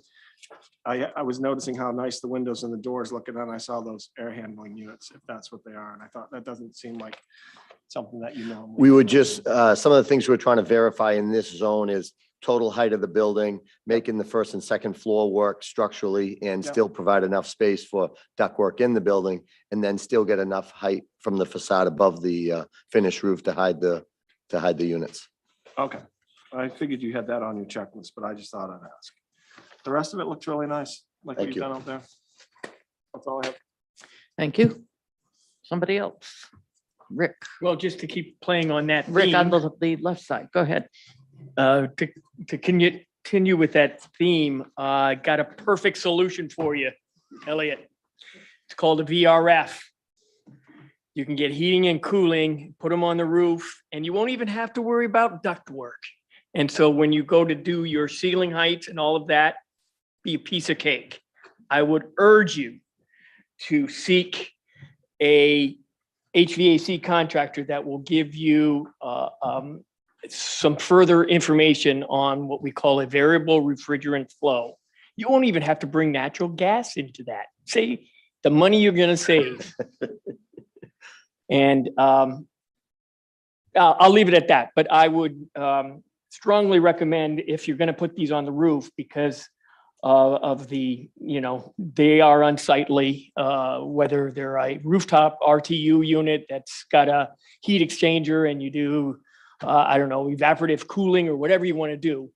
I was noticing how nice the windows and the doors look, and then I saw those air handling units, if that's what they are, and I thought that doesn't seem like something that you know. We would just, some of the things we're trying to verify in this zone is total height of the building, making the first and second floor work structurally and Yeah. still provide enough space for ductwork in the building, and then still get enough height from the facade above the finished roof to hide the units. Okay, I figured you had that on your checklist, but I just thought I'd ask. The rest of it looks really nice, like what Thank you've you. done out there. That's all I have. Thank you. Somebody else? Rick, Well, just to keep playing on that Rick on theme, the left side. Go ahead. to continue with that theme, I got a perfect solution for you, Elliot. It's called a VRF. You can get heating and cooling, put them on the roof, and you won't even have to worry about duct work. And so when you go to do your ceiling heights and all of that, be a piece of cake. I would urge you to seek a HVAC contractor that will give you some further information on what we call a variable refrigerant flow. You won't even have to bring natural gas into that. Say the money you're going to save. And I'll leave it at that. But I would strongly recommend if you're going to put these on the roof because of the, they are unsightly, whether they're a rooftop RTU unit that's got a heat exchanger and you do, I don't know, evaporative cooling or whatever you want to do,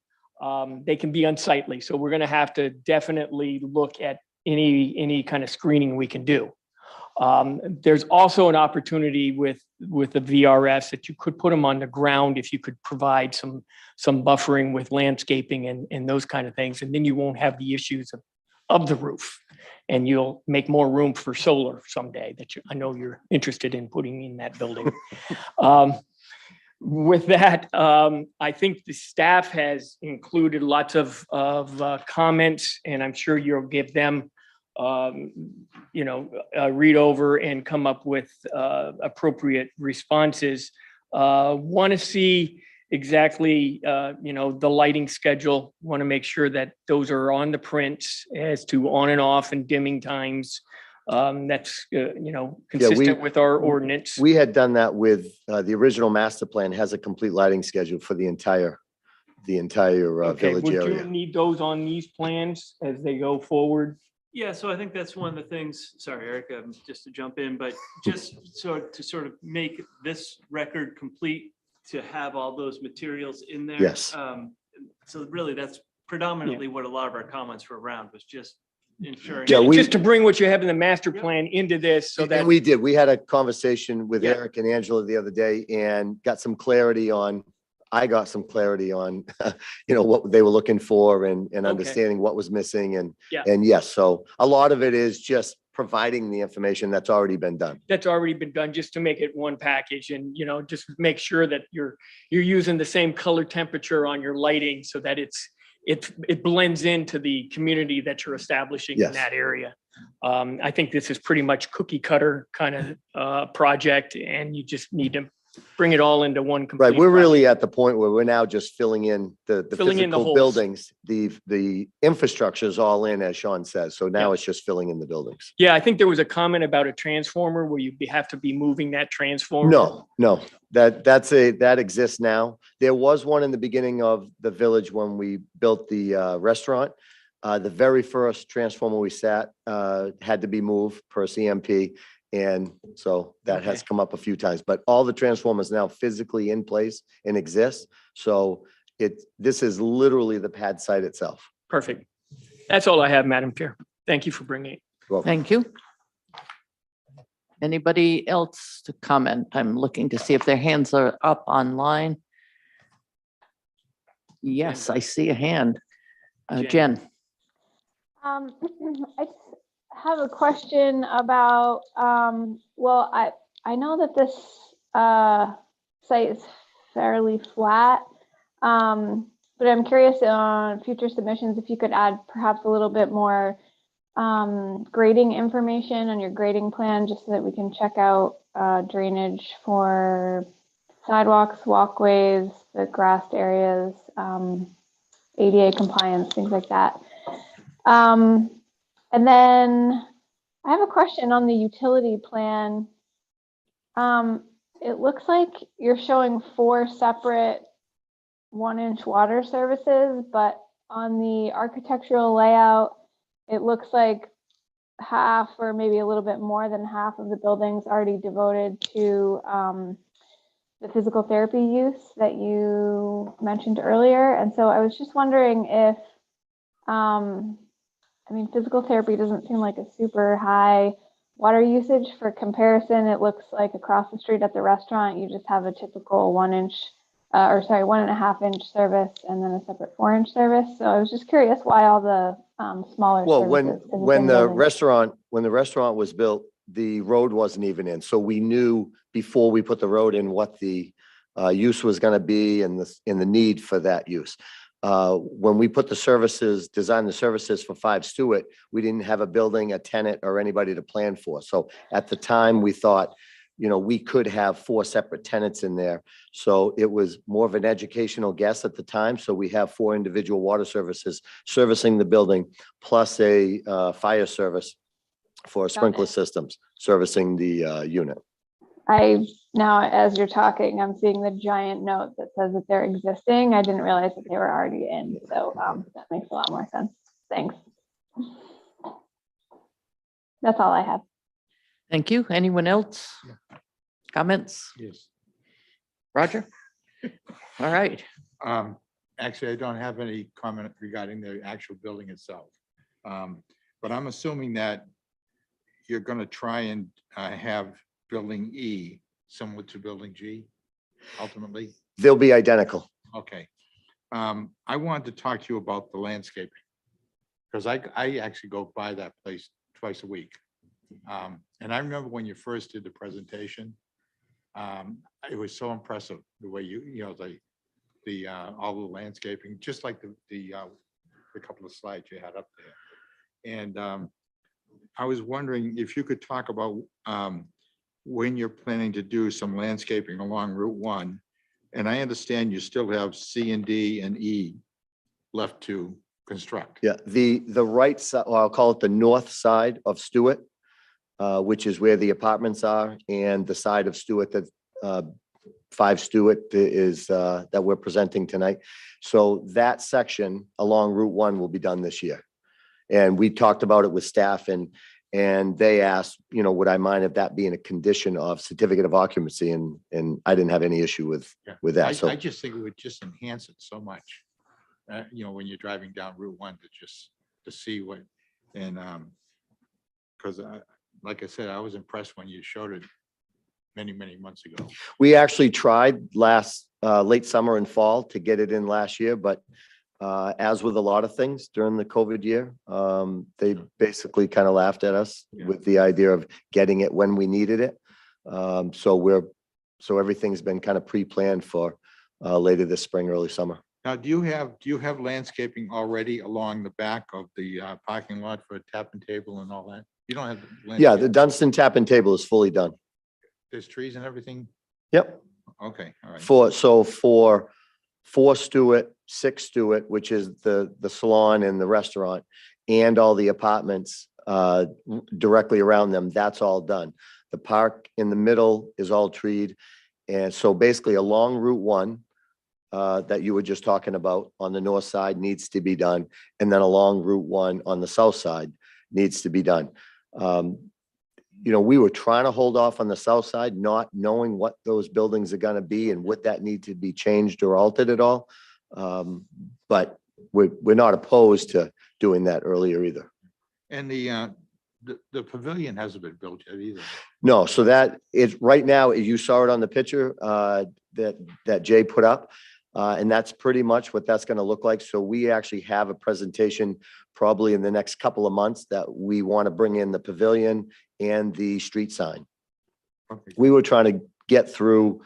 they can be unsightly. So we're going to have to definitely look at any kind of screening we can do. There's also an opportunity with the VRS that you could put them on the ground if you could provide some buffering with landscaping and those kind of things. And then you won't have the issues of the roof. And you'll make more room for solar someday that I know you're interested in putting in that building. With that, I think the staff has included lots of comments, and I'm sure you'll give them read over and come up with appropriate responses. Want to see exactly, the lighting schedule. Want to make sure that those are on the prints as to on and off and dimming times. That's, consistent with our ordinance. We had done that with the original master plan has a complete lighting schedule for the entire Okay, village would area. you need those on these plans as they go forward? Yeah, so I think that's one of the things, sorry, Eric, just to jump in, but just so to sort of make this record complete, to have all those materials in there. Yes. So really, that's predominantly what a lot of our comments were around, was just ensuring. Yeah, we- Just to bring what you have in the master plan into this so that. And we did. We had a conversation with Yeah. Eric and Angela the other day and got some clarity on, I got some clarity on, what they were looking for and understanding what was missing Yeah. and yes, so a lot of it is just providing the information that's already been done. That's already been done, just to make it one package and, just make sure that you're using the same color temperature on your lighting so that it blends into the community that you're establishing in Yes. that area. I think this is pretty much cookie cutter kind of project, and you just need to bring it all into one complete. Right, we're project. really at the point where we're now just filling in the Filling in the physical holes. buildings. The infrastructure is all in, as Sean says, so now Yeah. it's just filling in the buildings. Yeah, I think there was a comment about a transformer where have to be moving that transformer. No, that exists now. There was one in the beginning of the village when we built the restaurant. The very first transformer we sat had to be moved per CMP. And so that has Okay. come up a few times, but all the transformers now physically in place and exist. So this is literally the pad site itself. Perfect. That's all I have, Madam Chair. Thank you for bringing it. Well, Thank you. Anybody else to comment? I'm looking to see if their hands are up online. Yes, I see a hand. Jen. I just have a question about, well, I know that this site is fairly flat, but I'm curious on future submissions if you could add perhaps a little bit more grading information on your grading plan, just so that we can check out drainage for sidewalks, walkways, the grassed areas, ADA compliance, things like that. And then I have a question on the utility plan. It looks like you're showing 4 separate 1-inch water services, but on the architectural layout, it looks like half or maybe a little bit more than half of the building's already devoted to the physical therapy use that you mentioned earlier. And so I was just wondering if, physical therapy doesn't seem like a super high water usage. For comparison, it looks like across the street at the restaurant, you just have a typical 1.5-inch service and then a separate 4-inch service. So I was just curious why all the smaller Well, services. when the restaurant was built, the road wasn't even in. So we knew before we put the road in what the use was going to be and the need for that use. When we put designed the services for 5 Stuart, we didn't have a building, a tenant, or anybody to plan for. So at the time, we thought, we could have 4 separate tenants in there. So it was more of an educational guess at the time. So we have 4 individual water services servicing the building, plus a fire service for sprinkler systems servicing the unit. Now, as you're talking, I'm seeing the giant note that says that they're existing. I didn't realize that they were already in. So that makes a lot more sense. Thanks. That's all I have. Thank you. Anyone else? Comments? Yes. Roger? All right. Actually, I don't have any comment regarding the actual building itself. But I'm assuming that you're going to try and have building E similar to building G ultimately. They'll be identical. Okay. I wanted to talk to you about the landscaping, because I actually go by that place twice a week. And I remember when you first did the presentation, it was so impressive the way all the landscaping, just like the couple of slides you had up there. And I was wondering if you could talk about when you're planning to do some landscaping along Route 1. And I understand you still have C and D and E left to construct. Yeah, the right side, or I'll call it the north side of Stuart, which is where the apartments are, and the side of Stuart that 5 Stuart is that we're presenting tonight. So that section along Route 1 will be done this year. And we talked about it with staff and they asked, you know, would I mind if that being a condition of certificate of occupancy? And I didn't have any issue with that. So I just think it would just enhance it so much. You know, when you're driving down Route 1 to see what, and because like I said, I was impressed when you showed it many months ago. we actually tried late summer and fall to get it in last year, but as with a lot of things during the COVID year, they basically kind of laughed at us with the idea of getting it when we needed it. So everything's been kind of pre-planned for later this spring, early summer. Now, do you have landscaping already along the back of the parking lot for a tap and table and all that? You don't have. Yeah, the Dunstan tap and table is fully done. There's trees and everything? Yep. Okay, all right. For 4 Stuart, 6 Stuart, which is the salon and the restaurant, and all the apartments directly around them, that's all done. The park in the middle is all treed. And so basically along Route 1 that you were just talking about on the north side needs to be done. And then along Route 1 on the south side needs to be done. You know, we were trying to hold off on the south side, not knowing what those buildings are going to be and would that need to be changed or altered at all. But we're not opposed to doing that earlier either. And the pavilion hasn't been built yet either. No, so that is right now, you saw it on the picture that Jay put up. And that's pretty much what that's going to look like. So we actually have a presentation probably in the next couple of months that we want to bring in the pavilion and the street sign. Okay. We were trying to get through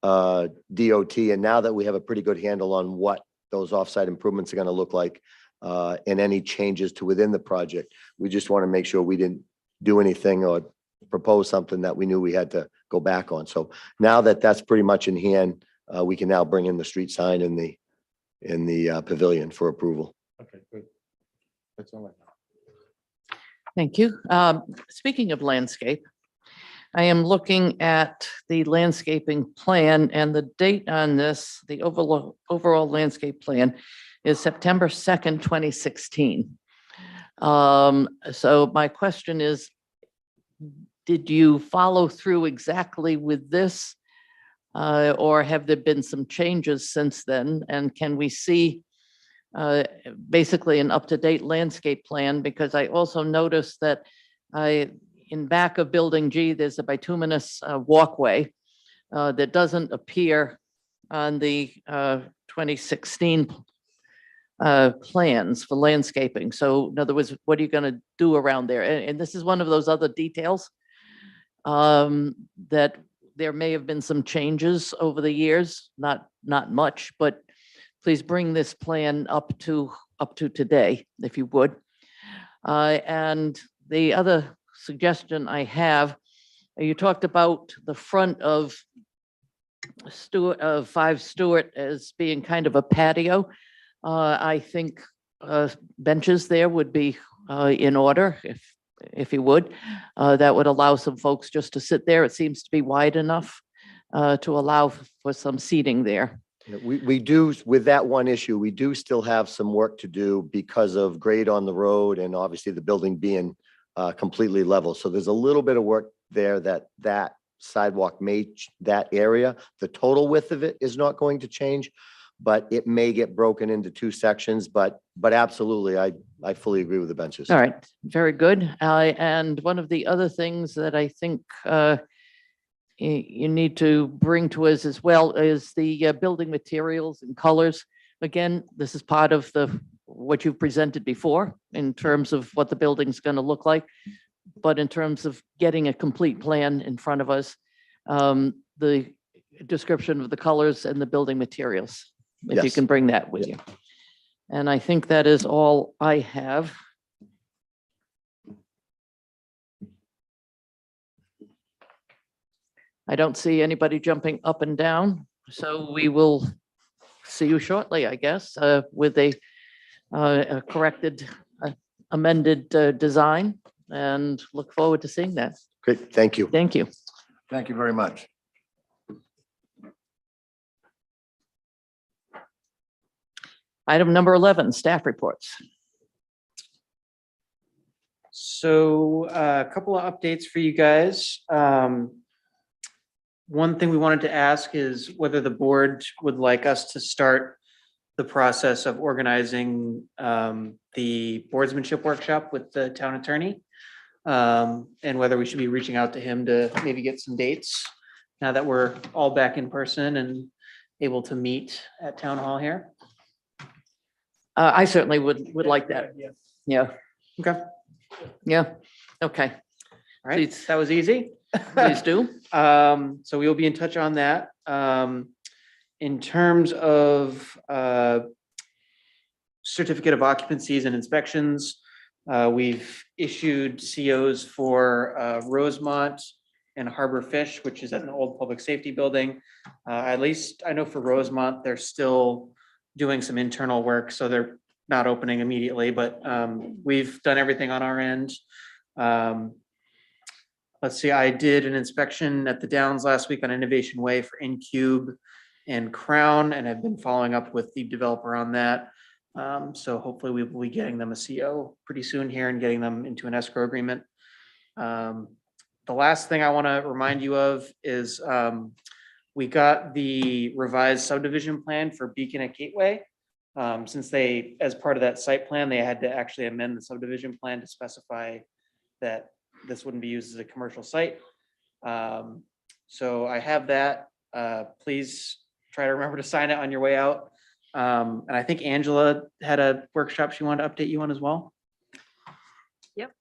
DOT, and now that we have a pretty good handle on what those offsite improvements are going to look like and any changes to within the project, we just want to make sure we didn't do anything or propose something that we knew we had to go back on. So now that that's pretty much in hand, we can now bring in the street sign in the pavilion for approval. Okay, good. That's all I know. Thank you. Speaking of landscape, I am looking at the landscaping plan and the date on this, the overall landscape plan is September 2nd, 2016. So my question is, did you follow through exactly with this? Or have there been some changes since then? And can we see basically an up-to-date landscape plan? Because I also noticed that in back of Building G, there's a bituminous walkway that doesn't appear on the 2016 plans for landscaping. So in other words, what are you going to do around there? And this is one of those other details that there may have been some changes over the years, not much, but please bring this plan up to today, if you would. And the other suggestion I have, you talked about the front of 5 Stuart as being kind of a patio. I think benches there would be in order if you would. That would allow some folks just to sit there. It seems to be wide enough to allow for some seating there. We do, with that one issue, we do still have some work to do because of grade on the road and obviously the building being completely level. So there's a little bit of work there that sidewalk that area. The total width of it is not going to change, but it may get broken into 2 sections, but absolutely, I fully agree with the benches. All right, very good. And one of the other things that I think you need to bring to us as well is the building materials and colors. Again, this is part of what you've presented before in terms of what the building's going to look like. But in terms of getting a complete plan in front of us, the description of the colors and the building materials, if you Yes. can bring that with you. And I think that is all I have. I don't see anybody jumping up and down, so we will see you shortly, I guess, with a corrected, amended design, and look forward to seeing that. Great, thank you. Thank you. Thank you very much. Item number 11, staff reports. So a couple of updates for you guys. One thing we wanted to ask is whether the board would like us to start the process of organizing the boardsmanship workshop with the town attorney. And whether we should be reaching out to him to maybe get some dates now that we're all back in person and able to meet at town hall here. I certainly would like that. Yeah. Okay. Yeah. Okay. All right, that was easy. Please do. So we will be in touch on that. In terms of certificate of occupancies and inspections, we've issued COs for Rosemont and Harbor Fish, which is at an old public safety building. At least I know for Rosemont, they're still doing some internal work, so they're not opening immediately, but we've done everything on our end. Let's see, I did an inspection at the Downs last week on Innovation Way for Incube and Crown, and I've been following up with the developer on that. So hopefully we will be getting them a CO pretty soon here and getting them into an escrow agreement. The last thing I want to remind you of is we got the revised subdivision plan for Beacon at Gateway. Since they, as part of that site plan, they had to actually amend the subdivision plan to specify that this wouldn't be used as a commercial site. So I have that. Please try to remember to sign it on your way out. And I think Angela had a workshop she wanted to update you on as well. Yep.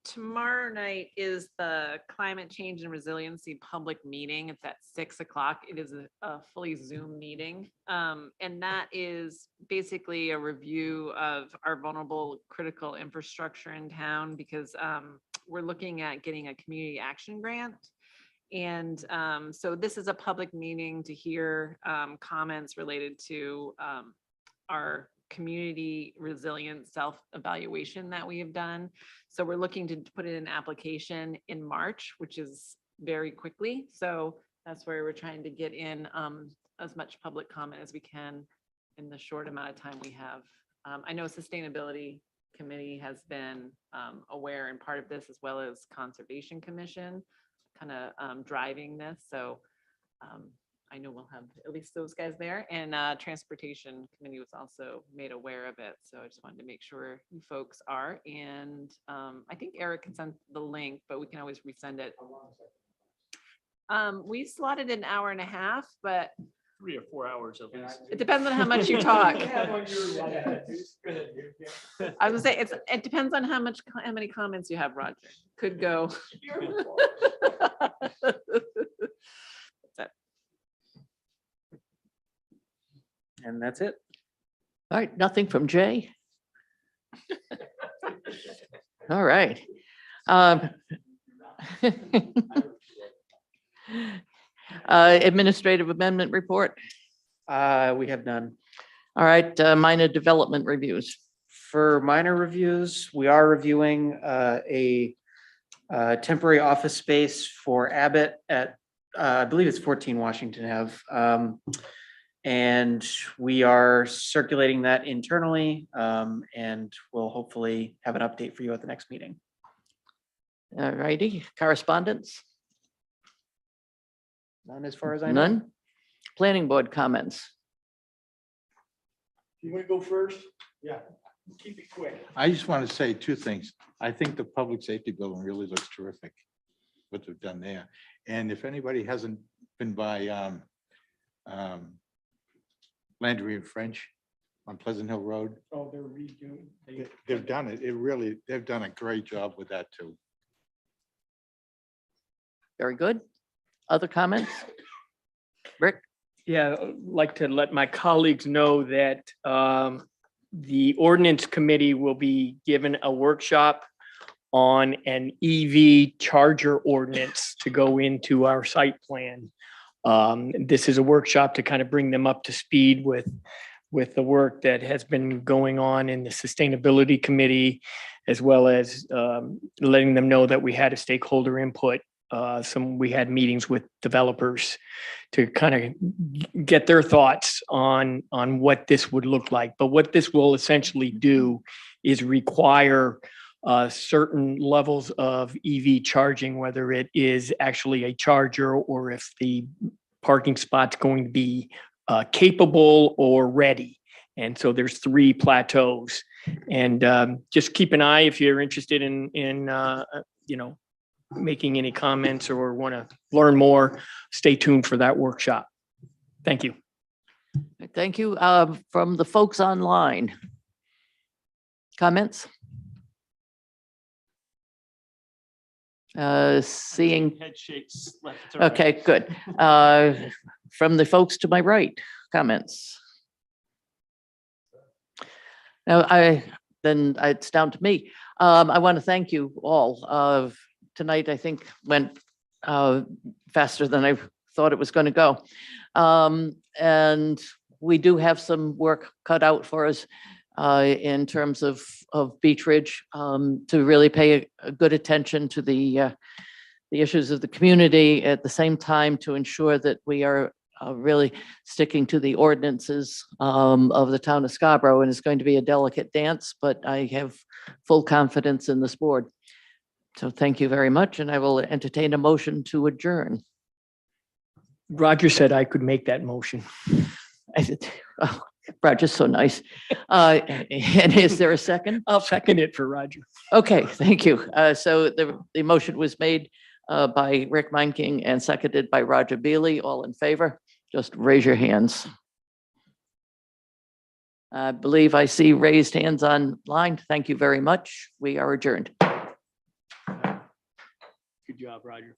Tomorrow night is the Climate Change and Resiliency public meeting. It's at 6 o'clock. It is a fully Zoom meeting. And that is basically a review of our vulnerable critical infrastructure in town, because we're looking at getting a community action grant. And so this is a public meeting to hear comments related to our community resilient self-evaluation that we have done. So we're looking to put in an application in March, which is very quickly. So that's where we're trying to get in as much public comment as we can in the short amount of time we have. I know Sustainability Committee has been aware and part of this, as well as Conservation Commission, kind of driving this. So I know we'll have at least those guys there, and Transportation Committee was also made aware of it. So I just wanted to make sure you folks are. And I think Eric can send the link, but we can always resend it. We slotted an hour and a half, but 3 or 4 hours at least. it depends on how much you talk. I was gonna say it depends on how many comments you have, Roger. Could go. And that's it. All right, nothing from Jay. All right. Administrative amendment report. We have none. All right, minor development reviews. For minor reviews, we are reviewing a temporary office space for Abbott at, I believe it's 14 Washington Ave. And we are circulating that internally, and we'll hopefully have an update for you at the next meeting. All righty, correspondence? None as far as I know. None? Planning board comments? You want to go first? Yeah, keep it quick. I just want to say two things. I think the public safety building really looks terrific, what they've done there. And if anybody hasn't been by Landry and French on Pleasant Hill Road, Oh, they're redoing. they've done it. They've done a great job with that too. Very good. Other comments? Rick? Yeah, I'd like to let my colleagues know that the ordinance committee will be given a workshop on an EV charger ordinance to go into our site plan. This is a workshop to kind of bring them up to speed with the work that has been going on in the sustainability committee, as well as letting them know that we had a stakeholder input. We had meetings with developers to kind of get their thoughts on what this would look like. But what this will essentially do is require certain levels of EV charging, whether it is actually a charger or if the parking spot's going to be capable or ready. And so there's 3 plateaus. And just keep an eye if you're interested in you know, making any comments or want to learn more, stay tuned for that workshop. Thank you. Thank you. From the folks online. Comments? Seeing, Head shakes left to right. okay, good. From the folks to my right, comments? Now, it's down to me. I want to thank you all. Tonight, I think went faster than I thought it was going to go. And we do have some work cut out for us in terms of Beech Ridge to really pay a good attention to the issues of the community, at the same time to ensure that we are really sticking to the ordinances of the town of Scarborough. And it's going to be a delicate dance, but I have full confidence in this board. So thank you very much, and I will entertain a motion to adjourn. Roger said I could make that motion. I said, oh, Roger's so nice. And is there a second? I'll second it for Roger. Okay, thank you. So the motion was made by Rick Meinking and seconded by Roger Beely. All in favor, just raise your hands. I believe I see raised hands online. Thank you very much. We are adjourned. Good job, Roger.